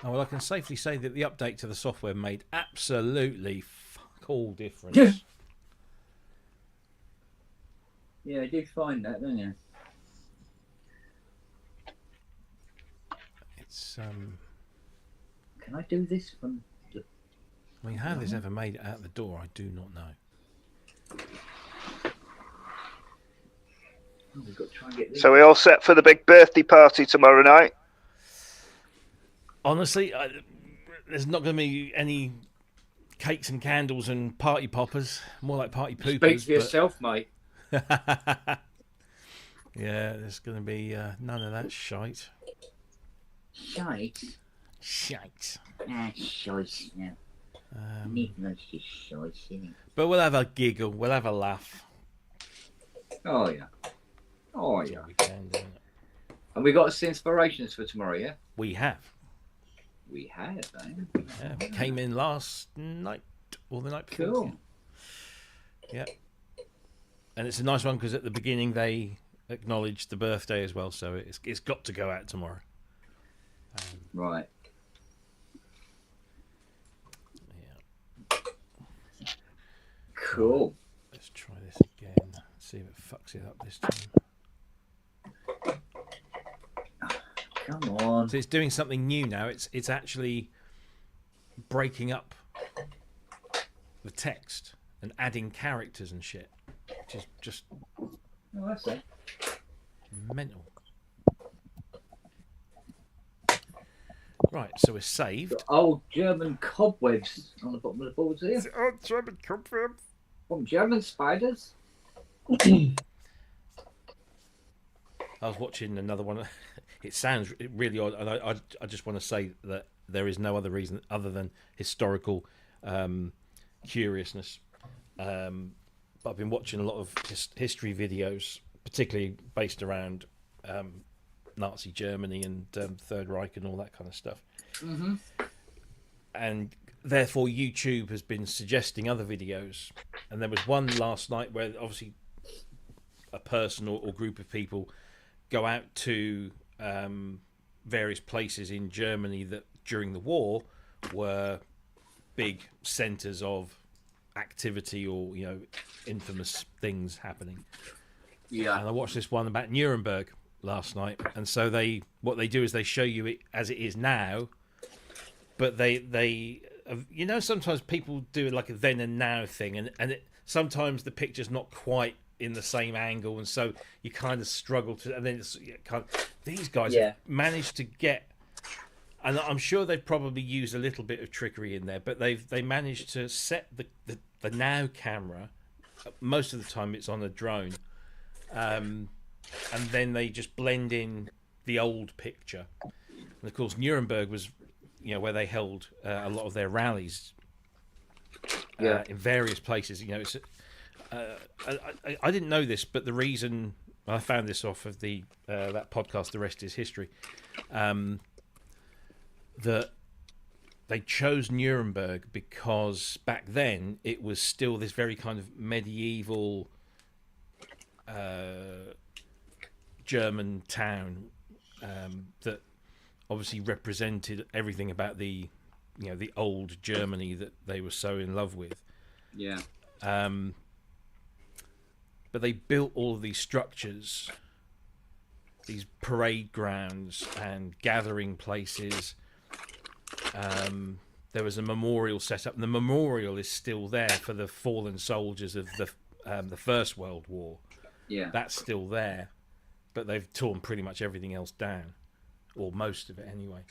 Oh, well, I can safely say that the update to the software made absolutely fuck all difference. Yeah, I did find that, didn't you? It's Can I do this from the... I mean, how this ever made it out the door, I do not know. Oh, we've got to try and get this. So we all set for the big birthday party tomorrow night? Honestly, there's not going to be any cakes and candles and party poppers. More like party poopers. Speak for yourself, mate. Yeah, there's going to be none of that shite. Shite? Shite. Shite, yeah. Need no shite, isn't it? But we'll have a giggle. We'll have a laugh. Oh, yeah. Oh, yeah. We can, don't it? And we got some inspirations for tomorrow, yeah? We have. We have, eh? Yeah, we came in last night or the night before. Cool. Yeah. And it's a nice one because at the beginning they acknowledged the birthday as well, so it's got to go out tomorrow. Right. Yeah. Cool. Let's try this again. See if it fucks it up this time. Come on. So it's doing something new now. It's actually breaking up the text and adding characters and shit, which is just Oh, I see. mental. Right, so we're saved. Got old German cobwebs on the bottom of the boards here. Oh, German cobwebs. From German spiders. I was watching another one. It sounds really odd, and I just want to say that there is no other reason other than historical curiousness. But I've been watching a lot of history videos, particularly based around Nazi Germany and Third Reich and all that kind of stuff. Mm-hmm. And therefore, YouTube has been suggesting other videos. And there was one last night where obviously a person or group of people go out to various places in Germany that during the war were big centres of activity or, you know, infamous things happening. Yeah. And I watched this one about Nuremberg last night, and so what they do is they show you it as it is now, but they you know, sometimes people do like a then and now thing, and sometimes the picture's not quite in the same angle, and so you kind of struggle to, and then it's these guys have managed to get, and I'm sure they've probably used a little bit of trickery in there, but they managed to set the now camera, most of the time it's on a drone, and then they just blend in the old picture. And of course Nuremberg was, you know, where they held a lot of their rallies in various places. You know, I didn't know this, but the reason I found this off of the that podcast, The Rest Is History, that they chose Nuremberg because back then it was still this very kind of medieval German town that obviously represented everything about the old Germany that they were so in love with. Yeah. But they built all of these structures, these parade grounds and gathering places. There was a memorial set up, and the memorial is still there for the fallen soldiers of the First World War. Yeah. That's still there, but they've torn pretty much everything else down, or most of it anyway.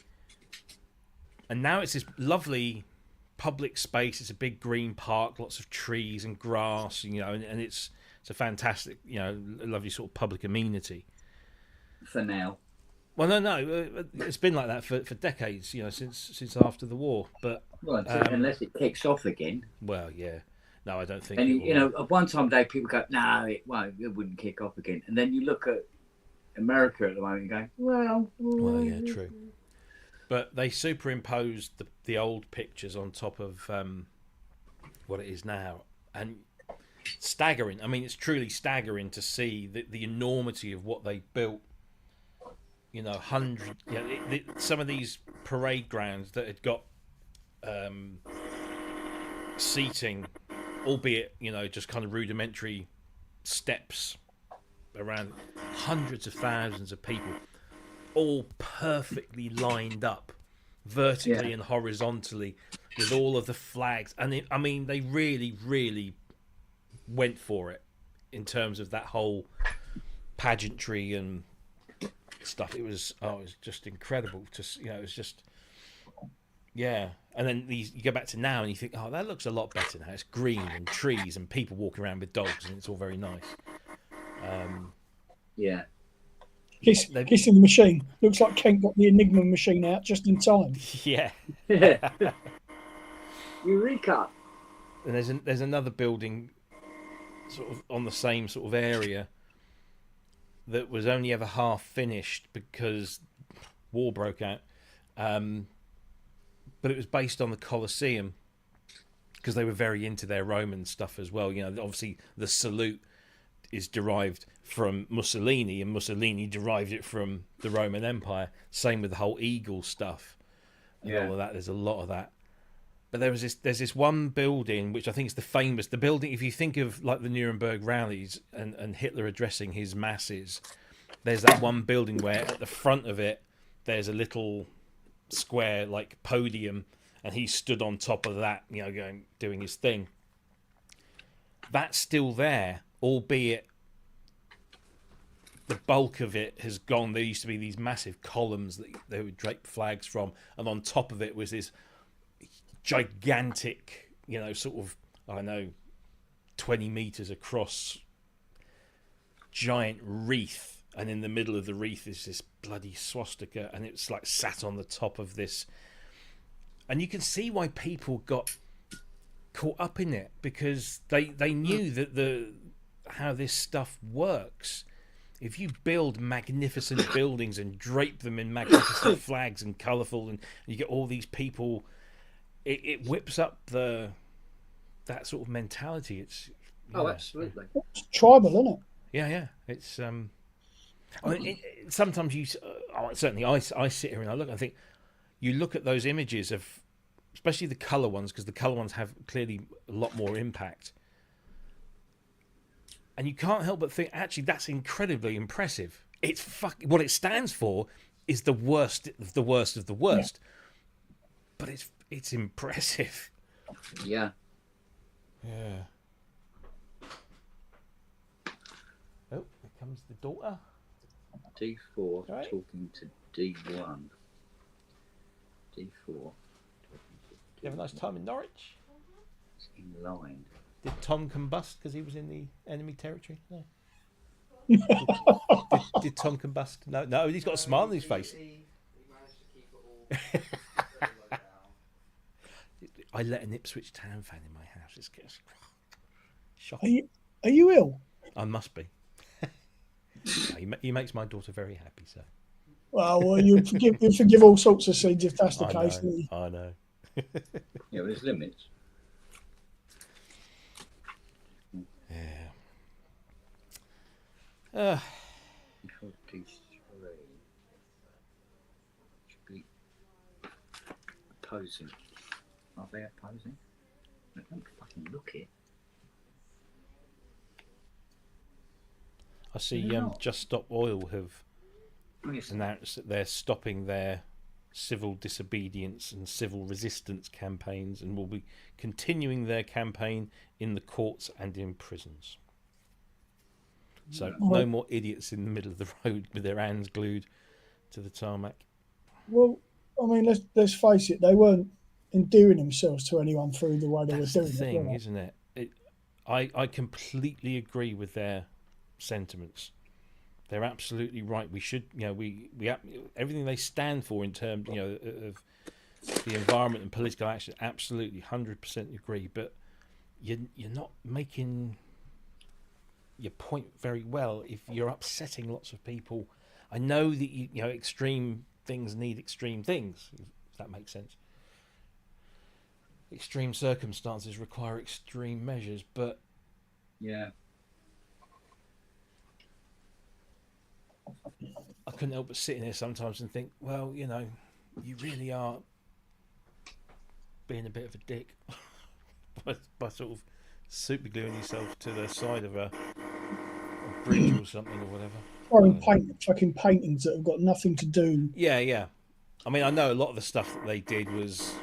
And now it's this lovely public space. It's a big green park, lots of trees and grass, and it's a fantastic, lovely sort of public amenity. For now. Well, no, it's been like that for decades, since after the war. But unless it kicks off again. Well, yeah, no, I don't think. And at one time day, people go, "No, it won't. It wouldn't kick off again." And then you look at America at the moment, and go, "Well, yeah, true." But they superimposed the old pictures on top of what it is now, and staggering. I mean, it's truly staggering to see the enormity of what they built. Some of these parade grounds that had got seating, albeit just kind of rudimentary steps around, hundreds of thousands of people, all perfectly lined up vertically and horizontally with all of the flags. And they really, really went for it in terms of that whole pageantry and stuff. It was just incredible. It was just, yeah. And then you go back to now and you think, oh, that looks a lot better now. It's green and trees and people walking around with dogs, and it's all very nice. Yeah. Kissing the machine. Looks like Kent got the Enigma machine out just in time. Yeah. Eureka. And there's another building sort of on the same sort of area that was only ever half finished because war broke out. But it was based on the Colosseum because they were very into their Roman stuff as well. Obviously the salute is derived from Mussolini, and Mussolini derived it from the Roman Empire. Same with the whole eagle stuff and all of that. There's a lot of that. But there's this one building which I think is the building. If you think of like the Nuremberg rallies and Hitler addressing his masses, there's that one building where at the front of it there's a little square like podium, and he stood on top of that, doing his thing. That's still there, albeit the bulk of it has gone. There used to be these massive columns that they would drape flags from, and on top of it was this gigantic, sort of, 20 meters across giant wreath, and in the middle of the wreath is this bloody swastika, and it's like sat on the top of this, and you can see why people got caught up in it, because they knew that how this stuff works. If you build magnificent buildings and drape them in magnificent flags and colourful, and you get all these people, it whips up that sort of mentality. It's absolutely. It's tribal, isn't it? Yeah. It's sometimes you certainly I sit here and I look. I think you look at those images of, especially the colour ones, because the colour ones have clearly a lot more impact. And you can't help but think, actually, that's incredibly impressive. It's what it stands for is the worst of the worst of the worst. Yeah. But it's impressive. Yeah. Yeah. Oh, here comes the daughter. D4 right. Talking to D1. D4. You have a nice time in Norwich? It's in line. Did Tom combust because he was in the enemy territory? No. did Tom combust? No, he's got a smile on his face. I let an Ipswich Town fan in my house. Shocking. Are you ill? I must be. He makes my daughter very happy, so. Well, you forgive all sorts of sins if that's the case. I know. Yeah, but there's limits. Yeah. Control D3. Should be opposing. Are they opposing? I don't fucking look it. I see. They're not. Just Stop Oil have Oh, yes. announced that they're stopping their civil disobedience and civil resistance campaigns, and will be continuing their campaign in the courts and in prisons. So no more idiots in the middle of the road with their hands glued to the tarmac. Well, I mean, let's face it, they weren't endearing themselves to anyone through the way they That's were the doing thing, it. isn't it? I completely agree with their sentiments. They're absolutely right. We should, we everything they stand for in terms, of the environment and political action. Absolutely, 100% agree. But you're not making your point very well if you're upsetting lots of people. I know that extreme things need extreme things. If that makes sense. Extreme circumstances require extreme measures, but Yeah. I couldn't help but sitting here sometimes and think, well, you really are being a bit of a dick by sort of super gluing yourself to the side of a bridge or something or whatever. Throwing fucking paintings that have got nothing to do. Yeah. I mean, I know a lot of the stuff that they did was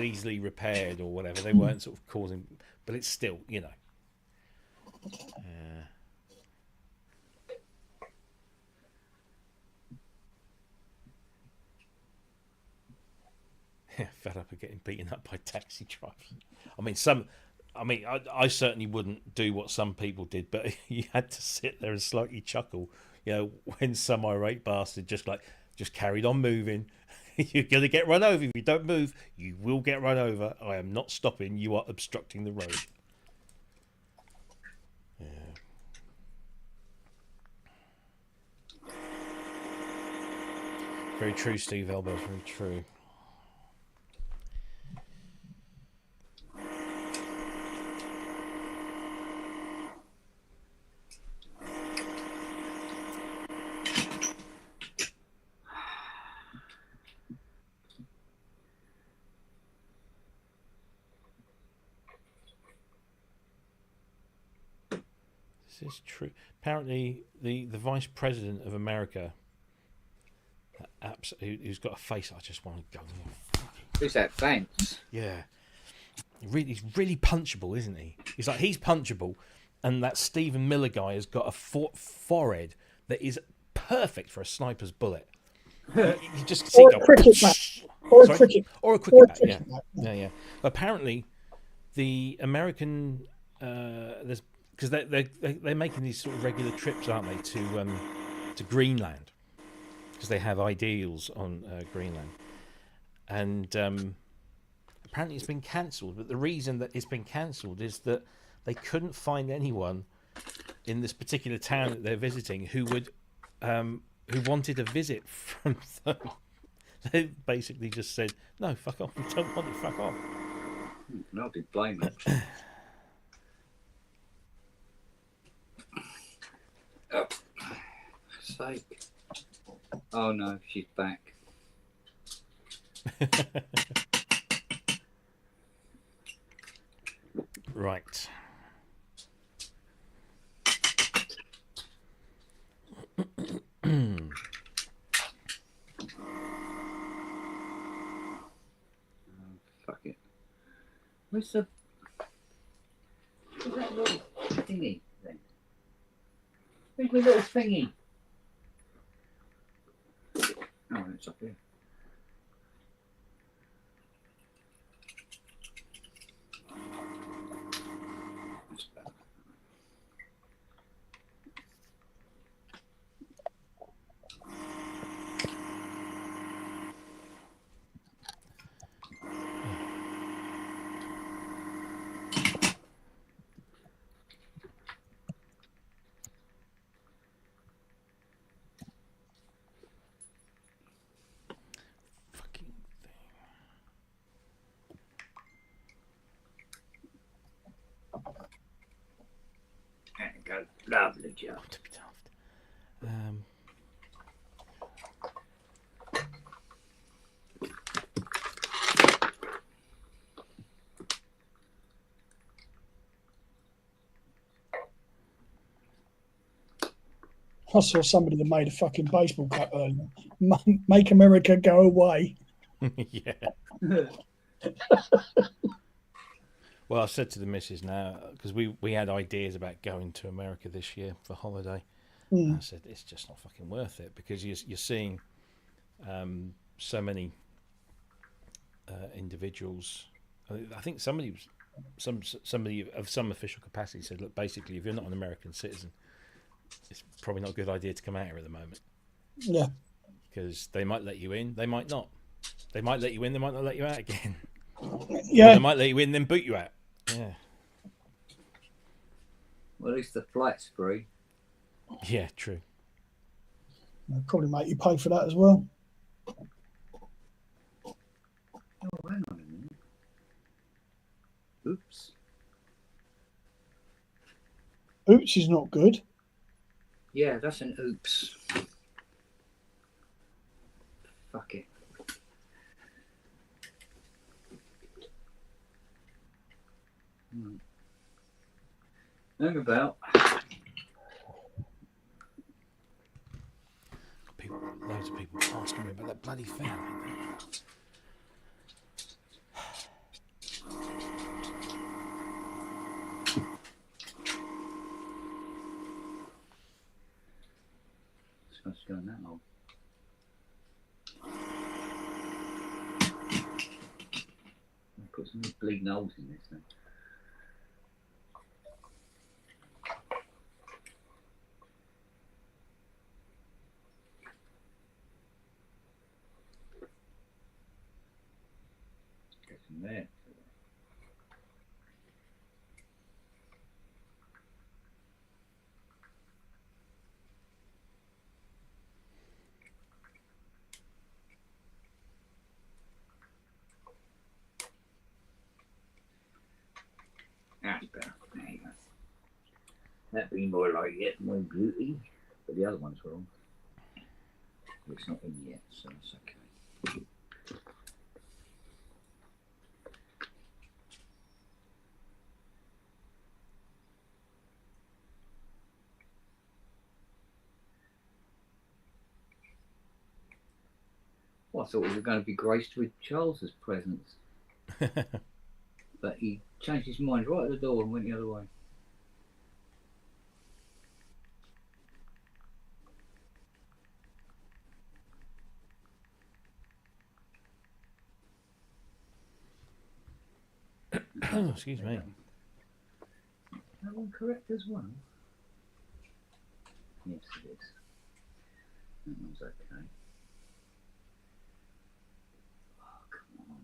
easily repaired or whatever. They weren't sort of causing, but it's still, fed up of getting beaten up by taxi drivers. I certainly wouldn't do what some people did, but you had to sit there and slightly chuckle, when some irate bastard just carried on moving. You're going to get run over. If you don't move, you will get run over. I am not stopping. You are obstructing the road. Yeah. Very true, Steve Elbow. Very true. This is true. Apparently, the vice president of America, who's got a face I just want to go. Who's that? Thanks. Yeah, he's really punchable, isn't he? He's punchable, and that Stephen Miller guy has got a forehead that is perfect for a sniper's bullet. You just see Or a cricket bat. Or a cricket bat. Yeah. Apparently, the American there's because they're making these sort of regular trips, aren't they, to Greenland, because they have ideals on Greenland, and apparently it's been cancelled. But the reason that it's been cancelled is that they couldn't find anyone in this particular town that they're visiting who wanted a visit from them. They basically just said, "No, fuck off. We don't want it. Fuck off." No, I did blame it. Oh, sake. Oh no, she's back. Right. Fuck it. Where's that little thingy then? Where's my little thingy? Oh, it's up here. That's better. Lovely job. I saw somebody that made a fucking baseball cap earlier. Make America go away. Yeah. Well, I said to the missus now, because we had ideas about going to America this year for holiday. I said, it's just not fucking worth it, because you're seeing so many individuals. I think somebody of some official capacity said, look, basically, if you're not an American citizen, it's probably not a good idea to come out here at the moment. Yeah. Because they might let you in, they might not. They might let you in, they might not let you out again. Yeah. Or they might let you in, then boot you out. Yeah. Well, at least the flight's free. Yeah, true. They'll probably make you pay for that as well. Oh, hang on a minute. Oops. Oops is not good. Yeah, that's an oops. Fuck it. Hang about. Loads of people asking me about that bloody fan. It's supposed to go in that hole. I'll put some bleeding holes in this thing. Get some there. That's better. There you go. That'd be more like it, more beauty. But the other one's wrong. It's not in yet, so it's okay. Well, I thought we were going to be graced with Charles's presence. But he changed his mind right at the door and went the other way. Excuse me. That one correct as well? Yes, it is. That one's okay. Oh, come on.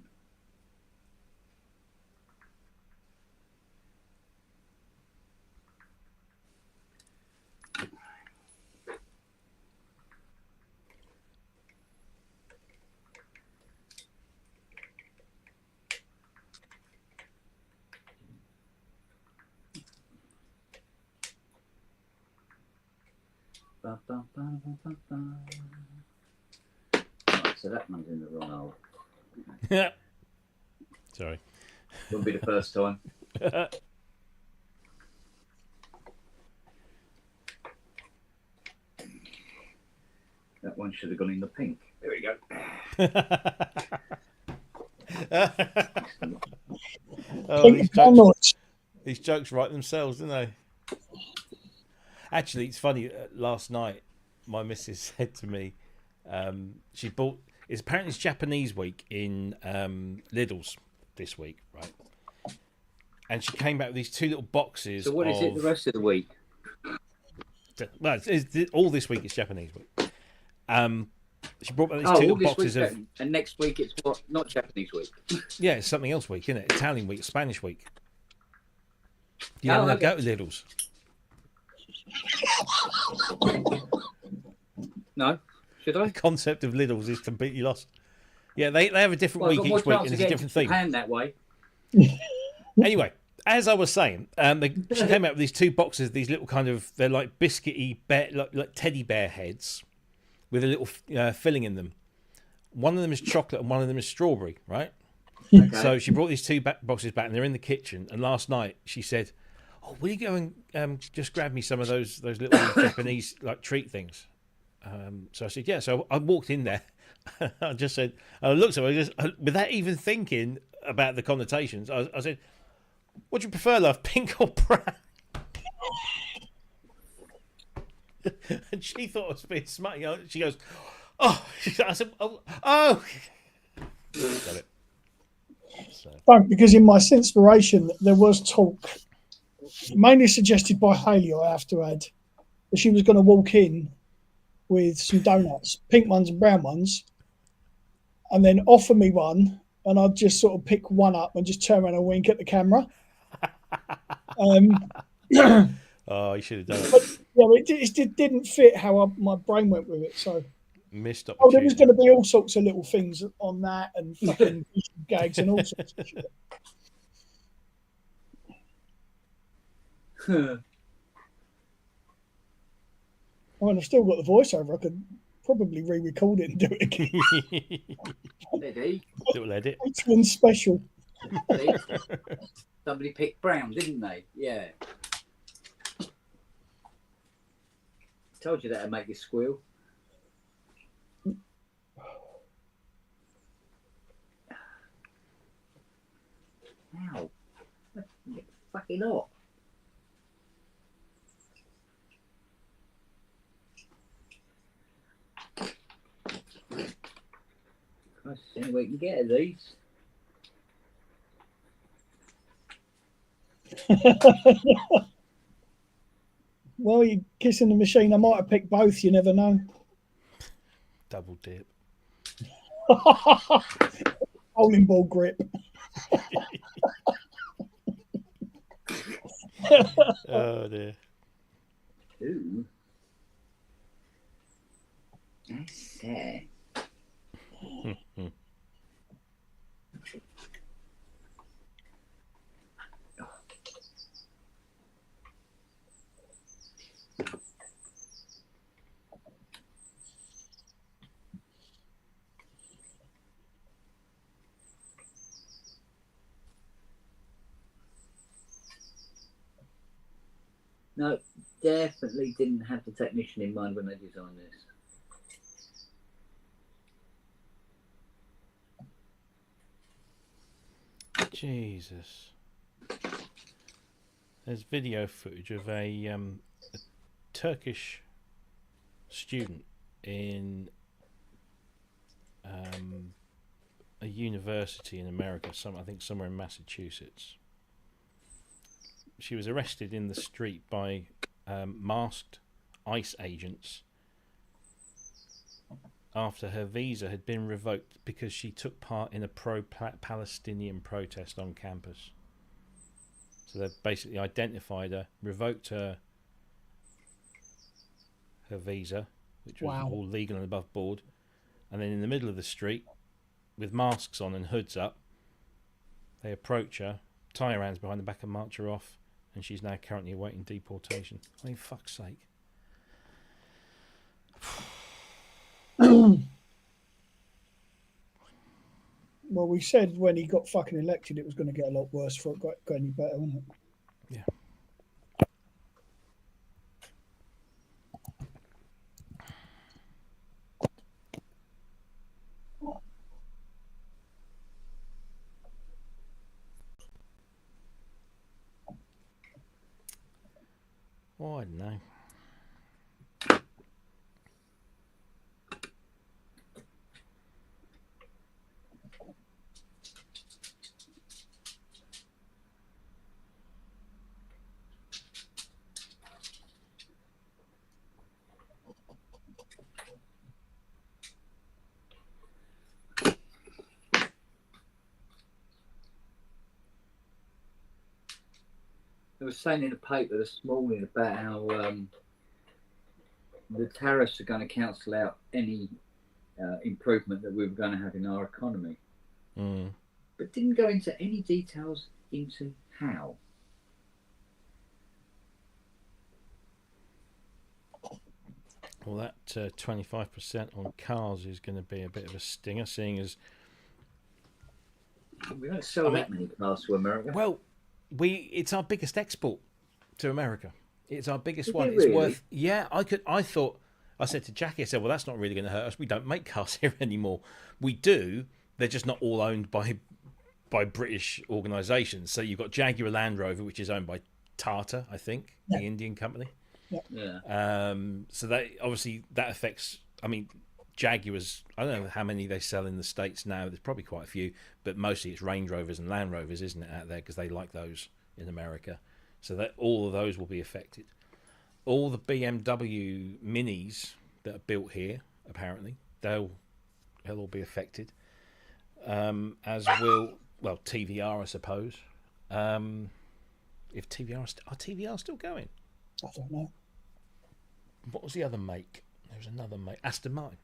Ba, ba, ba, ba, ba, ba. Right, so that one's in the wrong hole. Sorry. Wouldn't be the first time. That one should have gone in the pink. There we go. Oh, Pink these jokes write themselves, don't they? Actually, it's funny. Last night, my missus said to me, she bought. It's apparently it's Japanese week in Lidl's this week, right? And she came back with these two little boxes. So what is it the rest of the week? Well, all this week it's Japanese week. She brought back these two all little this boxes week, of. and next week it's what? Not Japanese week. Yeah, it's something else week, isn't it? Italian week, Spanish week. You Oh, never okay. go to Lidl's. No, should I? The concept of Lidl's is completely lost. Yeah, they have a different Well, I've week got more each week, chance and of it's a getting different theme. Japan that way. Anyway, as I was saying, she came out with these 2 boxes, these little kind of, they're like biscuity bear, like teddy bear heads with a little filling in them. One of them is chocolate and one of them is strawberry, right? Okay. So she brought these 2 boxes back, and they're in the kitchen. And last night she said, "Oh, will you go and just grab me some of those little Japanese like treat things?" So I said, "Yeah." So I walked in there. I just said, I looked at her, just without even thinking about the connotations. I said, "What do you prefer, love, pink or brown?" And she thought I was being smart. You know, she goes, "Oh," I said, "Oh." Got it. So. Don't, because in my Sinspiration there was talk, mainly suggested by Haley, I have to add, that she was going to walk in with some donuts, pink ones and brown ones, and then offer me one, and I'd just sort of pick one up and just turn around and wink at the camera. Oh, you should have done it. But, yeah, it didn't fit how my brain went with it. So, Missed there opportunity. was going to be all sorts of little things on that, and fucking gags and all sorts of shit. I mean, I've still got the voiceover. I could probably re-record it and do it again. Ready? Little edit. It's one special. Ready? Somebody picked brown, didn't they? Yeah. Told you that'd make you squeal. Ow. Fucking hot. Christ, any way you can get at these. Well, you're kissing the machine. I might have picked both. You never know. Double dip. Bowling ball grip. Oh dear. Ooh. That's sad. No, definitely didn't have the technician in mind when they designed this. Jesus. There's video footage of a Turkish student in a university in America, I think somewhere in Massachusetts. She was arrested in the street by masked ICE agents after her visa had been revoked because she took part in a pro-Palestinian protest on campus. So they basically identified her, revoked her visa, which was all legal and above board, and then in the middle of the street, with masks on and hoods up, they approach her, tie her hands behind the back and march her off, and she's now currently awaiting deportation. I mean, fuck's sake. Well, we said when he got fucking elected, it was going to get a lot worse before it got any better, wasn't it? Yeah. Oh, I don't know. They were saying in the paper this morning about how the tariffs are going to cancel out any improvement that we were going to have in our economy. But didn't go into any details into how. Well, that 25% on cars is going to be a bit of a stinger, seeing as We don't sell that many cars to America. well, it's our biggest export to America. It's our biggest Is one. it It's really? worth. Yeah, I said to Jackie, I said, well, that's not really going to hurt us. We don't make cars here anymore. We do. They're just not all owned by British organisations. So you've got Jaguar Land Rover, which is owned by Tata, I think, the Indian company. Yeah. So that obviously that affects. I mean, Jaguars. I don't know how many they sell in the States now. There's probably quite a few, but mostly it's Range Rovers and Land Rovers, isn't it, out there? Because they like those in America. So that all of those will be affected. All the BMW Minis that are built here, apparently, they'll all be affected. As will TVR, I suppose. If TVR are TVR still going? I don't know. What was the other make? There was another make. Aston Martin.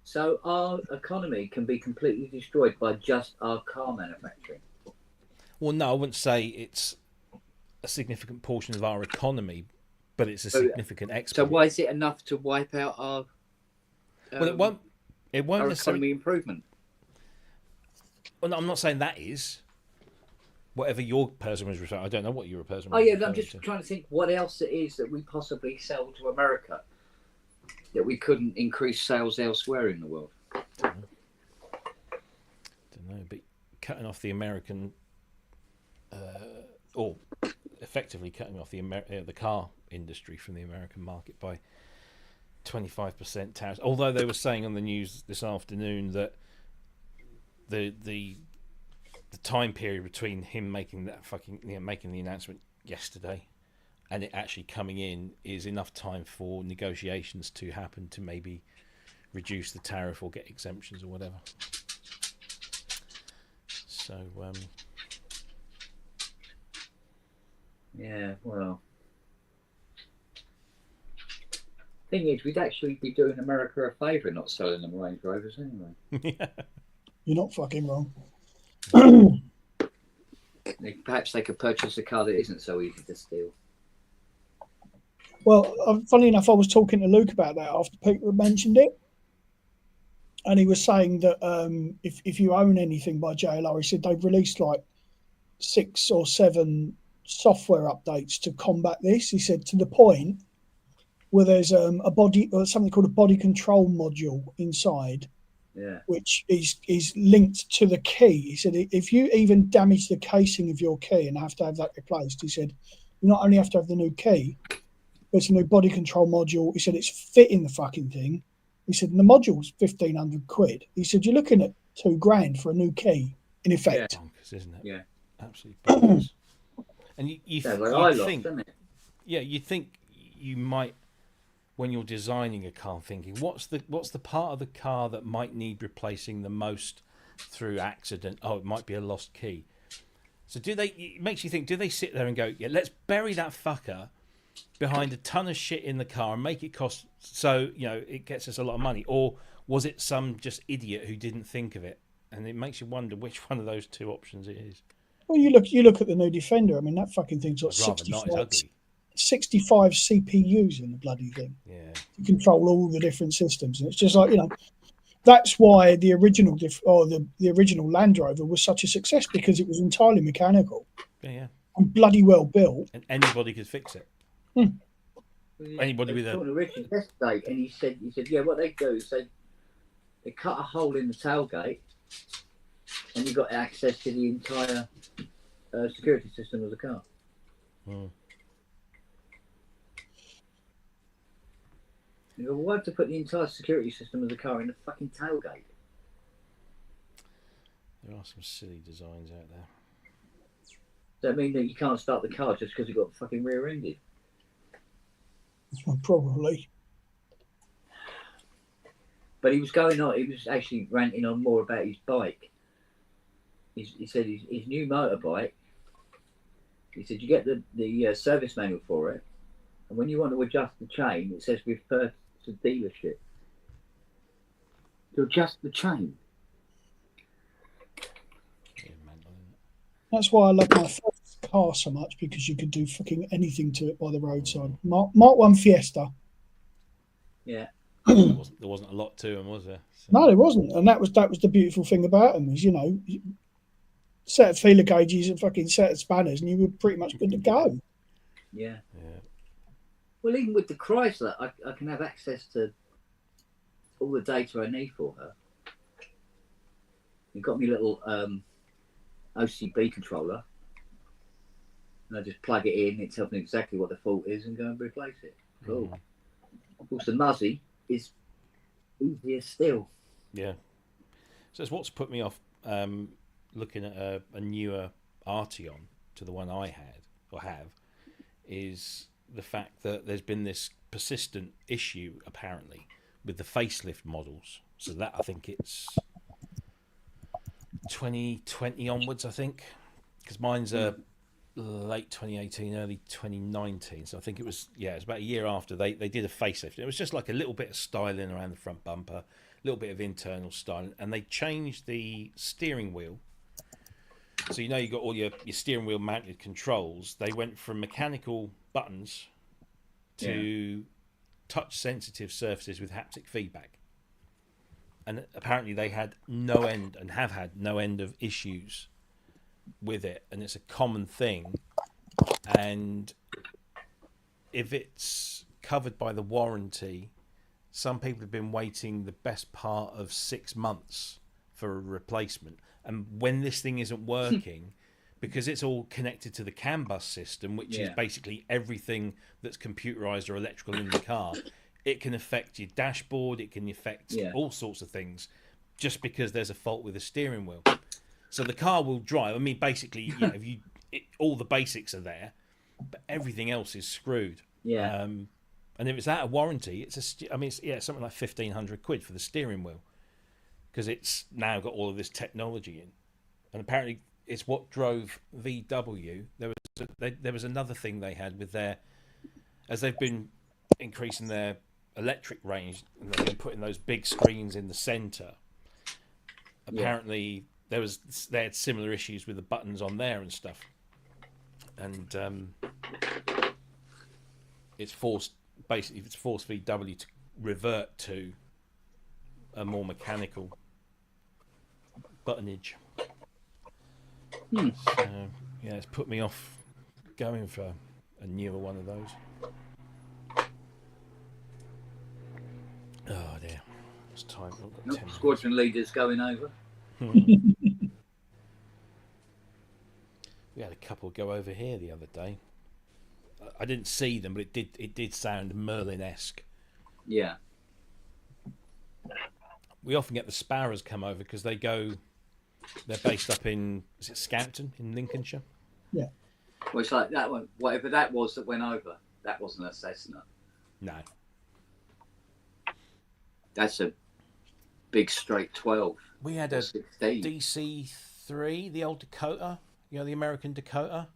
So our economy can be completely destroyed by just our car manufacturing. Well, no, I wouldn't say it's a significant portion of our economy, but it's a significant So export. why is it enough to wipe out our? Well, it won't. It won't Our necessarily. economy improvement. Well, no, I'm not saying that is. Whatever your person was referring, I don't know what your person. Oh was yeah, I'm referring just to. trying to think what else it is that we possibly sell to America that we couldn't increase sales elsewhere in the world. Don't know, but cutting off the American, or effectively cutting off the car industry from the American market by 25% tariffs. Although they were saying on the news this afternoon that the time period between him making that making the announcement yesterday and it actually coming in is enough time for negotiations to happen to maybe reduce the tariff or get exemptions or whatever. So Yeah, well, thing is, we'd actually be doing America a favour not selling them Range Rovers anyway. You're not fucking wrong. Perhaps they could purchase a car that isn't so easy to steal. Well, funny enough, I was talking to Luke about that after Peter mentioned it. And he was saying that if you own anything by JLR, he said they've released like 6 or 7 software updates to combat this. He said to the point where there's a body or something called a body control module inside, which is linked to the key. He said if you even damage the casing of your key and have to have that replaced, he said you not only have to have the new key, but it's a new body control module. He said it's fitting the fucking thing. He said and the module's £1,500. He said you're looking at £2,000 for a new key in effect. bonkers, isn't it? Yeah. Absolutely bonkers. And you think, doesn't it? Yeah, you think you might, when you're designing a car, thinking what's the part of the car that might need replacing the most through accident? Oh, it might be a lost key. So it makes you think, do they sit there and go, yeah, let's bury that fucker behind a ton of shit in the car and make it cost so it gets us a lot of money? Or was it some just idiot who didn't think of it? And it makes you wonder which one of those two options it is. Well, you look at the new Defender. I mean, that fucking thing's got I'd rather not, it's ugly. 65 CPUs in the bloody thing. Yeah. To control all the different systems, and it's just like that's why the original the original Land Rover was such a success, because it was entirely mechanical. Yeah. And bloody well built. And anybody could fix it. Anybody with talking to Richard yesterday, and he said, yeah, what they do is they cut a hole in the tailgate, and you've got access to the entire security system of the car. You go, why have to put the entire security system of the car in the fucking tailgate? There are some silly designs out there. Does that mean that you can't start the car just because you've got fucking rear-ended? Well, probably. But he was actually ranting on more about his bike. He said his new motorbike, he said you get the service manual for it, and when you want to adjust the chain, it says refer to dealership. To adjust the chain. Yeah, mental, isn't it? That's why I love my first car so much, because you could do fucking anything to it by the roadside. Mark 1 Fiesta. Yeah. There wasn't a lot to them, was there? So, No, there wasn't, and that was the beautiful thing about them is set of feeler gauges and fucking set of spanners, and you were pretty much good to go. Yeah. yeah. Well, even with the Chrysler, I can have access to all the data I need for her. You've got me little OCB controller, and I just plug it in. It tells me exactly what the fault is and go and replace it. Cool. Mhm. Of course, the Muzzy is easier still. Yeah. So it's what's put me off looking at a newer Arteon to the one I had or have is the fact that there's been this persistent issue apparently with the facelift models. So that I think it's 2020 onwards, I think, because mine's a late 2018, early 2019. So I think it was about a year after they did a facelift. It was just like a little bit of styling around the front bumper, a little bit of internal styling, and they changed the steering wheel. So you got all your steering wheel mounted controls. They went from mechanical buttons to touch sensitive surfaces with haptic feedback. And apparently they had no end and have had no end of issues with it, and it's a common thing. And if it's covered by the warranty, some people have been waiting the best part of 6 months for a replacement. And when this thing isn't working, because it's all connected to the CAN bus system, which is basically everything that's computerized or electrical in the car, it can affect your dashboard, it can affect all sorts of things just because there's a fault with the steering wheel. So the car will drive. I mean, basically, all the basics are there, but everything else is screwed. Yeah. And if it's out of warranty, it's something like £1,500 for the steering wheel, because it's now got all of this technology in. And apparently, it's what drove VW. There was another thing they had with as they've been increasing their electric range, and they've been putting those big screens in the centre. Apparently, they had similar issues with the buttons on there and stuff, and it's forced VW to revert to a more mechanical buttonage. So it's put me off going for a newer one of those. Oh dear, it's time. Squadron leaders going over. We had a couple go over here the other day. I didn't see them, but it did sound Merlin-esque. Yeah. We often get the Sparrows come over because they're based up in, is it Scampton in Lincolnshire? Yeah. Well, it's like that one. Whatever that was that went over, that wasn't a Cessna. No. That's a big straight 12. We had a 16. DC-3, the old Dakota, the American Dakota.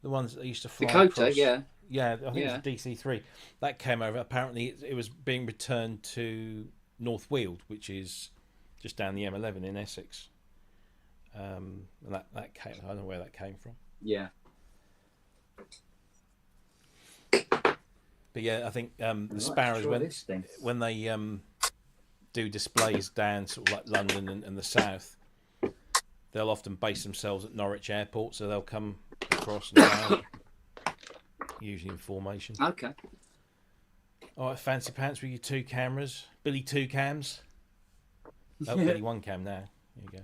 The ones that used to fly Dakota, across. yeah. Yeah, I think it was a DC-3. That came over. Apparently, it was being returned to North Weald, which is just down the M11 in Essex. And that came. I don't know where that came from. Yeah. But yeah, I think the Sparrows when they do displays down sort of like London and the south, they'll often base themselves at Norwich Airport, so they'll come across and down, usually in formation. Okay. All right, fancy pants with your 2 cameras, Billy 2 cams. Oh, Billy 1 cam now. Here he goes.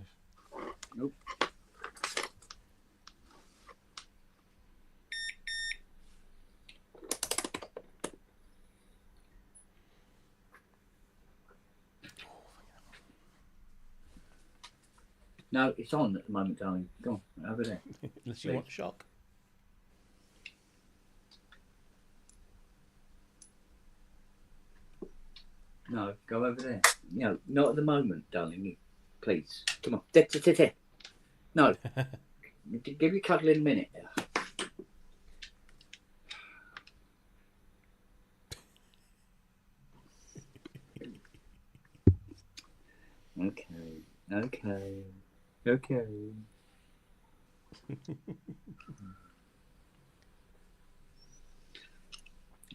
Nope. No, it's on at the moment, darling. Go on, over there. Unless you want shock. No, go over there. Not at the moment, darling. Please. Come on. No. Give you a cuddle in a minute. Okay.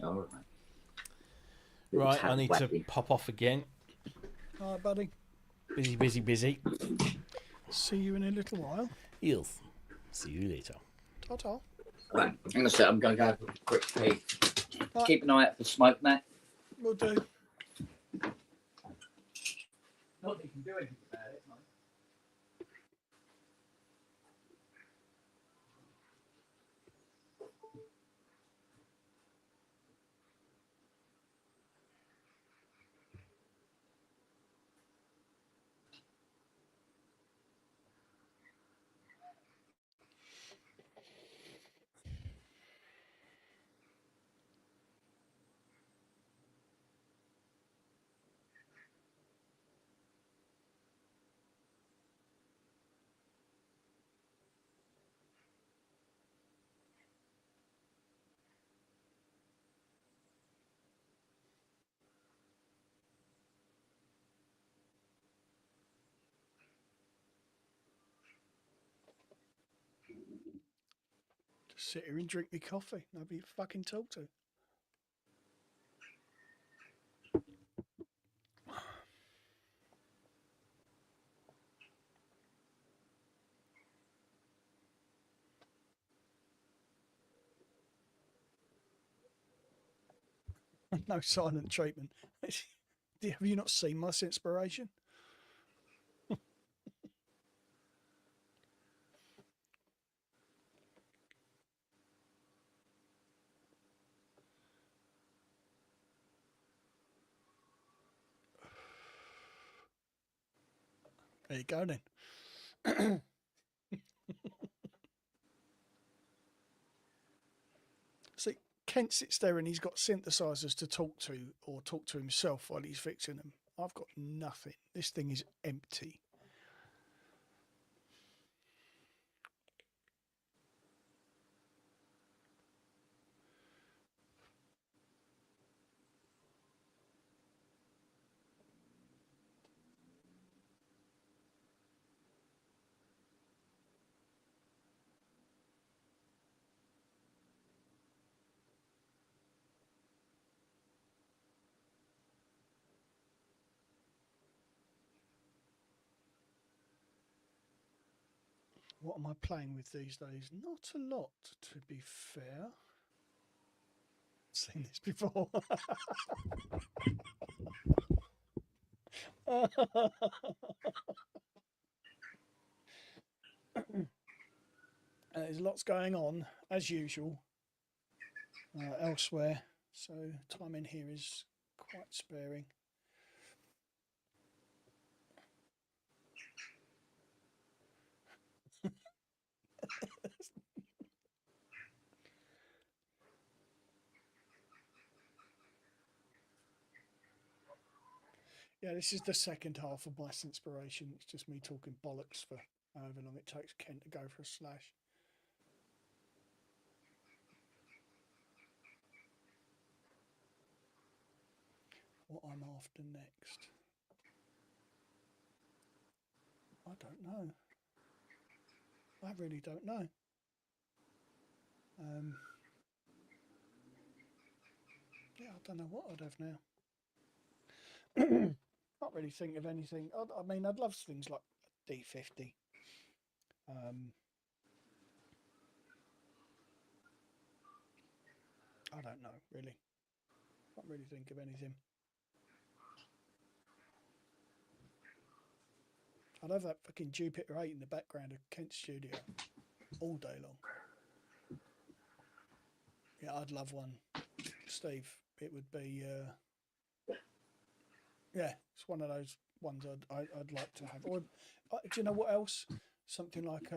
All right. Little Right, I need to tabby. pop off again. All right, buddy. Busy. See you in a little while. Yes. See you later. Ta-ta. Right, I'm going to go have a quick pee. Right. Keep an eye out for smoke, Matt. We'll do. Not that you can do anything about it, mate. Just sit here and drink me coffee. Nobody to fucking talk to. No silent treatment. Have you not seen my inspiration? There you go then. See, Kent sits there and he's got synthesizers to talk to or talk to himself while he's fixing them. I've got nothing. This thing is empty. What am I playing with these days? Not a lot, to be fair. Seen this before. There's lots going on, as usual, elsewhere. So time in here is quite sparing. Yeah, this is the second half of my inspiration. It's just me talking bollocks for however long it takes Kent to go for a slash. What I'm after next, I don't know. I really don't know. Yeah, I don't know what I'd have now. Can't really think of anything. I mean, I'd love things like D50. I don't know, really. Can't really think of anything. I'd have that fucking Jupiter 8 in the background of Kent's studio all day long. Yeah, I'd love one, Steve. It would be, yeah, it's one of those ones I'd like to have. Or do you know what else? Something like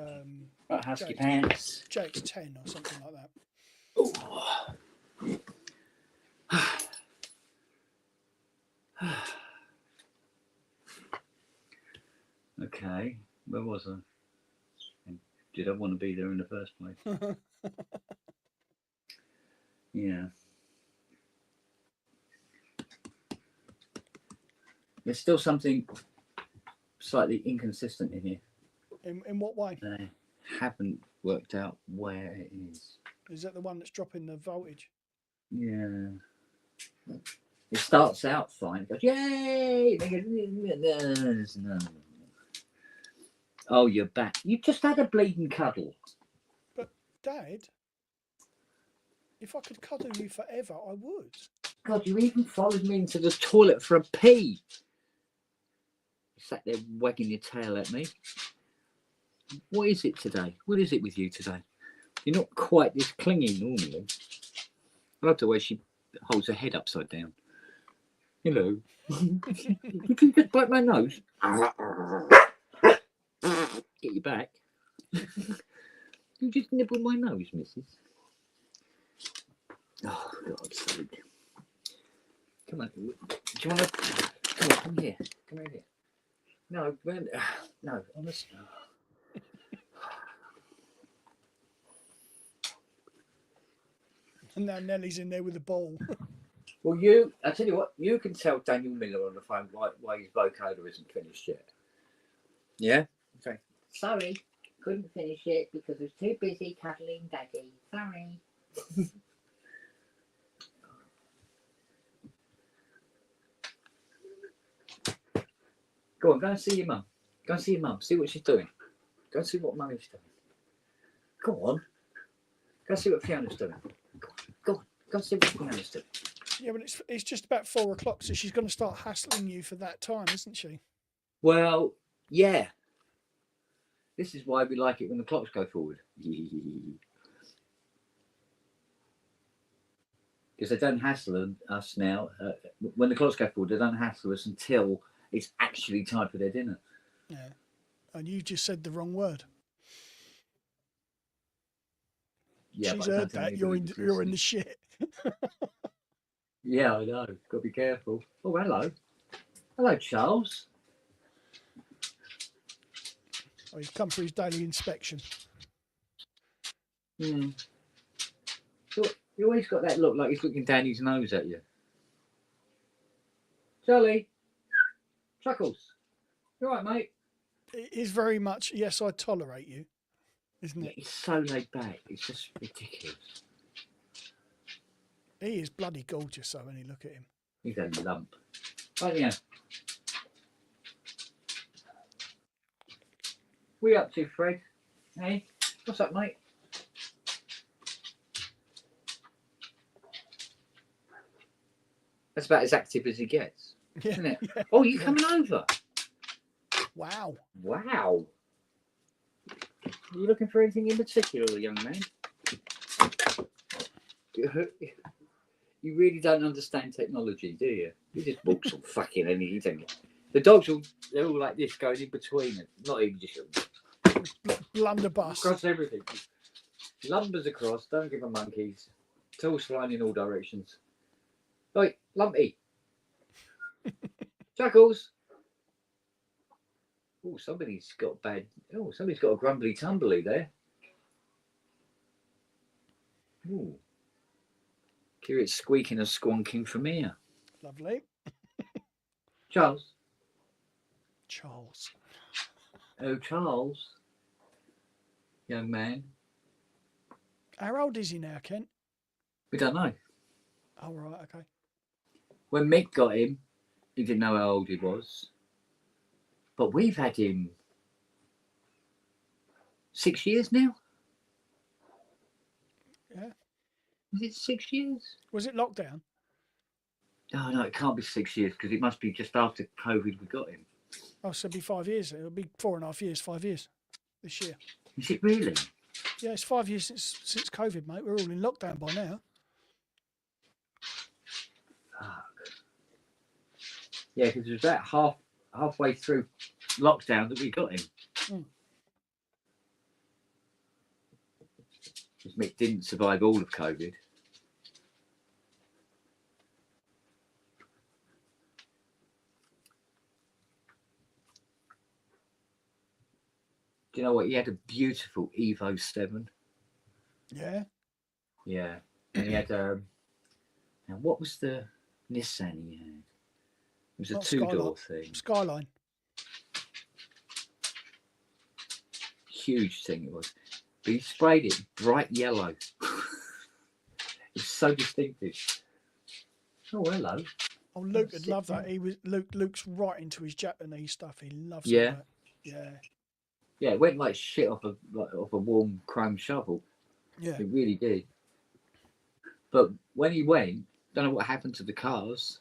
Right, husky pants. JX10 or something like that. Okay, where was I? And did I want to be there in the first place? Yeah. There's still something slightly inconsistent in here. In what way? They haven't worked out where it is. Is that the one that's dropping the voltage? Yeah. It starts out fine. It goes, yay! No. Oh, you're back. You just had a bleeding cuddle. But Dad, if I could cuddle you forever, I would. God, you even followed me into the toilet for a pee. You sat there wagging your tail at me. What is it today? What is it with you today? You're not quite this clingy normally. I love the way she holds her head upside down. Hello. Did you just bite my nose? Get you back. You just nibbled my nose, missus. Oh, God's sake. Come on. Do you want to... Come here. Come here. No, no, honestly. And now Nellie's in there with a ball. Well, I tell you what, you can tell Daniel Miller on the phone why his vocoder isn't finished yet. Yeah? Okay. Sorry, couldn't finish it because I was too busy cuddling Daddy. Sorry. Go on, go and see your mum. Go and see your mum. See what she's doing. Go and see what Mummy's doing. Go on. Go and see what Fiona's doing. Go on. Go and see what Fiona's doing. Yeah, but it's just about 4 o'clock, so she's going to start hassling you for that time, isn't she? Well, yeah. This is why we like it when the clocks go forward. Because they don't hassle us now. When the clocks go forward, they don't hassle us until it's actually time for their dinner. Yeah. And you just said the wrong word. Yeah, she's heard that. You're in the shit. Yeah, I know. Got to be careful. Oh, hello. Hello, Charles. Oh, he's come for his daily inspection. Hmm. You always got that look like he's looking down his nose at you. Charlie. Chuckles. You all right, mate? It is very much, yes, I tolerate you, isn't Yeah, it? he's so laid back. It's just ridiculous. He is bloody gorgeous, though, when you look at him. He's a lump. Right, yeah. What are you up to, Fred? Hey? What's up, mate? That's about as active as he gets, Yeah. isn't it? Yeah. Oh, you coming over? Wow. Wow. Are you looking for anything in particular, young man? You really don't understand technology, do you? You just walk some fucking anything, don't you? The dogs they're all like this, going in between it. Not even just Blunderbuss. across everything. Lumbers across, don't give them monkeys. Tools flying in all directions. Right, Lumpy. Chuckles. Oh, somebody's got a grumbly tumbly there. Ooh. Hear it squeaking and squonking from here. Lovely. Charles. Charles. Oh, Charles. Young man. How old is he now, Kent? We don't know. Oh, right, okay. When Mick got him, he didn't know how old he was. But we've had him 6 years now. Yeah. Is it 6 years? Was it lockdown? Oh, no, it can't be 6 years because it must be just after COVID we got him. Oh, so it'll be 5 years. It'll be 4.5 years, 5 years this year. Is it really? Yeah, it's 5 years since COVID, mate. We're all in lockdown by now. Fuck. Yeah, because it was about halfway through lockdown that we got him. Because Mick didn't survive all of COVID. Do you know what? He had a beautiful Evo 7. Yeah. Yeah. And he had now what was the Nissan he had? It was a Not two-door thing. Skyline. Huge thing it was. But he sprayed it bright yellow. It's so distinctive. Oh, hello. Oh, Luke would love that. Luke's right into his Japanese stuff. He loves Yeah. all that. Yeah. Yeah, it went like shit off a warm chrome shovel. Yeah. It really did. But when he went, don't know what happened to the cars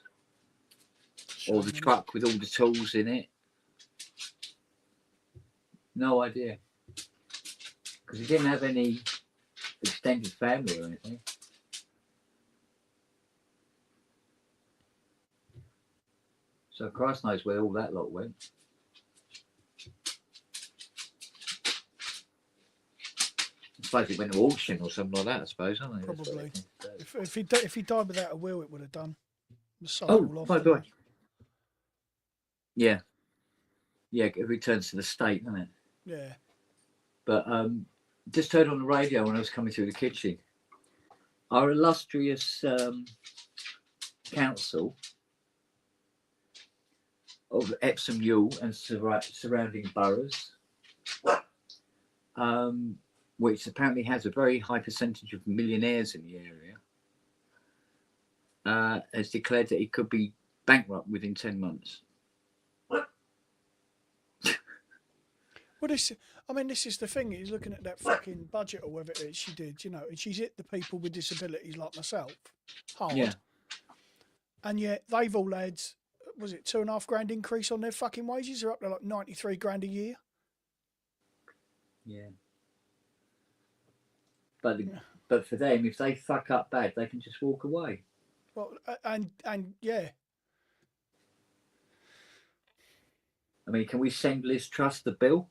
or the truck with all the tools in it. No idea. Because he didn't have any extended family or anything. So Christ knows where all that lot went. I suppose it went to auction or something like that, I suppose, aren't they? Probably. If he died without a will, it would have done. By the way. Yeah. Yeah, it returns to the state, doesn't it? Yeah. But just heard on the radio when I was coming through the kitchen, our illustrious council of Epsom Ewell and surrounding boroughs, which apparently has a very high percentage of millionaires in the area, has declared that it could be bankrupt within 10 months. Well, this is the thing. He's looking at that fucking budget or whatever it is she did, and she's hit the people with disabilities like myself hard. Yeah. And yet they've all had, was it $2,500 increase on their fucking wages? They're up to like 93 grand a year. Yeah. But for them, if they fuck up bad, they can just walk away. Well, and yeah. I mean, can we send Liz Truss the bill?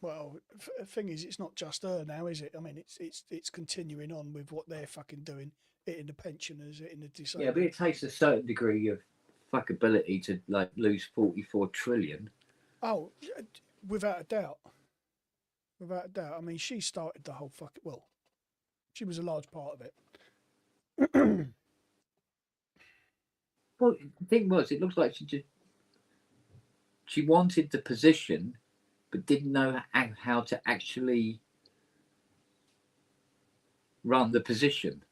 Well, the thing is, it's not just her now, is it? I mean, it's continuing on with what they're fucking doing, hitting the pensioners, hitting the disabled. Yeah, but it takes a certain degree of fuckability to like lose 44 trillion. Oh, without a doubt. Without a doubt. I mean, she started the whole fucking. Well, she was a large part of it. Well, the thing was, it looks like she wanted the position, but didn't know how to actually run the position.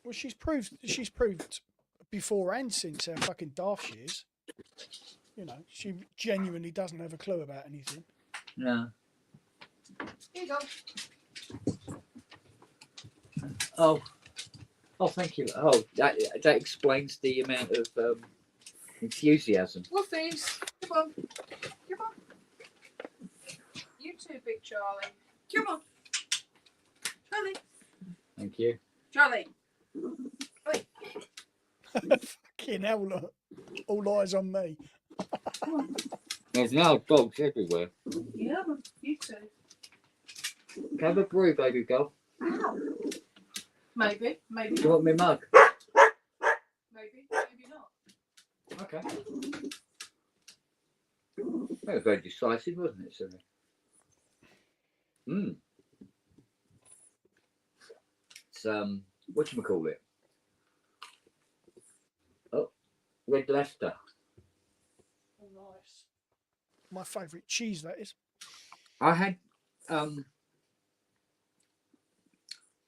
Well, she's proved before and since her fucking daft years. She genuinely doesn't have a clue about anything. No. Here you go. Oh, thank you. Oh, that explains the amount of enthusiasm. Woofies. Come on. Come on. You too, big Charlie. Come on. Charlie. Thank you. Charlie. Fucking hell, look. All eyes on me. There's now dogs everywhere. Yeah, you too. Have a brew, baby girl. Maybe. Maybe Do you not. want me mug? Maybe. Maybe not. Okay. That was very decisive, wasn't it, Siri? It's whatchamacallit? Oh, Red Leicester. Oh, nice. My favourite cheese, that is. I had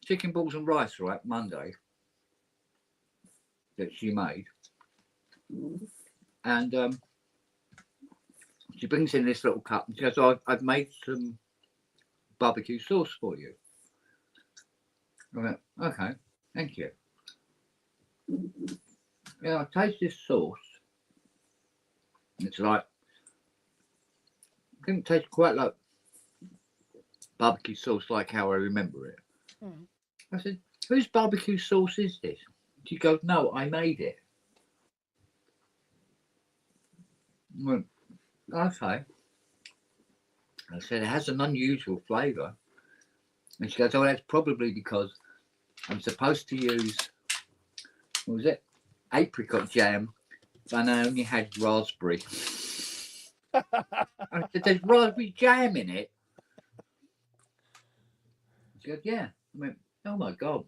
chicken balls and rice, right, Monday, that she made. And she brings in this little cup and she goes, oh, I've made some barbecue sauce for you. I went, okay, thank you. Yeah, I taste this sauce. And it's like, it didn't taste quite like barbecue sauce like how I remember it. I said, whose barbecue sauce is this? She goes, no, I made it. I went, okay. I said, it has an unusual flavour. And she goes, oh, that's probably because I'm supposed to use, what was it? Apricot jam, and I only had raspberry. I said, there's raspberry jam in it. She goes, yeah. I went, oh my God.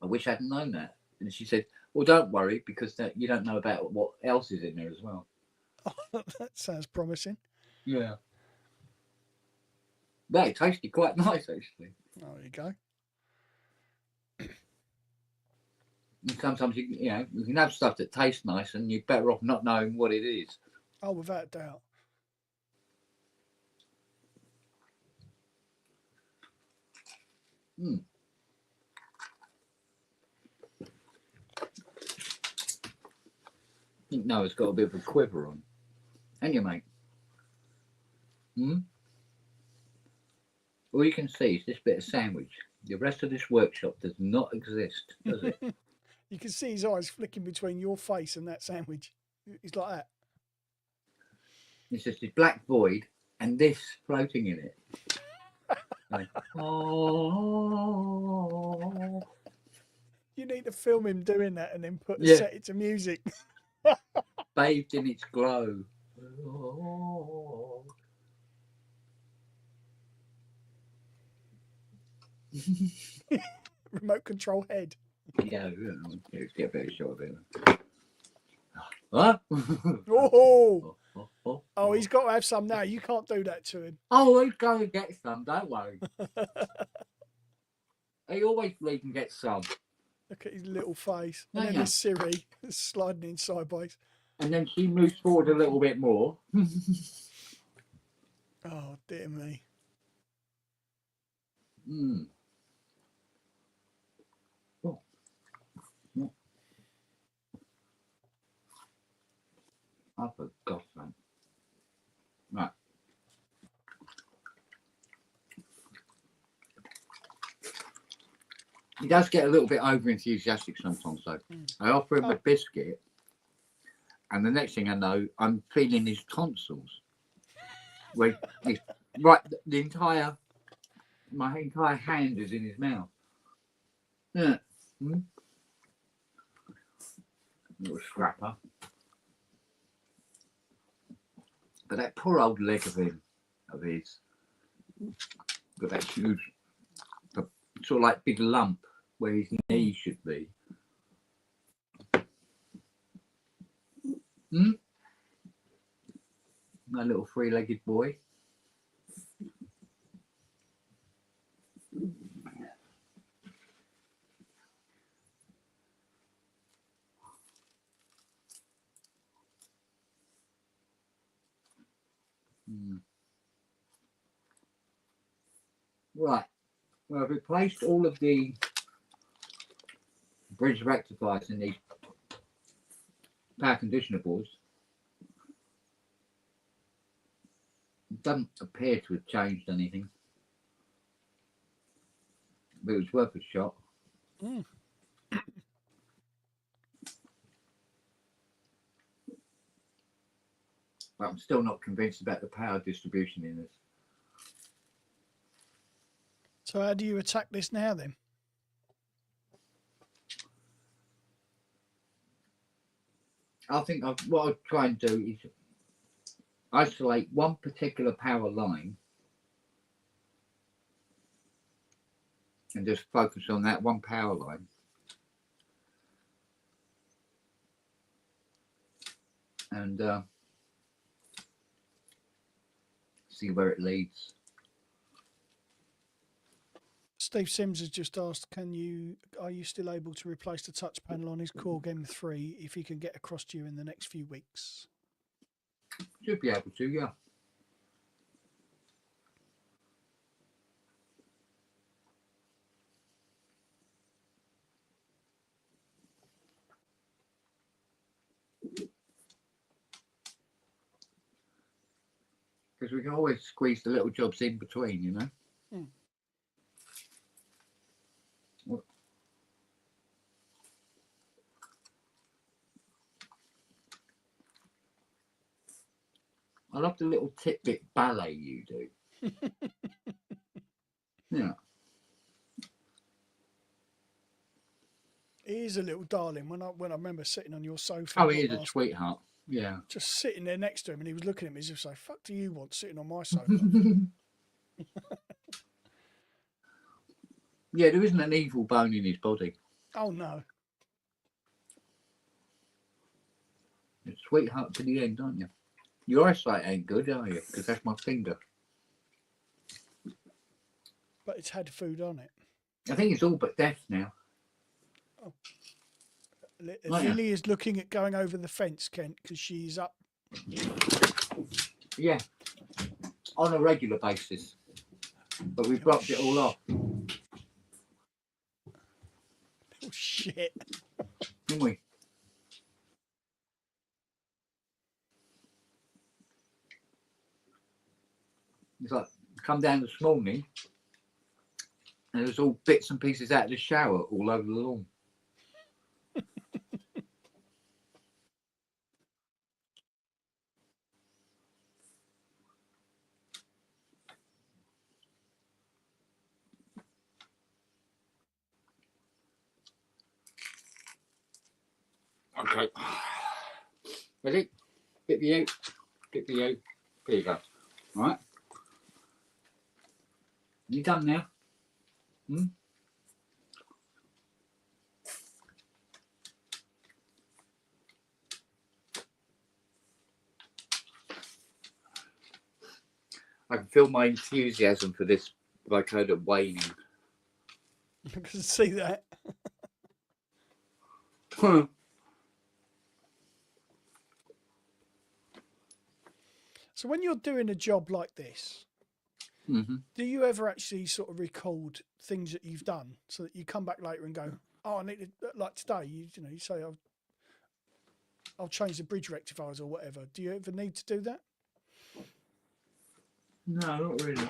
I wish I hadn't known that. And she said, well, don't worry, because you don't know about what else is in there as well. That sounds promising. Yeah. But it tasted quite nice, actually. Oh, there you go. And sometimes you know you can have stuff that tastes nice, and you're better off not knowing what it is. Oh, without a doubt. Mm. I think Noah's got a bit of a quiver on. And you, mate. Hmm? All you can see is this bit of sandwich. The rest of this workshop does not exist, does it? You can see his eyes flicking between your face and that sandwich. He's like that. It's just this black void and this floating in it. Like, oh. You need to film him doing that and then Yeah. set it to music. Bathed in its glow. Oh. Remote control head. Yeah, let's get a better shot of it. What? Oh, oh, he's got to have some now. You can't do that to him. Oh, he's going to get some, don't worry. He always leave and get some. Look at his little face. And Oh, then yeah. his Siri sliding in sideways. And then she moves forward a little bit more. Oh, dear me. Mm. Oh. Yeah. I forgot that. Right. He does get a little bit over enthusiastic sometimes, though. I offer him a biscuit, and the next thing I know, I'm feeling his tonsils. Where right, my entire hand is in his mouth. Yeah. Hmm? Little scrapper. But that poor old leg of his, got that huge, sort of like big lump where his knee should be. Hmm? My little three-legged boy. Hmm. Right. Well, I've replaced all of the bridge rectifiers in these power conditioner boards. It doesn't appear to have changed anything, but it was worth a shot. Mm. But I'm still not convinced about the power distribution in this. So how do you attack this now then? I think what I'll try and do is isolate one particular power line and just focus on that one power line. And see where it leads. Steve Sims has just asked, are you still able to replace the touch panel on his Korg M3 if he can get across to you in the next few weeks? Should be able to, yeah. Because we can always squeeze the little jobs in between, you know. Hmm. I love the little tidbit ballet you do. Yeah. He is a little darling. When I remember sitting on your sofa. Oh, he is a sweetheart. Yeah. Just sitting there next to him, and he was looking at me as if to say, "Fuck, do you want sitting on my sofa?" Yeah, there isn't an evil bone in his body. Oh no. It's sweetheart to the end, aren't you? Your eyesight ain't good, are you? Because that's my finger. But it's had food on it. I think it's all but death now. Oh. Oh, yeah. Lily is looking at going over the fence, Kent, because she's up. Yeah, on a regular basis. But we blocked it all off, Oh, shit. didn't we? It's like, come down this morning, and there was all bits and pieces out of the shower all over the lawn. Okay. Ready? Get the out. Get the out. There you go. All right. You done now? Hmm? I can feel my enthusiasm for this vocoder waning. I can see that. So when you're doing a job like this, Mm-hmm. do you ever actually sort of record things that you've done so that you come back later and go, oh, I need to, like today, you know, you say, I'll change the bridge rectifiers or whatever. Do you ever need to do that? No, not really.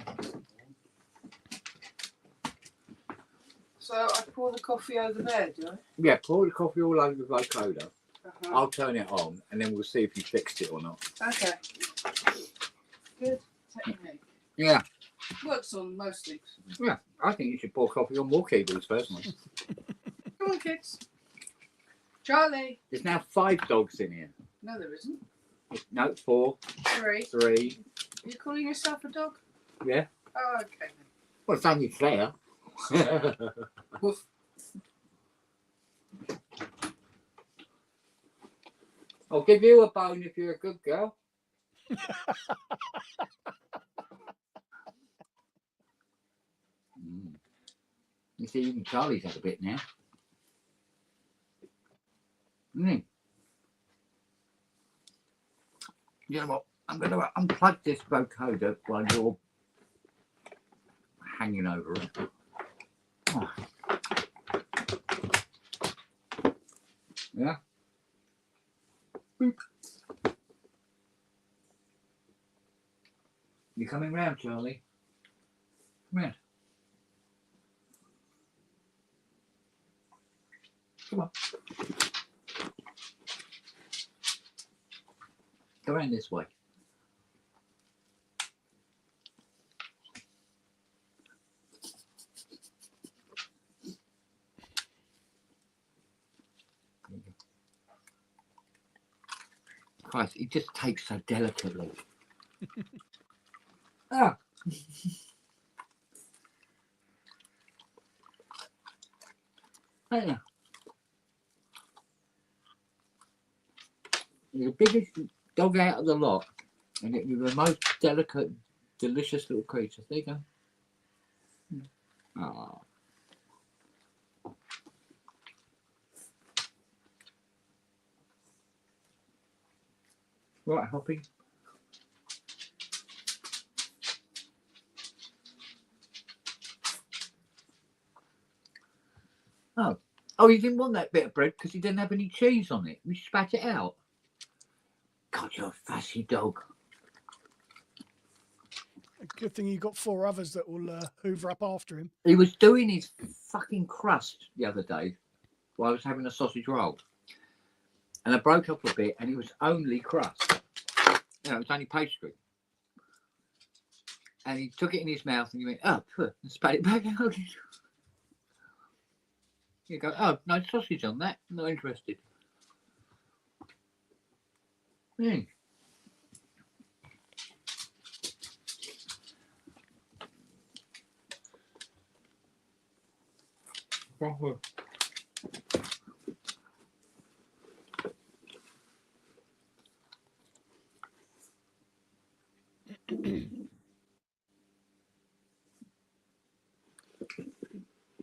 So I pour the coffee over there, do I? Yeah, pour the coffee all over the vocoder. Uh-huh. I'll turn it on, and then we'll see if you fixed it or not. Okay. Good technique. Yeah, Works on most things. yeah. I think you should pour coffee on more keyboards, personally. Come on, kids. Charlie. There's now 5 dogs in here. No, there isn't. No, 4, 3. 3. Are you calling yourself a dog? Yeah. Oh, okay then. Well, it's only fair. Woof. I'll give you a bone if you're a good girl. You see, even Charlie's had a bit now. You know what? I'm going to unplug this vocoder while you're hanging over it. Oh. Yeah. Boop. You coming round, Charlie? Come here. Come on. Go around this way. Christ, he just takes so delicately. Ah. Hey. You're the biggest dog out of the lot, and you're the most delicate, delicious little creature. There you go. Oh. Right, Hoppy. Oh. Oh, you didn't want that bit of bread because you didn't have any cheese on it. We spat it out. God, you're a fussy dog. Good thing you got 4 others that will hoover up after him. He was doing his fucking crust the other day while I was having a sausage roll. And I broke up a bit and it was only crust. You know, it was only pastry. And he took it in his mouth and he went, oh, phew, and spat it back out. You go, oh, no sausage on that. Not interested. Yeah. Proper.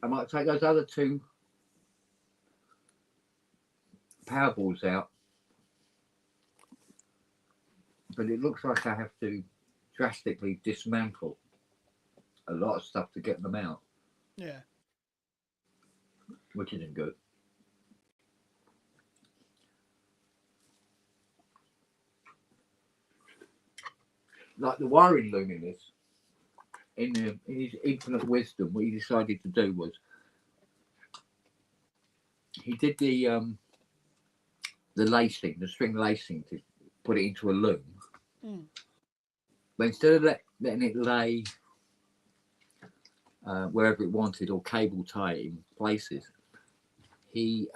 I might take those other 2 power boards out, but it looks like I have to drastically dismantle a lot of stuff to get them out, Yeah. which isn't good. Like the wiring loom in this, in his infinite wisdom, what he decided to do was he did the lacing, the string lacing to put it into a loom. Mm. But instead of letting it lay wherever it wanted or cable tie it in places, he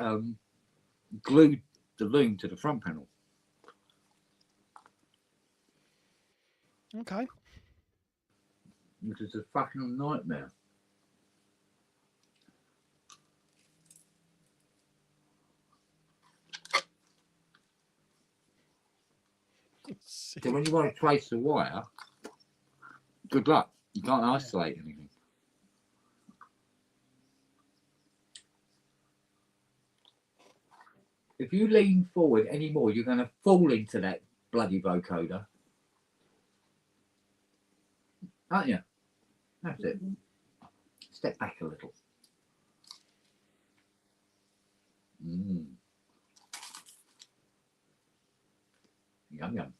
glued the loom to the front panel. Okay. Which is a fucking nightmare. So when you want to trace the wire, good luck. You can't isolate anything. If you lean forward anymore, you're going to fall into that bloody vocoder. Aren't you? That's it. Step back a little. Yum, yum.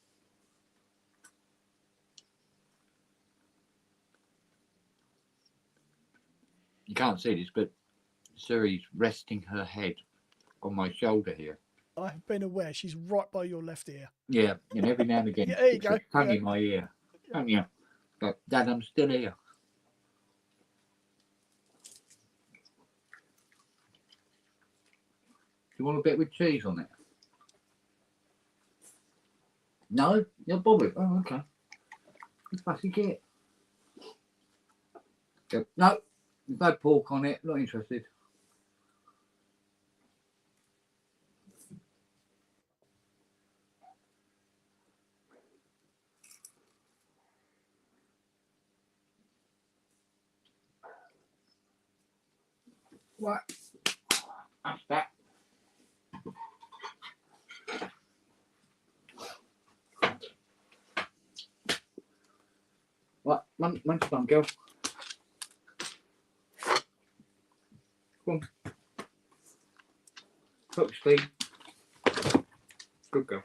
You can't see this, but Suri's resting her head on my shoulder here. I've been aware she's right by your left ear. Yeah, and every now and again, Yeah, there you it's go. tongue Yeah. in my ear. Don't you? But Dad, I'm still here. Do you want a bit with cheese on it? No? You're bothered? Oh, okay. You fussy git. No, there's no pork on it. Not interested. What? That's that. What? Lunchtime, girl. Come on. Cook, Steve. Good girl.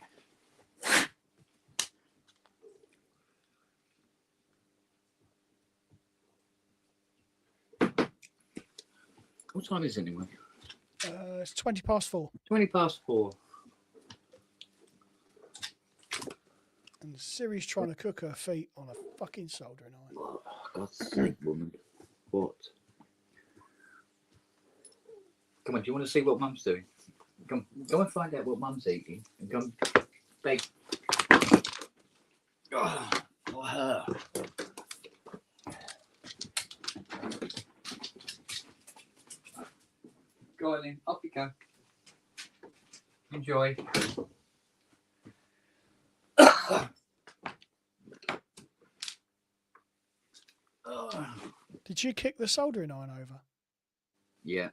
What time is it anyway? It's 20 past 4. 20 past 4. And Siri's trying to cook her feet on a fucking soldering iron. Oh, God's sake, woman. What? Come on, do you want to see what Mum's doing? Come, go and find out what Mum's eating and come beg. Oh, for her. Go on then, off you go. Enjoy. Did she kick the soldering iron over? Yeah.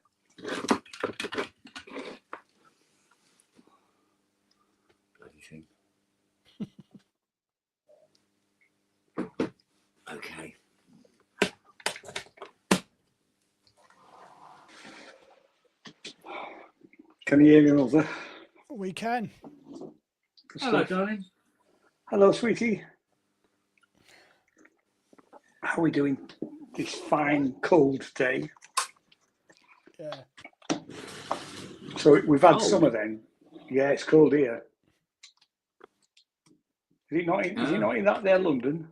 Bloody thing. Okay. Can you hear me, Mother? We can. Good Hello, stuff. darling. Hello, sweetie. How are we doing this fine, cold day? Yeah. So we've had Cold? summer then. Yeah, it's cold here. Is it not? Is it not in that there, London?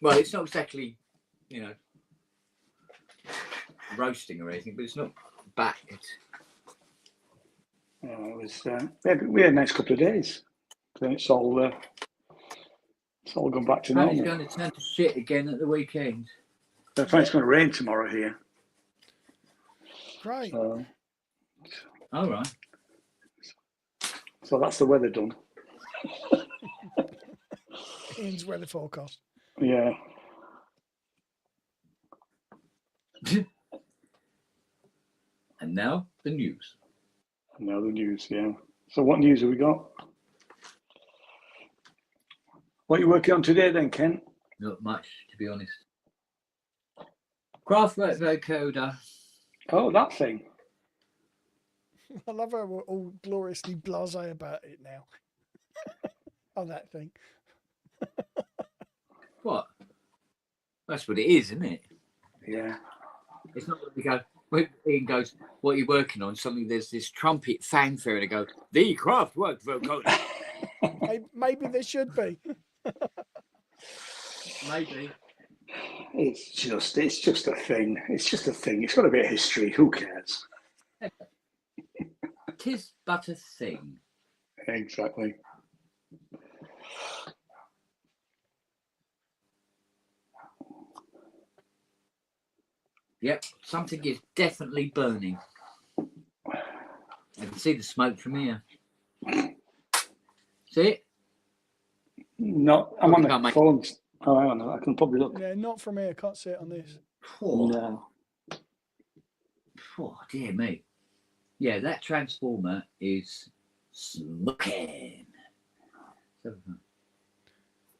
Well, it's not exactly, you know, roasting or anything, but it's not bad. Oh, it was. We had a nice couple of days. Then it's all gone back to And it's normal. going to turn to shit again at the weekend. I find it's going to rain tomorrow here. Great. So All right. that's the weather done. Ian's weather forecast. Yeah. And now the news. No, the news, yeah. So what news have we got? What are you working on today then, Ken? Not much, to be honest. Craftwork vocoder. Oh, that thing. I love how we're all gloriously blasé about it now. Oh, that thing. What? That's what it is, isn't it? Yeah. It's not that we go, when Ian goes, what are you working on? Suddenly there's this trumpet fanfare and they go, the Craftwork vocoder. Maybe there should be. Maybe. It's just a thing. It's just a thing. It's got a bit of history. Who cares? Tis but a thing. Exactly. Yep, something is definitely burning. I can see the smoke from here. See it? No, I'm on Can't the make- phone. Oh, hang on. I can probably look. Yeah, not from here. Can't see it on this. Oh, No. oh, dear me. Yeah, that transformer is smoking.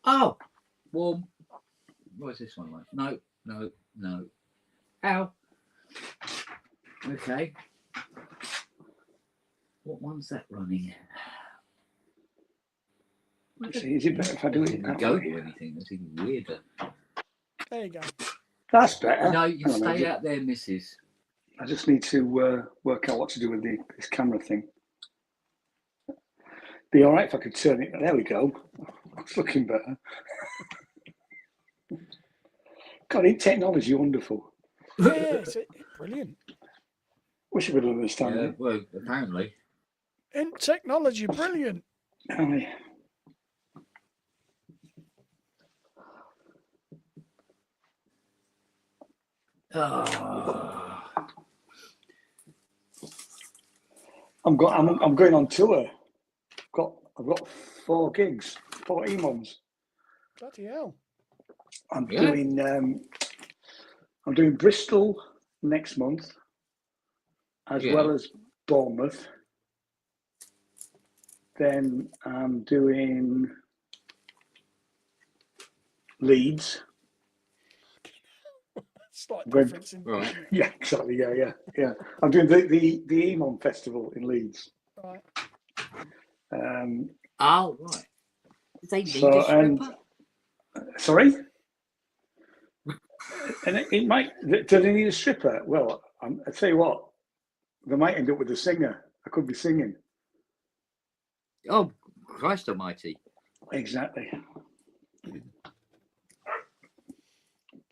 Oh, warm. What is this one like? No, no, no. Ow. Okay. What one's that running? See, is it better if I do it Didn't that go way? to anything. That's even weirder. There you go. That's better. No, you Hang on, stay out there, missus. I just need to work out what to do with this camera thing. Be all right if I could turn it. There we go. It's looking better. God, ain't technology wonderful? Yeah, it's brilliant. Wish I could understand Yeah, it. well, apparently. In technology, brilliant. Aye. Oh. I'm going on tour. I've got 4 gigs, 4 EMOMs. Bloody hell. I'm Yeah. doing Bristol next month, as Yeah. well as Bournemouth. Then I'm doing Leeds. Slight Good. difference in Right. Yeah, exactly. Yeah. I'm doing the EMOM festival in Leeds. right. Oh, right. Did they need So, a stripper? Sorry. And it might. Do they need a stripper? Well, I tell you what, they might end up with a singer. I could be singing. Oh, Christ almighty. Exactly.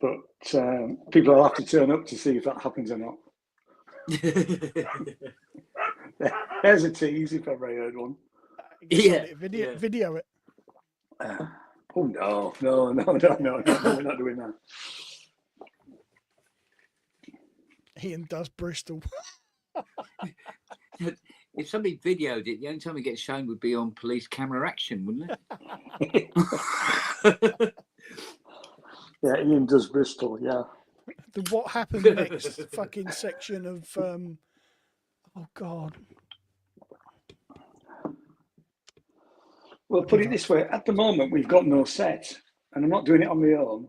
But people will have to turn up to see if that happens or not. There's a tease if ever I heard one. Yeah, Video, yeah. video it. Oh no, we're not doing that. Ian does Bristol. If somebody videoed it, the only time it gets shown would be on police camera action, wouldn't it? Yeah, Ian does Bristol. Yeah. The what happened next fucking section of oh god. Well, put it this way: at the moment, we've got no set, and I'm not doing it on my own.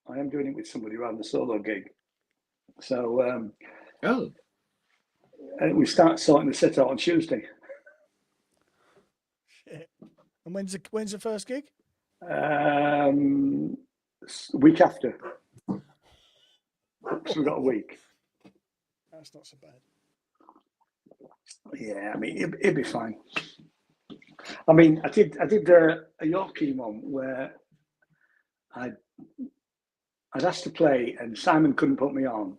I am doing it with somebody around the solo gig. So Oh, and we start sorting the set out on Tuesday. Shit. And when's the first gig? Week after. So we've got a week. That's not so bad. Yeah, I mean, it'd be fine. I mean, I did a Yorkie one where I'd asked to play and Simon couldn't put me on.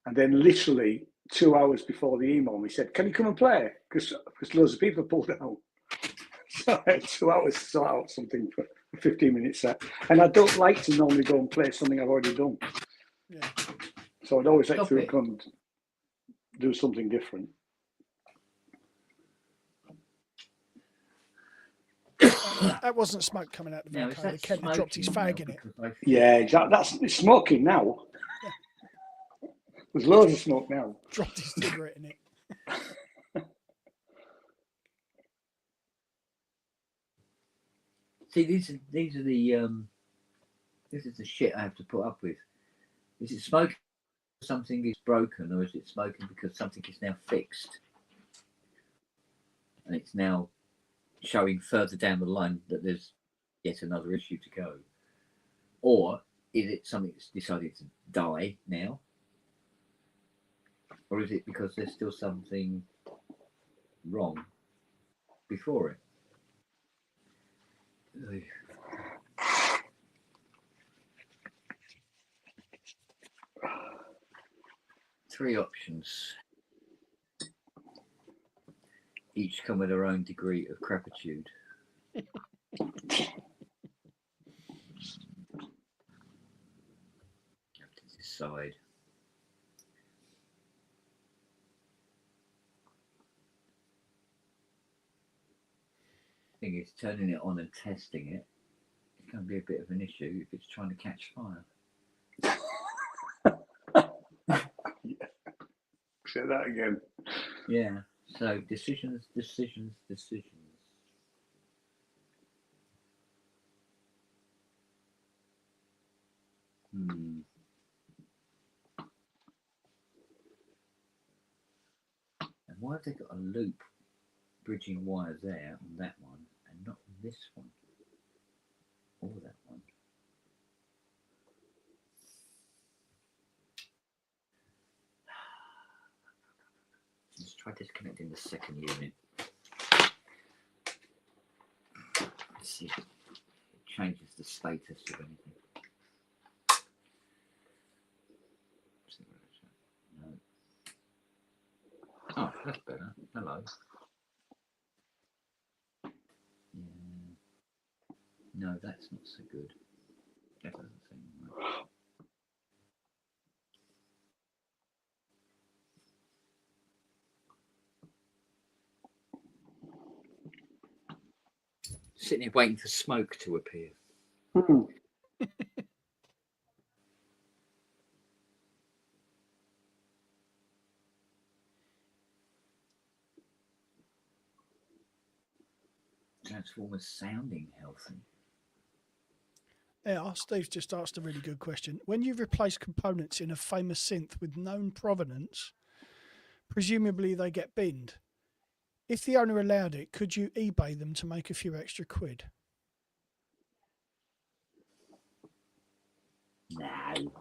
And then literally 2 hours before the email, he said, "Can you come and play?" Because loads of people pulled out. So I had 2 hours to sort out something for a 15-minute set. And I don't like to normally go and play something I've already done. Yeah. So I'd always like Stop to it. come and do something different. That wasn't smoke coming out the now is vocoder. that Kent had dropped his smoking fag now? in it. Because I Yeah, exactly. It's smoking now. There's loads of smoke now. Dropped his cigarette in it. See, these are the this is the shit I have to put up with. Is it smoking because something is broken, or is it smoking because something is now fixed, and it's now showing further down the line that there's yet another issue to go, or is it something that's decided to die now, or is it because there's still something wrong before it? Ugh. Three options. Each come with their own degree of crapitude. Have to decide. Thing is, turning it on and testing it, it's going to be a bit of an issue if it's trying to catch fire. Say that again. Yeah. So decisions. Hmm. And why have they got a loop bridging wire there on that one and not on this one or that one? Let's try disconnecting the second unit. Let's see if it changes the status of anything. No. Oh, that's better. Hello. Yeah. No, that's not so good. That doesn't seem right. Sitting here waiting for smoke to appear. Hmm. Transformers sounding healthy. Yeah, Steve's just asked a really good question. When you replace components in a famous synth with known provenance, presumably they get binned. If the owner allowed it, could you eBay them to make a few extra quid? No.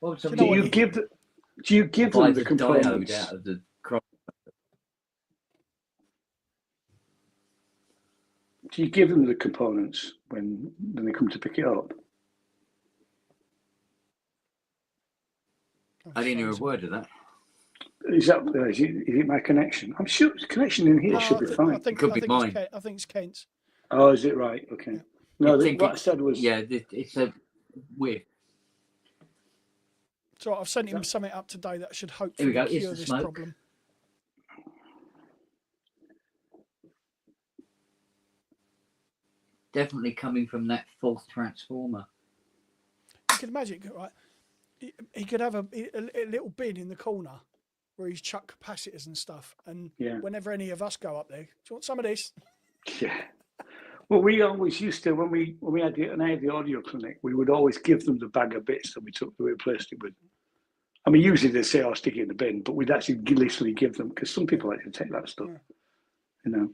Well, Do you know Do what you it- give the, do you give buy them the the components? diode out of the crop. Do you give them the components when they come to pick it up? I didn't hear a word of that. Is it my connection? I'm sure the connection in here No, should be fine. I think It could be it's mine. I think it's Kent's. Oh, is it right? Okay. Yeah. No, I think what I said was yeah, it's a weird. So I've sent him something up today that should Here we hopefully go. It's cure the this smoke. problem. Definitely coming from that fourth transformer. You can imagine, right? He could have a little bin in the corner where he's chucked capacitors and stuff, and yeah. whenever any of us go up there, do you want some of this? Yeah. Well, we always used to when we had the audio clinic, we would always give them the bag of bits that we replaced it with. I mean, usually they say, "I'll stick it in the bin," but we'd actually literally give them because some people actually take that stuff, you know.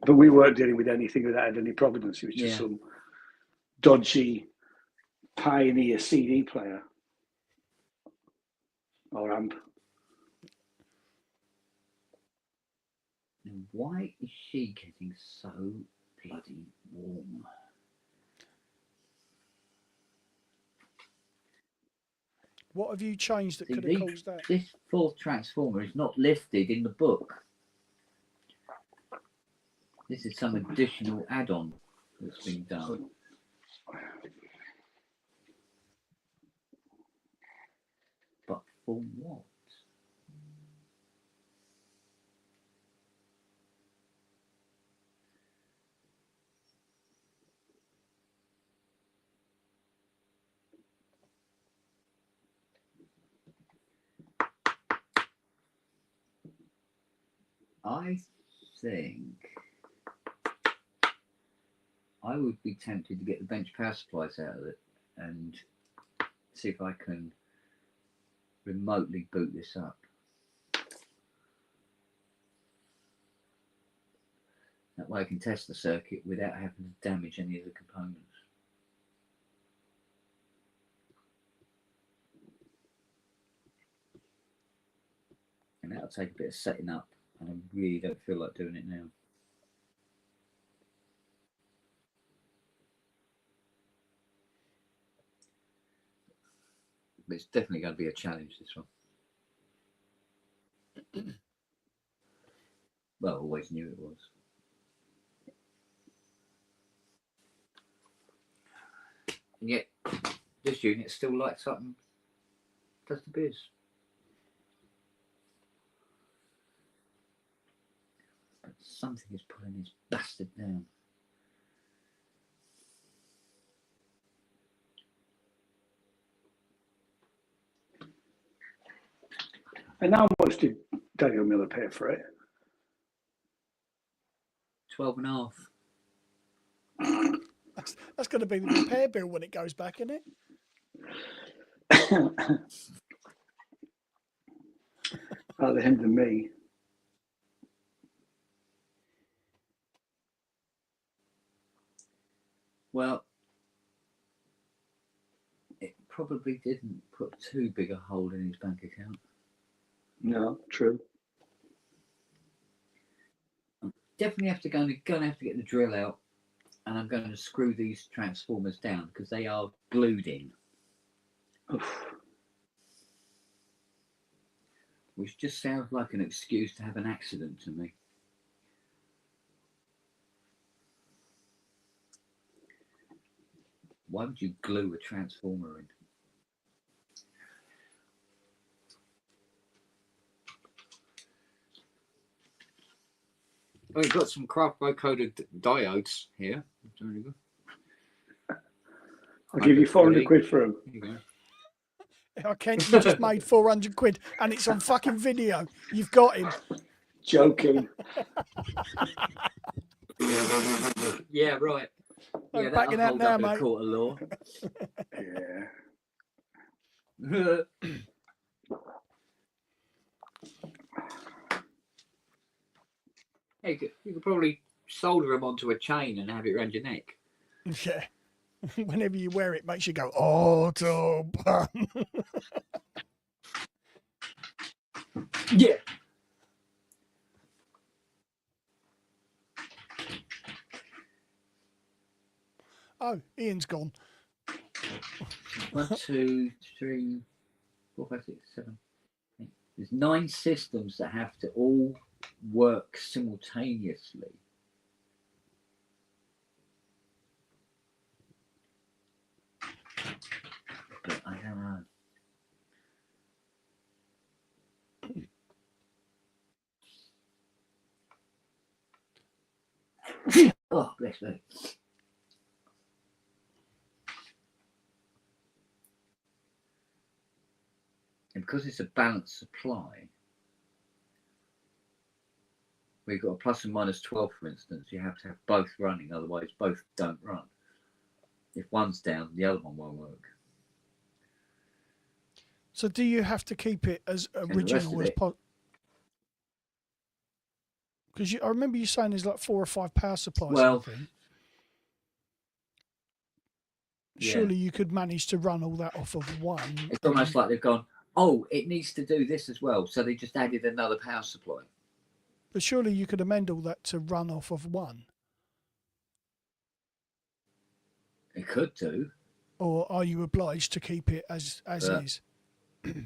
But we weren't dealing with anything that had any provenance. It was just some dodgy Pioneer CD player or amp. And why is she getting so bloody warm? What have you changed that See, could have caused that? this fourth transformer is not listed in the book. This is some additional add-on that's been done. But for what? I think I would be tempted to get the bench power supplies out of it and see if I can remotely boot this up. That way I can test the circuit without having to damage any of the components. And that'll take a bit of setting up, and I really don't feel like doing it now. But it's definitely going to be a challenge, this one. Well, I always knew it was. And yet, this unit still lights up and does the biz. But something is pulling this bastard down. And how much did Daniel Miller pay for it? 12.5. That's going to be the repair bill when it goes back, isn't it? At the end of me. Well, it probably didn't put too big a hole in his bank account. No, true. I'm definitely going to have to get the drill out, and I'm going to screw these transformers down because they are glued in. Oof. Which just sounds like an excuse to have an accident to me. Why would you glue a transformer in? Oh, you've got some craft coded diodes here. Very good. I'll give you 400 quid for them. There you go. I can't. You just made 400 quid and it's on fucking video. You've got him. Joking. Yeah, right. I'm Yeah, backing that'll out hold now, up in a mate. court of law. Yeah. Hey, you could probably solder them onto a chain and have it around your neck. Yeah. Whenever you wear it, makes you go, Autobahn. Yeah. Oh, Ian's gone. 1, 2, 3, 4, 5, 6, 7, 8. There's 9 systems that have to all work simultaneously. But I don't know. Oh, bless me. And because it's a balanced supply, we've got a plus and minus 12, for instance. You have to have both running, otherwise both don't run. If one's down, the other one won't work. So do you have to keep it as original as possible? Because I remember you saying there's like 4 or 5 power supplies. Well, surely you could manage to run all that off of one. It's almost like they've gone, oh, it needs to do this as well. So they just added another power supply. But surely you could amend all that to run off of one. It could do. Or are you obliged to keep it as is? It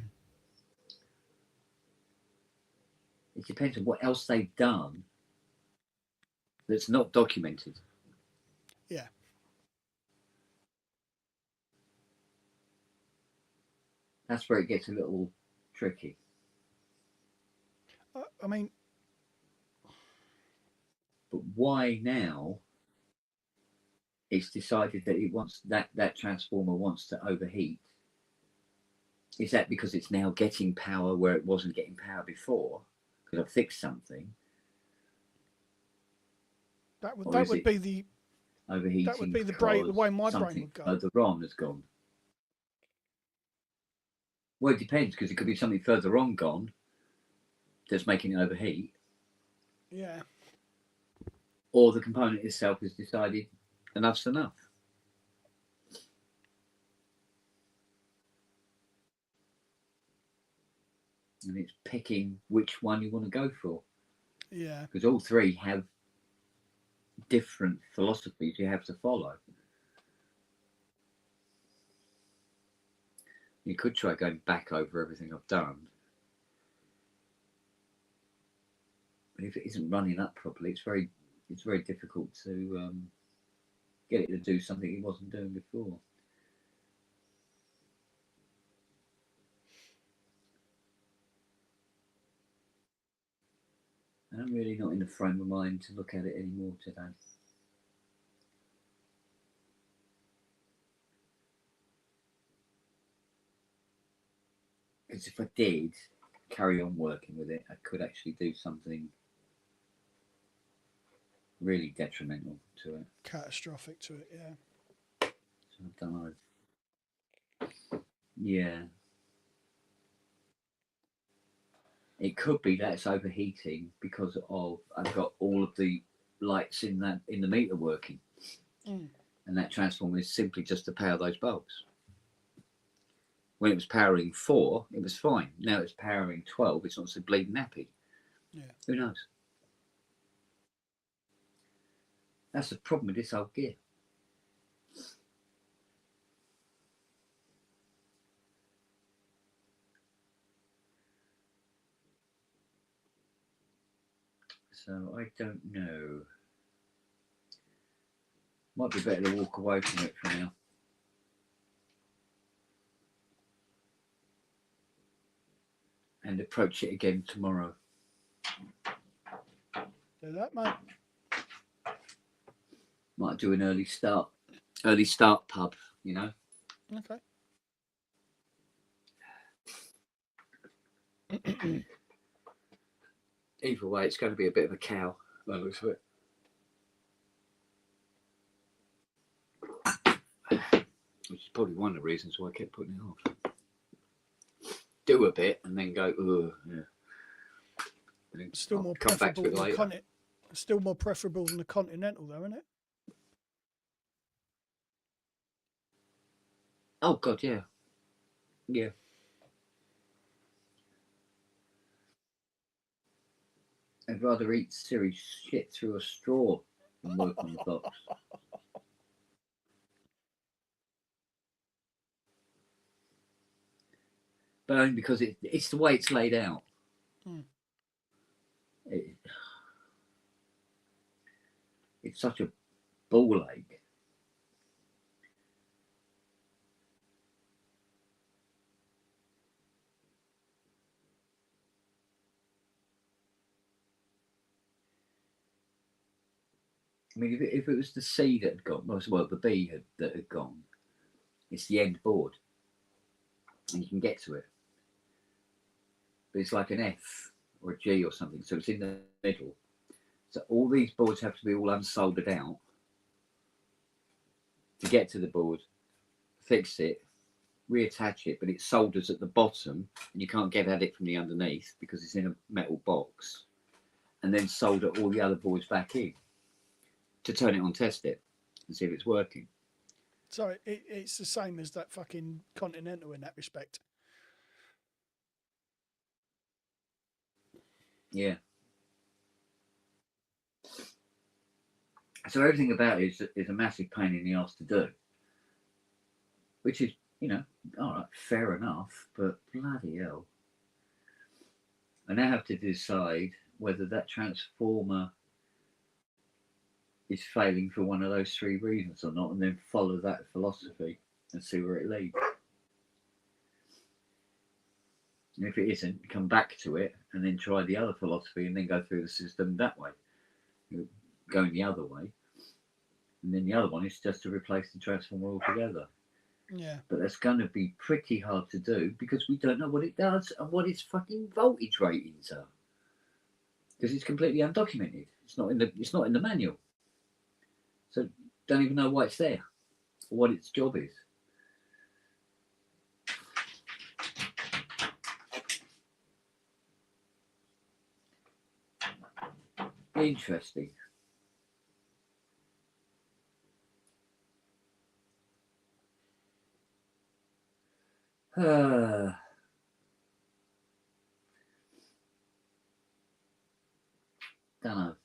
depends on what else they've done that's not documented. Yeah. That's where it gets a little tricky. I mean, but why now it's decided that it wants that transformer wants to overheat? Is that because it's now getting power where it wasn't getting power before? Because I've fixed something. That Or that is would it be the overheating the because way my brain something would go. further on has gone? Well, it depends, because it could be something further on gone that's making it overheat, Yeah. or the component itself has decided enough's enough. And it's picking which one you want to go for, Yeah. because all three have different philosophies you have to follow. You could try going back over everything I've done, but if it isn't running up properly, it's very difficult to get it to do something it wasn't doing before. And I'm really not in the frame of mind to look at it anymore today. Because if I did carry on working with it, I could actually do something really detrimental to it. Catastrophic to it. Yeah. So I don't know. Yeah. It could be that it's overheating because of I've got all of the lights in the meter working, and that transformer is simply just to power those bulbs. When it was powering 4, it was fine. Now it's powering 12. It's not so bleeding nappy. Yeah. Who knows? That's the problem with this old gear. So I don't know. Might be better to walk away from it for now. And approach it again tomorrow. Do that, mate. Might do an early start pub, you know. Okay. Either way, it's going to be a bit of a cow by the looks of it. Which is probably one of the reasons why I kept putting it off. Do a bit and then go, ugh, yeah. Still I'll more come back preferable to it than later. Still more preferable than the Continental, though, isn't it? Oh God, yeah, yeah. I'd rather eat Siri shit through a straw than work on the box. But only because it's the way it's laid out. It's such a ball ache. I mean, if it was the C that had gone, well, the B that had gone, it's the end board, and you can get to it. But it's like an F or a G or something, so it's in the middle. So all these boards have to be all unsoldered out to get to the board, fix it, reattach it, but it solders at the bottom, and you can't get at it from the underneath because it's in a metal box, and then solder all the other boards back in to turn it on, test it, and see if it's working. So it's the same as that fucking Continental in that respect. Yeah. So everything about it is a massive pain in the arse to do, which is, you know, all right, fair enough, but bloody hell. I now have to decide whether that transformer is failing for one of those 3 reasons or not, and then follow that philosophy and see where it leads. And if it isn't, come back to it and then try the other philosophy and then go through the system that way. You're going the other way. And then the other one is just to replace the transformer altogether. Yeah. But that's going to be pretty hard to do because we don't know what it does and what its fucking voltage ratings are. Because it's completely undocumented. It's not in the manual. So don't even know why it's there or what its job is. Interesting. Don't know.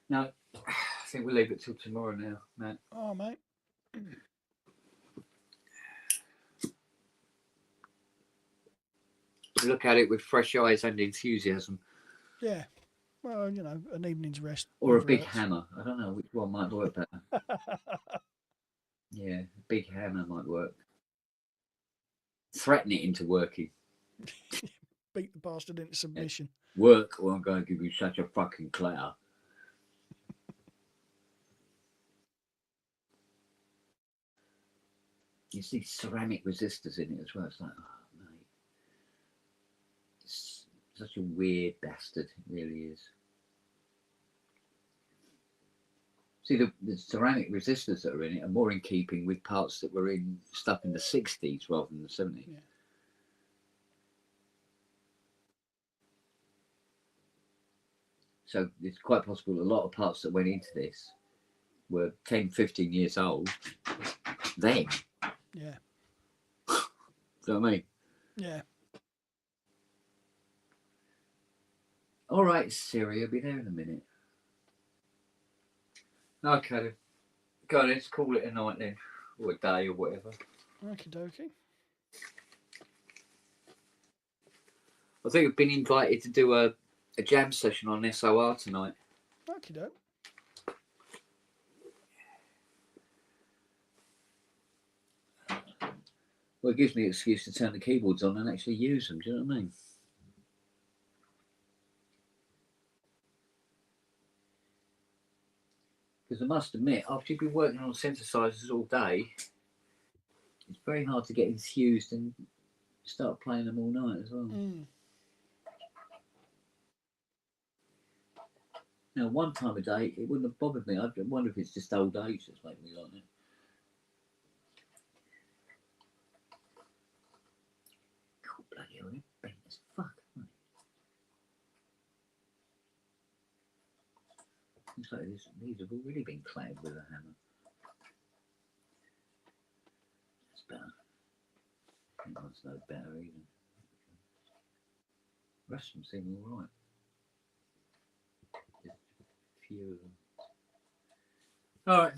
No, I think we'll leave it till tomorrow now, Matt. Oh, mate. Look at it with fresh eyes and enthusiasm. Yeah. Well, you know, an evening's rest. Or a never big hurts. hammer. I don't know which one might work better. Yeah, a big hammer might work. Threaten it into working. Beat the bastard into submission. Work, or I'm going to give you such a fucking clatter. You see ceramic resistors in it as well. It's like, oh, mate. It's such a weird bastard. It really is. See, the ceramic resistors that are in it are more in keeping with parts that were in stuff in the 60s rather than the 70s. Yeah. So it's quite possible a lot of parts that went into this were 10, 15 years old then. Yeah. Do you know what I mean? Yeah. All right, Siri, I'll be there in a minute. Okay, then. Go on, let's call it a night then, or a day or whatever. Okie dokie. I think I've been invited to do a jam session on SOR tonight. Okie doke. Well, it gives me an excuse to turn the keyboards on and actually use them. Do you know what I mean? Because I must admit, after you've been working on synthesizers all day, it's very hard to get enthused and start playing them all night as well. Now, one time a day, it wouldn't have bothered me. I wonder if it's just old age that's making me like that. God, bloody hell, they're bent as fuck, aren't they? Looks like these have already been clamped with a hammer. That's better. That one's no better either. The rest of them seem all right. Just a few of them. All right.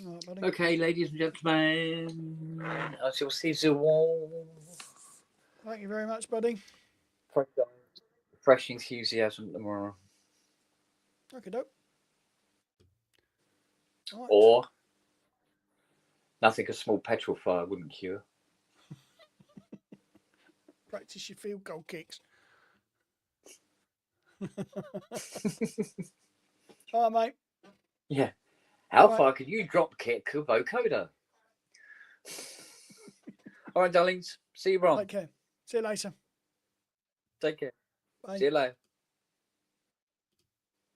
All right, buddy. Okay, ladies and gentlemen, I shall see you all. Thank you very much, buddy. Fresh enthusiasm tomorrow. Okie doke. All right. Or nothing a small petrol fire wouldn't cure. Practice your field goal kicks. All right, mate. Yeah. How Right. far could you drop kick a vocoder? All right, darlings. See you, Ron. Take care. See you later. Take care. Bye. See you later.